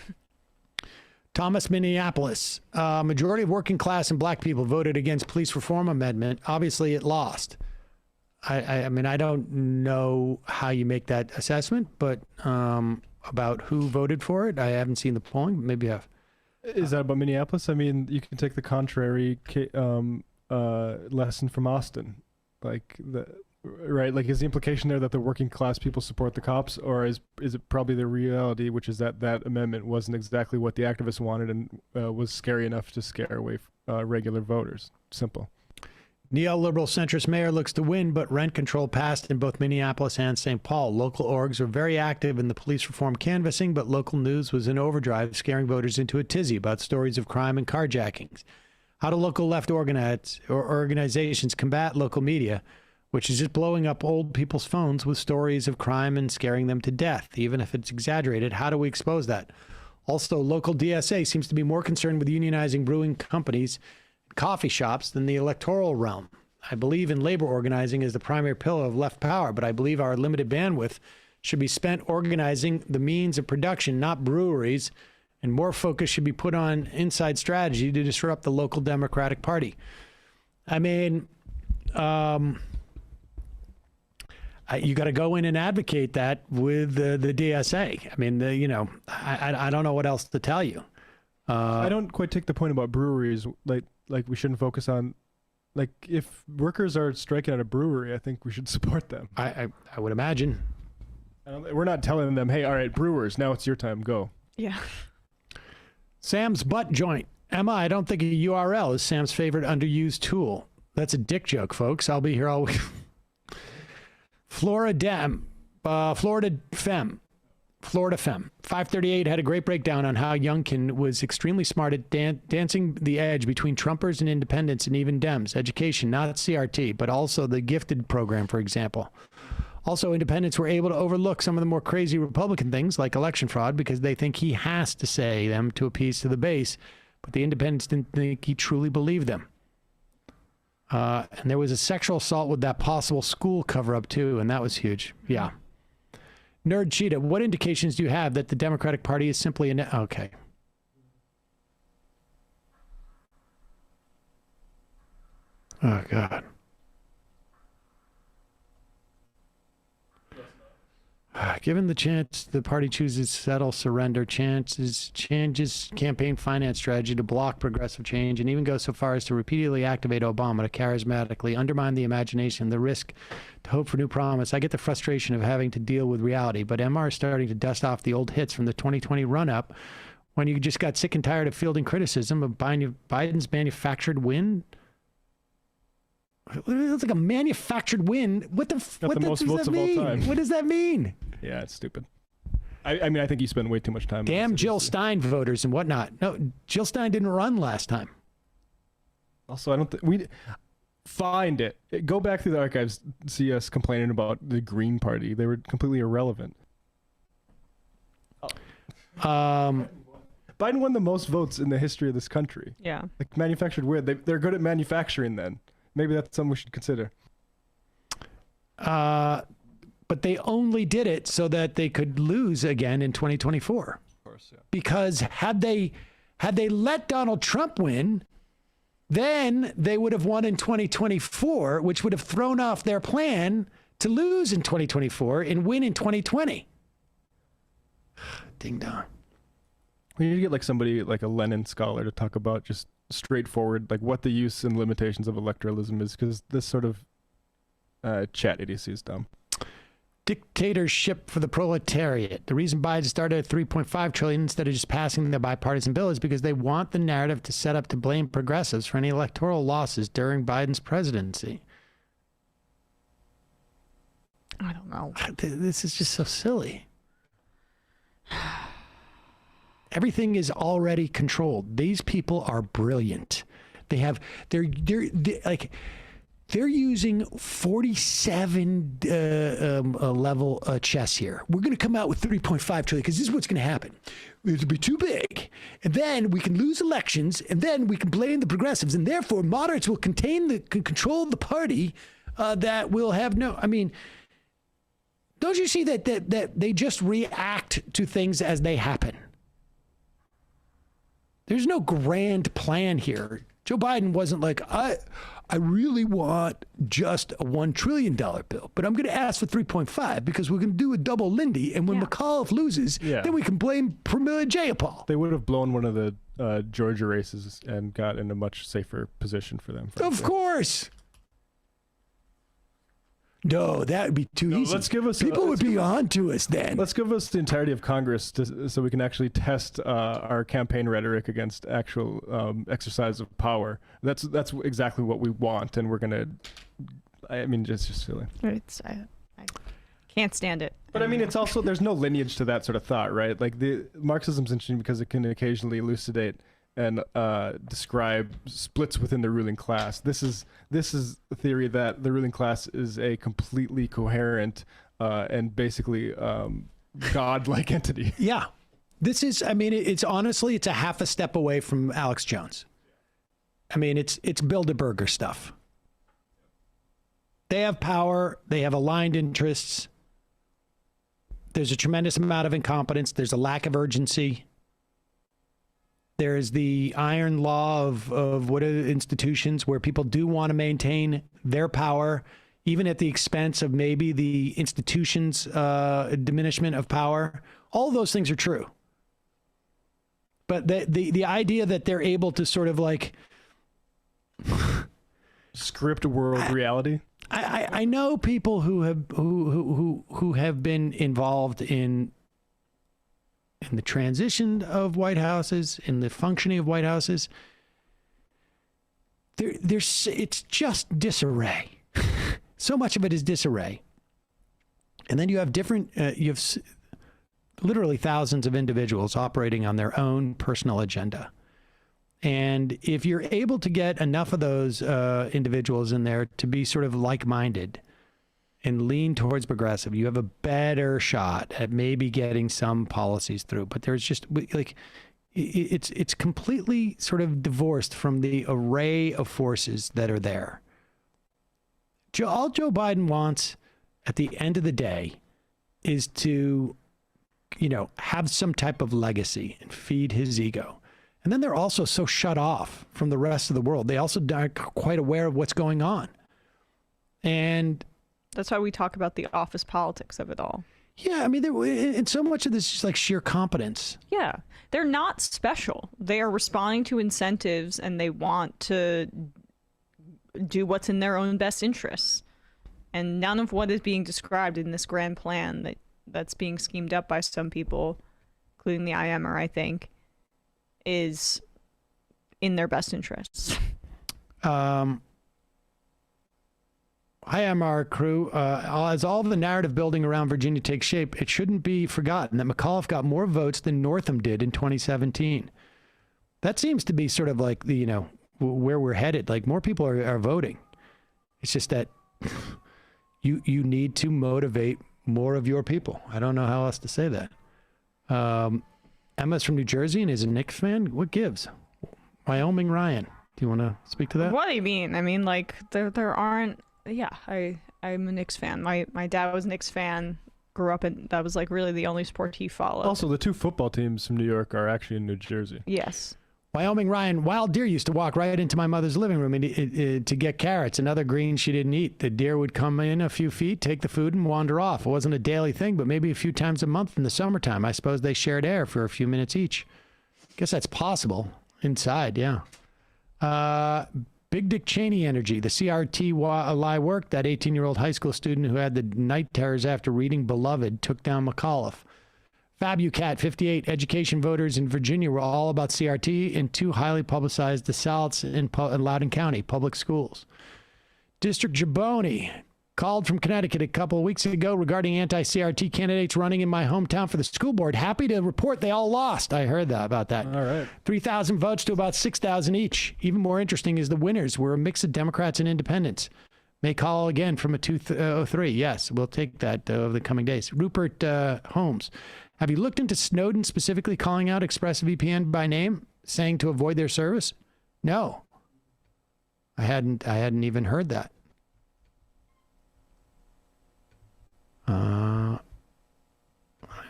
Thomas, Minneapolis. Majority of working class and black people voted against police reform amendment. Obviously, it lost. I mean, I don't know how you make that assessment, but about who voted for it, I haven't seen the polling, but maybe I have. Is that about Minneapolis? I mean, you can take the contrary lesson from Austin. Like, right? Like, is the implication there that the working class people support the cops, or is it probably the reality, which is that amendment wasn't exactly what the activists wanted and was scary enough to scare away regular voters? Simple. Neoliberal centrist mayor looks to win, but rent control passed in both Minneapolis and St. Paul. Local orgs were very active in the police reform canvassing, but local news was in overdrive, scaring voters into a tizzy about stories of crime and carjackings. How do local left organizations combat local media, which is just blowing up old people's phones with stories of crime and scaring them to death, even if it's exaggerated? How do we expose that? Also, local DSA seems to be more concerned with unionizing brewing companies, coffee shops than the electoral realm. I believe in labor organizing as the primary pillar of left power, but I believe our limited bandwidth should be spent organizing the means of production, not breweries, and more focus should be put on inside strategy to disrupt the local Democratic Party. I mean, you got to go in and advocate that with the DSA. I mean, I don't know what else to tell you. I don't quite take the point about breweries. Like we shouldn't focus on, like, if workers are striking at a brewery, I think we should support them. I would imagine. We're not telling them, hey, all right, brewers, now it's your time, go. Yeah. Sam's butt joint. Emma, I don't think a URL is Sam's favorite underused tool. That's a dick joke, folks. I'll be here all week. Florida Femme. 538 had a great breakdown on how Youngkin was extremely smart at dancing the edge between Trumpers and independents and even Dems. Education, not CRT, but also the gifted program, for example. Also, independents were able to overlook some of the more crazy Republican things like election fraud because they think he has to say them to appease to the base, but the independents didn't think he truly believed them. And there was a sexual assault with that possible school cover-up, too, and that was huge. Yeah. Nerd Cheetah, what indications do you have that the Democratic Party is simply okay. Oh, God. Given the chance the party chooses settle, surrender, changes campaign finance strategy to block progressive change and even go so far as to repeatedly activate Obama to charismatically undermine the imagination, the risk to hope for new promise. I get the frustration of having to deal with reality, but MR is starting to dust off the old hits from the 2020 run-up when you just got sick and tired of fielding criticism of Biden's manufactured win. It's like a manufactured win. What does that mean? What does that mean? Yeah, it's stupid. I mean, I think you spend way too much time. Damn Jill Stein voters and whatnot. No, Jill Stein didn't run last time. Also, I don't think we find it. Go back through the archives, see us complaining about the Green Party. They were completely irrelevant. Biden won the most votes in the history of this country. Yeah. Like manufactured weird. They're good at manufacturing then. Maybe that's something we should consider. But they only did it so that they could lose again in 2024. Of course, yeah. Because had they let Donald Trump win, then they would have won in 2024, which would have thrown off their plan to lose in 2024 and win in 2020. Ding dong. We need to get like somebody like a Lenin scholar to talk about just straightforward, like what the use and limitations of electoralism is, because this sort of chat idiocy is dumb. Dictatorship for the proletariat. The reason Biden started at $3.5 trillion instead of just passing the bipartisan bill is because they want the narrative to set up to blame progressives for any electoral losses during Biden's presidency. I don't know. This is just so silly. Everything is already controlled. These people are brilliant. They're using 47 level chess here. We're going to come out with 3.5 trillion because this is what's going to happen. It'll be too big, and then we can lose elections, and then we can blame the progressives, and therefore moderates will control the party that will have no. I mean, don't you see that they just react to things as they happen? There's no grand plan here. Joe Biden wasn't like, I really want just a $1 trillion bill, but I'm going to ask for 3.5 because we're going to do a double Lindy, and when McAuliffe loses, then we can blame Pramila Jayapal. They would have blown one of the Georgia races and got in a much safer position for them. Of course. No, that would be too easy. People would be on to us then. Let's give us the entirety of Congress so we can actually test our campaign rhetoric against actual exercise of power. That's exactly what we want, and we're gonna. I mean, it's just silly. I can't stand it. But I mean, it's also there's no lineage to that sort of thought, right? Like the Marxism's interesting because it can occasionally elucidate and describe splits within the ruling class. This is the theory that the ruling class is a completely coherent and basically God-like entity. Yeah. This is, I mean, it's honestly, it's a half a step away from Alex Jones. I mean, it's Bilderberger stuff. They have power. They have aligned interests. There's a tremendous amount of incompetence. There's a lack of urgency. There is the iron law of what are institutions where people do want to maintain their power, even at the expense of maybe the institution's diminishment of power. All of those things are true. But the idea that they're able to sort of like script world reality. I know people who have been involved in the transition of White Houses, in the functioning of White Houses. It's just disarray. So much of it is disarray. And then you have literally thousands of individuals operating on their own personal agenda. And if you're able to get enough of those individuals in there to be sort of like-minded and lean towards progressive, you have a better shot at maybe getting some policies through. But there's just like, it's completely sort of divorced from the array of forces that are there. All Joe Biden wants at the end of the day is to, have some type of legacy and feed his ego. And then they're also so shut off from the rest of the world. They also aren't quite aware of what's going on. And that's why we talk about the office politics of it all. Yeah, I mean, and so much of this is like sheer competence. Yeah, they're not special. They are responding to incentives, and they want to do what's in their own best interests. And none of what is being described in this grand plan that's being schemed up by some people, including the IMer, I think, is in their best interests. IMR crew, as all of the narrative building around Virginia takes shape, it shouldn't be forgotten that McAuliffe got more votes than Northam did in 2017. That seems to be sort of like the, where we're headed. Like more people are voting. It's just that you need to motivate more of your people. I don't know how else to say that. Emma's from New Jersey and is a Knicks fan. What gives? Wyoming Ryan. Do you want to speak to that? What do you mean? I mean, like there aren't. Yeah, I'm a Knicks fan. My dad was a Knicks fan. Grew up in that was like really the only sport he followed. Also, the two football teams from New York are actually in New Jersey. Yes. Wyoming Ryan, wild deer used to walk right into my mother's living room to get carrots and other greens she didn't eat. The deer would come in a few feet, take the food, and wander off. It wasn't a daily thing, but maybe a few times a month in the summertime. I suppose they shared air for a few minutes each. Guess that's possible. Inside, yeah. Big Dick Cheney energy. The CRT lie worked. That 18-year-old high school student who had the night terrors after reading Beloved took down McAuliffe. Fabucat 58 education voters in Virginia were all about CRT and two highly publicized assaults in Loudoun County public schools. District Jaboni called from Connecticut a couple of weeks ago regarding anti-CRT candidates running in my hometown for the school board. Happy to report they all lost. I heard about that. All right. 3,000 votes to about 6,000 each. Even more interesting is the winners were a mix of Democrats and independents. May call again from a 203. Yes, we'll take that over the coming days. Rupert Holmes. Have you looked into Snowden specifically calling out ExpressVPN by name, saying to avoid their service? No. I hadn't even heard that. I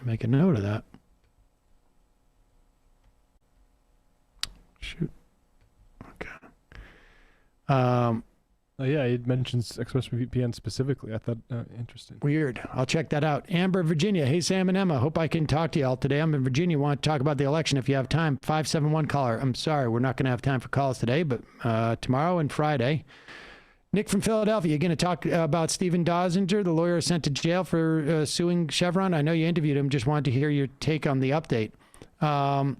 make a note of that. Shoot. Okay. Yeah, it mentions ExpressVPN specifically. I thought interesting. Weird. I'll check that out. Amber, Virginia. Hey, Sam and Emma. Hope I can talk to you all today. I'm in Virginia. Want to talk about the election if you have time. 571 caller. I'm sorry, we're not going to have time for calls today, but tomorrow and Friday. Nick from Philadelphia, you're going to talk about Stephen Dosinger, the lawyer sent to jail for suing Chevron. I know you interviewed him. Just wanted to hear your take on the update. I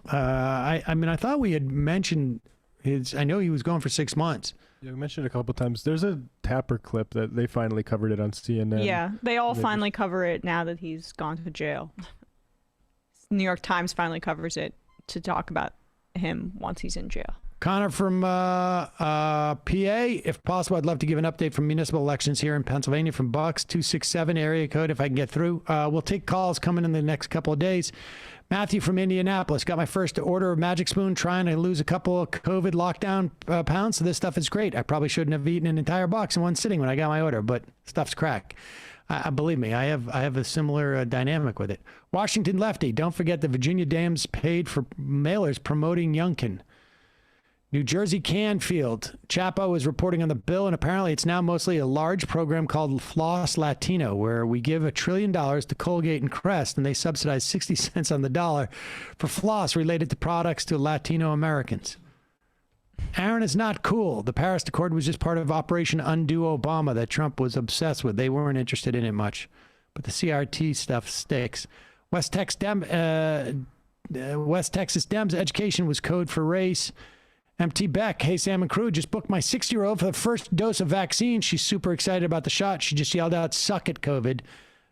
mean, I thought we had mentioned I know he was gone for 6 months. Yeah, we mentioned it a couple of times. There's a Tapper clip that they finally covered it on CNN. Yeah, they all finally cover it now that he's gone to jail. New York Times finally covers it to talk about him once he's in jail. Connor from PA, if possible, I'd love to give an update from municipal elections here in Pennsylvania from Bucks 267 area code if I can get through. We'll take calls coming in the next couple of days. Matthew from Indianapolis, got my first order of Magic Spoon, trying to lose a couple of COVID lockdown pounds. So this stuff is great. I probably shouldn't have eaten an entire box in one sitting when I got my order, but stuff's crack. Believe me, I have a similar dynamic with it. Washington Lefty, don't forget the Virginia Dems paid for mailers promoting Youngkin. New Jersey Canfield, Chapo is reporting on the bill, and apparently it's now mostly a large program called Floss Latino, where we give $1 trillion to Colgate and Crest, and they subsidize 60 cents on the dollar for floss related to products to Latino Americans. Aaron is not cool. The Paris Accord was just part of Operation Undo Obama that Trump was obsessed with. They weren't interested in it much, but the CRT stuff sticks. West Texas Dems education was code for race. MT Beck, hey, Sam and crew, just booked my 6-year-old for the first dose of vaccine. She's super excited about the shot. She just yelled out, suck it, COVID.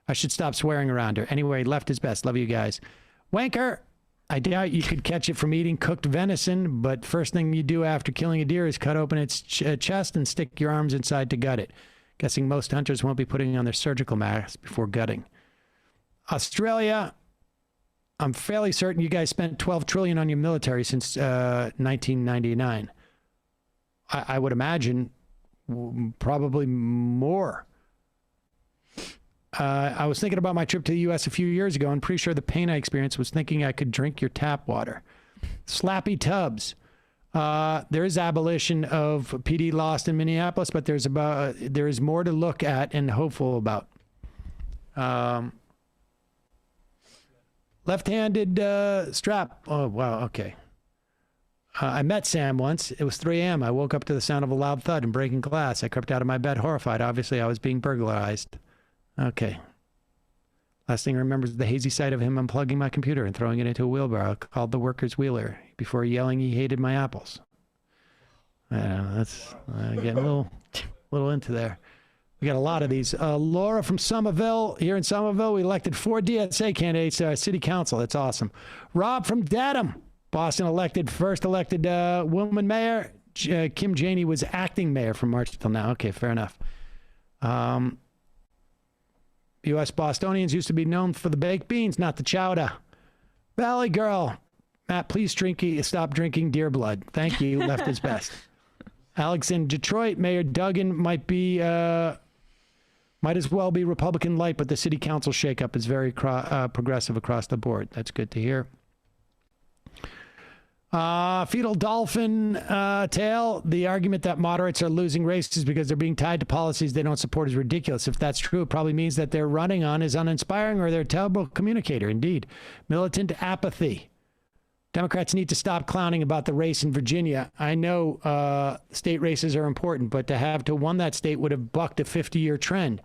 I should stop swearing around her. Anyway, left is best. Love you guys. Wanker, I doubt you could catch it from eating cooked venison, but first thing you do after killing a deer is cut open its chest and stick your arms inside to gut it. Guessing most hunters won't be putting on their surgical masks before gutting. Australia, I'm fairly certain you guys spent $12 trillion on your military since 1999. I would imagine probably more. I was thinking about my trip to the U.S. a few years ago, and pretty sure the pain I experienced was thinking I could drink your tap water. Slappy Tubbs. There is abolition of PD lost in Minneapolis, but there is more to look at and hopeful about. Left-handed strap. Oh, wow. Okay. I met Sam once. It was 3 a.m. I woke up to the sound of a loud thud and breaking glass. I crept out of my bed horrified. Obviously, I was being burglarized. Okay. Last thing I remember is the hazy sight of him unplugging my computer and throwing it into a wheelbarrow called the worker's wheeler before yelling he hated my apples. That's getting a little into there. We got a lot of these. Laura from Somerville. Here in Somerville, we elected 4 DSA candidates to our city council. That's awesome. Rob from Dedham. Boston first elected woman mayor. Kim Janey was acting mayor from March till now. Okay, fair enough. U.S. Bostonians used to be known for the baked beans, not the chowder. Valley Girl. Matt, please stop drinking deer blood. Thank you. Left is best. Alex in Detroit. Mayor Duggan might as well be Republican light, but the city council shakeup is very progressive across the board. That's good to hear. Fetal dolphin tail. The argument that moderates are losing races because they're being tied to policies they don't support is ridiculous. If that's true, it probably means that they're running on is uninspiring or they're a terrible communicator. Indeed. Militant apathy. Democrats need to stop clowning about the race in Virginia. I know state races are important, but to have won that state would have bucked a 50-year trend.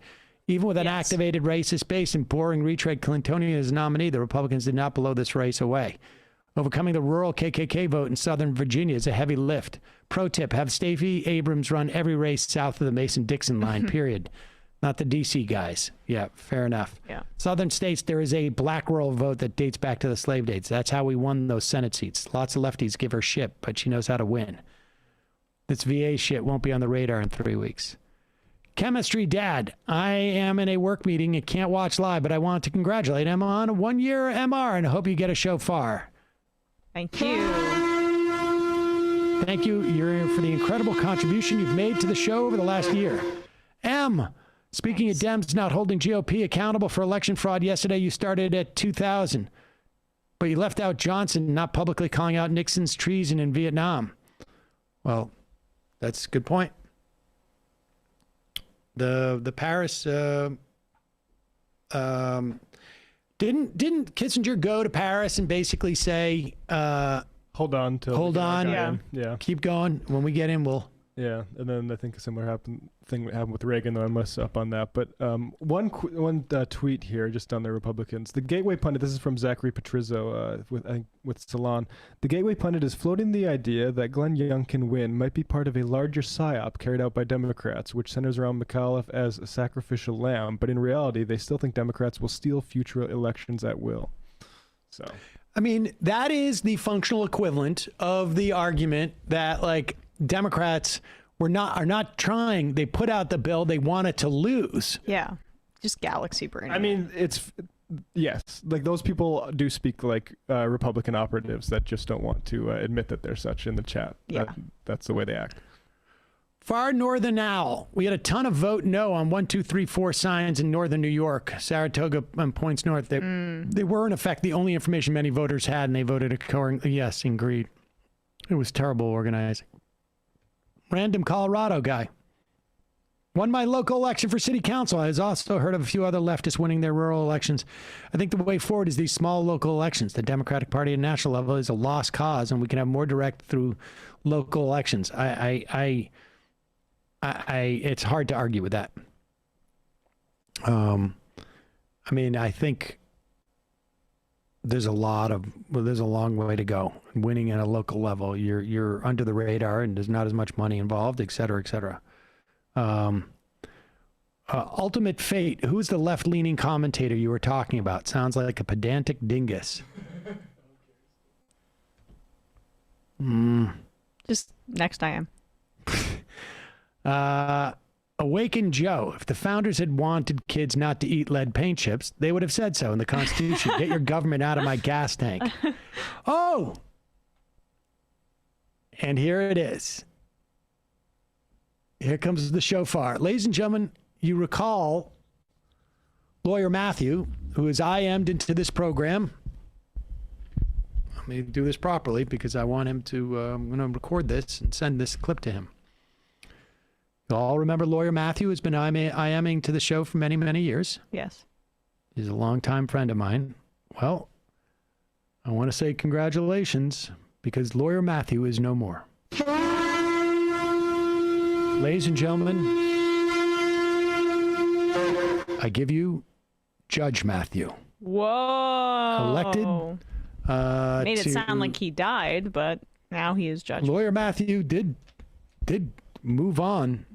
Even with an activated racist base and boring retread Clintonian as nominee, the Republicans did not blow this race away. Overcoming the rural KKK vote in Southern Virginia is a heavy lift. Pro tip, have Stacey Abrams run every race south of the Mason-Dixon line, period. Not the D.C. guys. Yeah, fair enough. Yeah. Southern states, there is a black rural vote that dates back to the slave days. That's how we won those Senate seats. Lots of lefties give her shit, but she knows how to win. This VA shit won't be on the radar in 3 weeks. Chemistry Dad. I am in a work meeting and can't watch live, but I want to congratulate him on a 1-year MR and I hope you get a shofar. Thank you. Thank you for the incredible contribution you've made to the show over the last year. M. Speaking of Dems not holding GOP accountable for election fraud, yesterday you started at 2,000, but you left out Johnson not publicly calling out Nixon's treason in Vietnam. Well, that's a good point. The Paris didn't Kissinger go to Paris and basically say hold on, yeah, keep going. When we get in, we'll. Yeah, and then I think a similar thing happened with Reagan, though I'm less up on that. But one tweet here, just on the Republicans. The Gateway Pundit, this is from Zachary Patrizzo with Salon. The Gateway Pundit is floating the idea that Glenn Youngkin win might be part of a larger psyop carried out by Democrats, which centers around McAuliffe as a sacrificial lamb. But in reality, they still think Democrats will steal future elections at will. So I mean, that is the functional equivalent of the argument that like Democrats are not trying. They put out the bill. They want it to lose. Yeah. Just galaxy brain. I mean, yes, like those people do speak like Republican operatives that just don't want to admit that they're such in the chat. Yeah. That's the way they act. Far Northern Owl. We had a ton of vote no on 1, 2, 3, 4 signs in northern New York, Saratoga and points north. They were in effect the only information many voters had, and they voted accordingly. Yes, agreed. It was terrible organizing. Random Colorado guy. Won my local election for city council. I has also heard of a few other leftists winning their rural elections. I think the way forward is these small local elections. The Democratic Party at national level is a lost cause, and we can have more direct through local elections. It's hard to argue with that. I mean, I think there's a long way to go. Winning at a local level, you're under the radar, and there's not as much money involved, et cetera, et cetera. Ultimate Fate. Who's the left-leaning commentator you were talking about? Sounds like a pedantic dingus. Just next I am. Awaken Joe. If the founders had wanted kids not to eat lead paint chips, they would have said so in the Constitution. Get your government out of my gas tank. Oh! And here it is. Here comes the shofar. Ladies and gentlemen, you recall Lawyer Matthew, who is IM'd into this program. Let me do this properly because I want him to, I'm going to record this and send this clip to him. You all remember Lawyer Matthew has been IMing to the show for many, many years. Yes. He's a longtime friend of mine. Well, I want to say congratulations because Lawyer Matthew is no more. Ladies and gentlemen, I give you Judge Matthew. Whoa. Elected. Made it sound like he died, but now he is Judge. Lawyer Matthew did move on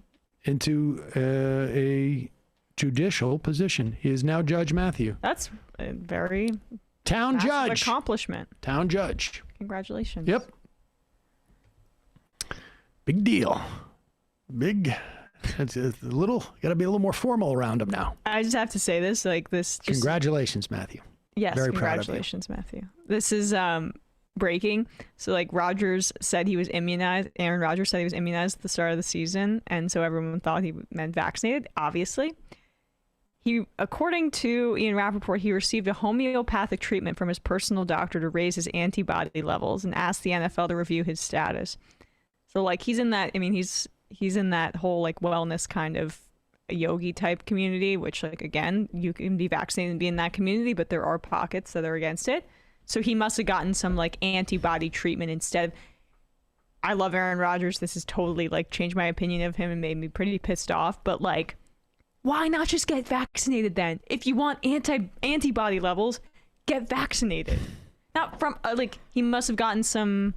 into a judicial position. He is now Judge Matthew. That's a very town judge accomplishment. Town judge. Congratulations. Yep. Big deal. Big. It's a little. Got to be a little more formal around him now. I just have to say this, like this. Congratulations, Matthew. Yes, very congratulations, proud of you. Matthew. This is breaking. So like Rogers said he was immunized. Aaron Rodgers said he was immunized at the start of the season, and so everyone thought he meant vaccinated. Obviously, according to Ian Rappaport, he received a homeopathic treatment from his personal doctor to raise his antibody levels and asked the NFL to review his status. So like he's in that. I mean, he's in that whole like wellness kind of yogi type community, which like again, you can be vaccinated and be in that community, but there are pockets that are against it. So he must have gotten some like antibody treatment instead of. I love Aaron Rodgers. This has totally like changed my opinion of him and made me pretty pissed off. But like, why not just get vaccinated then? If you want antibody levels, get vaccinated. Not from like he must have gotten some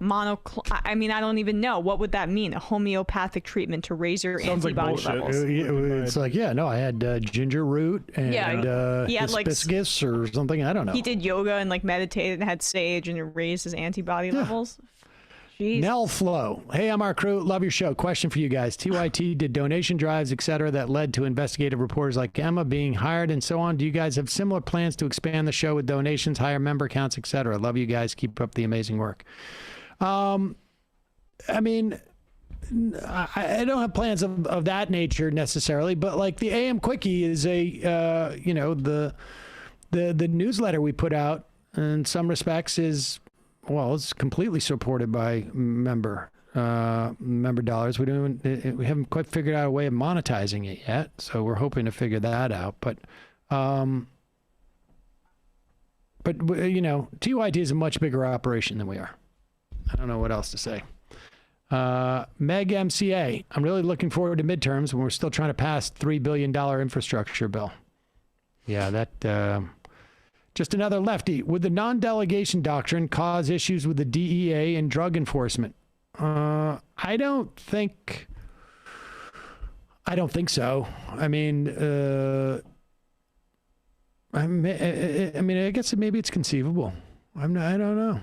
I mean, I don't even know. What would that mean? A homeopathic treatment to raise your antibody levels? It's like, yeah, no, I had ginger root and he had hibiscus or something. I don't know. He did yoga and like meditated and had sage and it raised his antibody levels. Jeez. Nell Flo. Hey, I'm our crew. Love your show. Question for you guys. TYT did donation drives, etc., that led to investigative reporters like Emma being hired and so on. Do you guys have similar plans to expand the show with donations, higher member counts, etc.? Love you guys. Keep up the amazing work. I mean, I don't have plans of that nature necessarily, but like the AM Quickie is a, the newsletter we put out in some respects is, well, it's completely supported by member dollars. We haven't quite figured out a way of monetizing it yet. So we're hoping to figure that out. But TYT is a much bigger operation than we are. I don't know what else to say. Meg MCA. I'm really looking forward to midterms when we're still trying to pass $3 billion infrastructure bill. Yeah, that just another lefty. Would the non-delegation doctrine cause issues with the DEA and drug enforcement? I don't think so. I mean, I guess maybe it's conceivable. I don't know.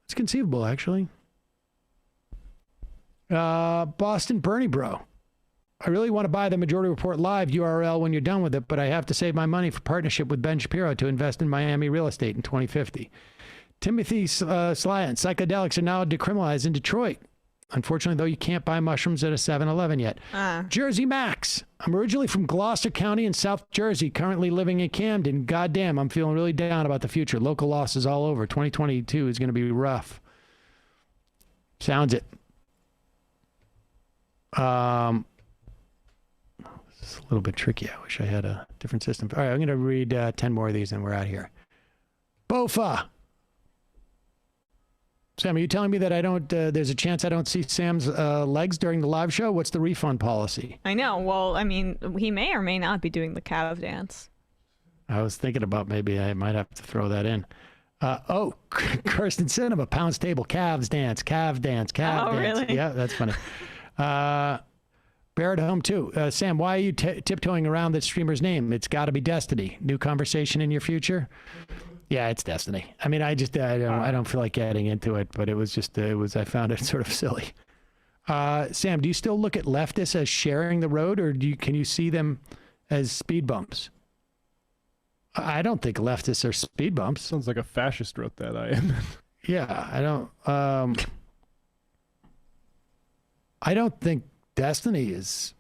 It's conceivable, actually. Boston Bernie Bro. I really want to buy the Majority Report Live URL when you're done with it, but I have to save my money for partnership with Ben Shapiro to invest in Miami real estate in 2050. Timothy Slyan. Psychedelics are now decriminalized in Detroit. Unfortunately, though, you can't buy mushrooms at a 7-Eleven yet. Jersey Max. I'm originally from Gloucester County in South Jersey, currently living in Camden. Goddamn, I'm feeling really down about the future. Local losses all over. 2022 is going to be rough. Sounds it. It's a little bit tricky. I wish I had a different system. All right, I'm going to read 10 more of these and we're out here. Bofa. Sam, are you telling me that I don't, there's a chance I don't see Sam's legs during the live show? What's the refund policy? I know. Well, I mean, he may or may not be doing the calf dance. I was thinking about maybe I might have to throw that in. Kirsten Cinema, Pounds Table, calf dance. Oh, really? Yeah, that's funny. Barrett Home, too. Sam, why are you tiptoeing around that streamer's name? It's got to be Destiny. New conversation in your future? Yeah, it's Destiny. I mean, I don't feel like getting into it, but I found it sort of silly. Sam, do you still look at leftists as sharing the road, or can you see them as speed bumps? I don't think leftists are speed bumps. Sounds like a fascist wrote that. I am. Yeah, I don't think Destiny is.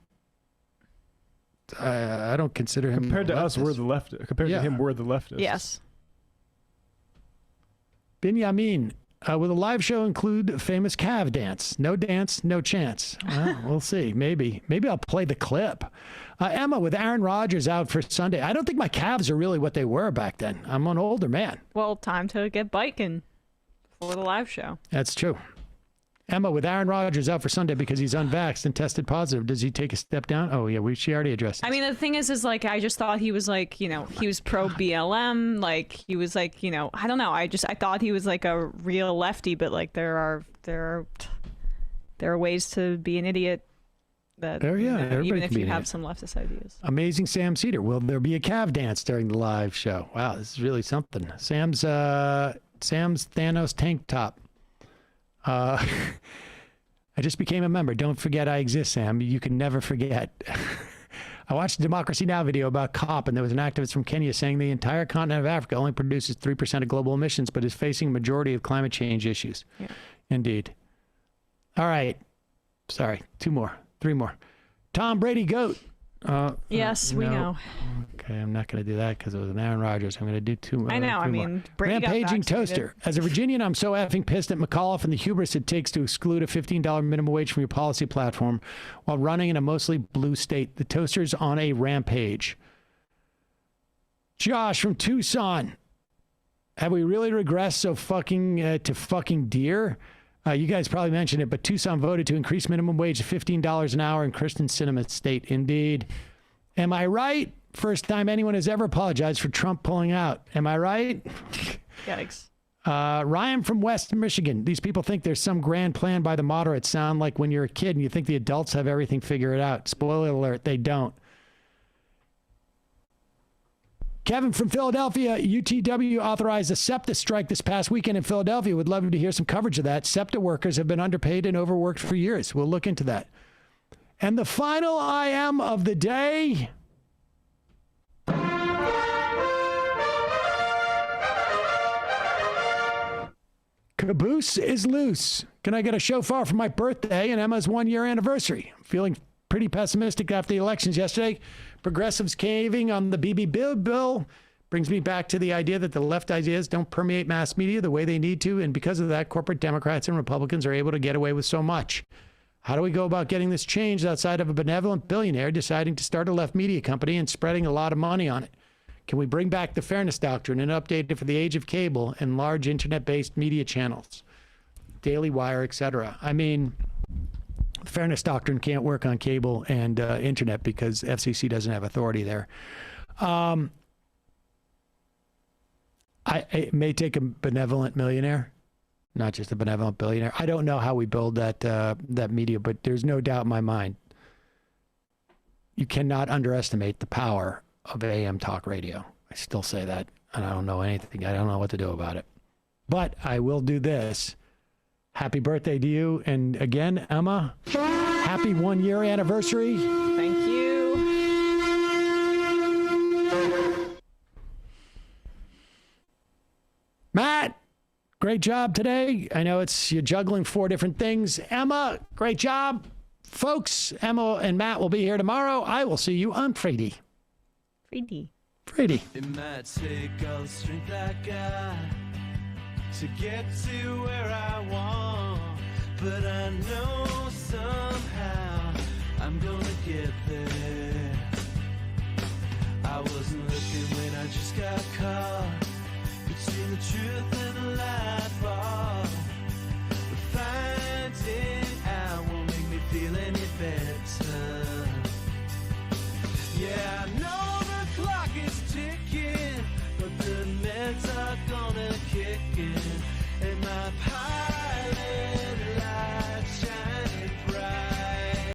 I don't consider him compared to us. We're the left. Compared to him, we're the leftists. Yes. Binyamin, will the live show include famous calf dance? No dance, no chance. Well, we'll see. Maybe I'll play the clip. Emma, with Aaron Rodgers out for Sunday, I don't think my calves are really what they were back then. I'm an older man. Well, time to get biking for the live show. That's true. Emma, with Aaron Rodgers out for Sunday because he's unvaxxed and tested positive, does he take a step down? Oh, yeah, she already addressed this. I mean, the thing is like, I just thought he was like, he was pro BLM. Like, he was like, I don't know. I thought he was like a real lefty, but like there are ways to be an idiot that, even if you have some leftist ideas. Amazing Sam Seder. Will there be a calf dance during the live show? Wow, this is really something. Sam's Thanos tank top. I just became a member. Don't forget I exist, Sam. You can never forget. I watched a Democracy Now! Video about COP, and there was an activist from Kenya saying the entire continent of Africa only produces 3% of global emissions, but is facing a majority of climate change issues. Yeah. Indeed. All right. Sorry. 3 more. Tom Brady GOAT. Yes, we know. Okay, I'm not going to do that because it was an Aaron Rodgers. I'm going to do 2 more. I know. I mean, Brady got Rampaging vaccinated. Toaster. As a Virginian, I'm so effing pissed at McAuliffe and the hubris it takes to exclude a $15 minimum wage from your policy platform while running in a mostly blue state. The Toaster's on a rampage. Josh from Tucson. Have we really regressed so fucking to fucking Deere? You guys probably mentioned it, but Tucson voted to increase minimum wage to $15 an hour in Kristen Sinema's state. Indeed. Am I right? First time anyone has ever apologized for Trump pulling out. Am I right? Yikes. Ryan from West Michigan. These people think there's some grand plan by the moderates. Sound like when you're a kid and you think the adults have everything figured out. Spoiler alert, they don't. Kevin from Philadelphia, UTW authorized a SEPTA strike this past weekend in Philadelphia. Would love to hear some coverage of that. SEPTA workers have been underpaid and overworked for years. We'll look into that. And the final IM of the day. Caboose is loose. Can I get a shofar for my birthday and Emma's 1-year anniversary? I'm feeling pretty pessimistic after the elections yesterday. Progressives caving on the BB bill brings me back to the idea that the left ideas don't permeate mass media the way they need to, and because of that, corporate Democrats and Republicans are able to get away with so much. How do we go about getting this changed outside of a benevolent billionaire deciding to start a left media company and spreading a lot of money on it? Can we bring back the fairness doctrine and update it for the age of cable and large internet-based media channels, Daily Wire, etc.? I mean, the fairness doctrine can't work on cable and internet because FCC doesn't have authority there. It may take a benevolent millionaire, not just a benevolent billionaire. I don't know how we build that media, but there's no doubt in my mind. You cannot underestimate the power of AM talk radio. I still say that, and I don't know anything. I don't know what to do about it. But I will do this. Happy birthday to you. And again, Emma, happy 1-year anniversary. Thank you. Matt, great job today. I know you're juggling 4 different things. Emma, great job. Folks, Emma and Matt will be here tomorrow. I will see you on Friday. Friday. It might take all the strength I got to get to where I want, but I know somehow I'm gonna get there. I wasn't looking when I just got caught between the truth and the light bulb, but finding out won't make me feel any better. Yeah, I know the clock is ticking, but the meds are gonna kick in, and my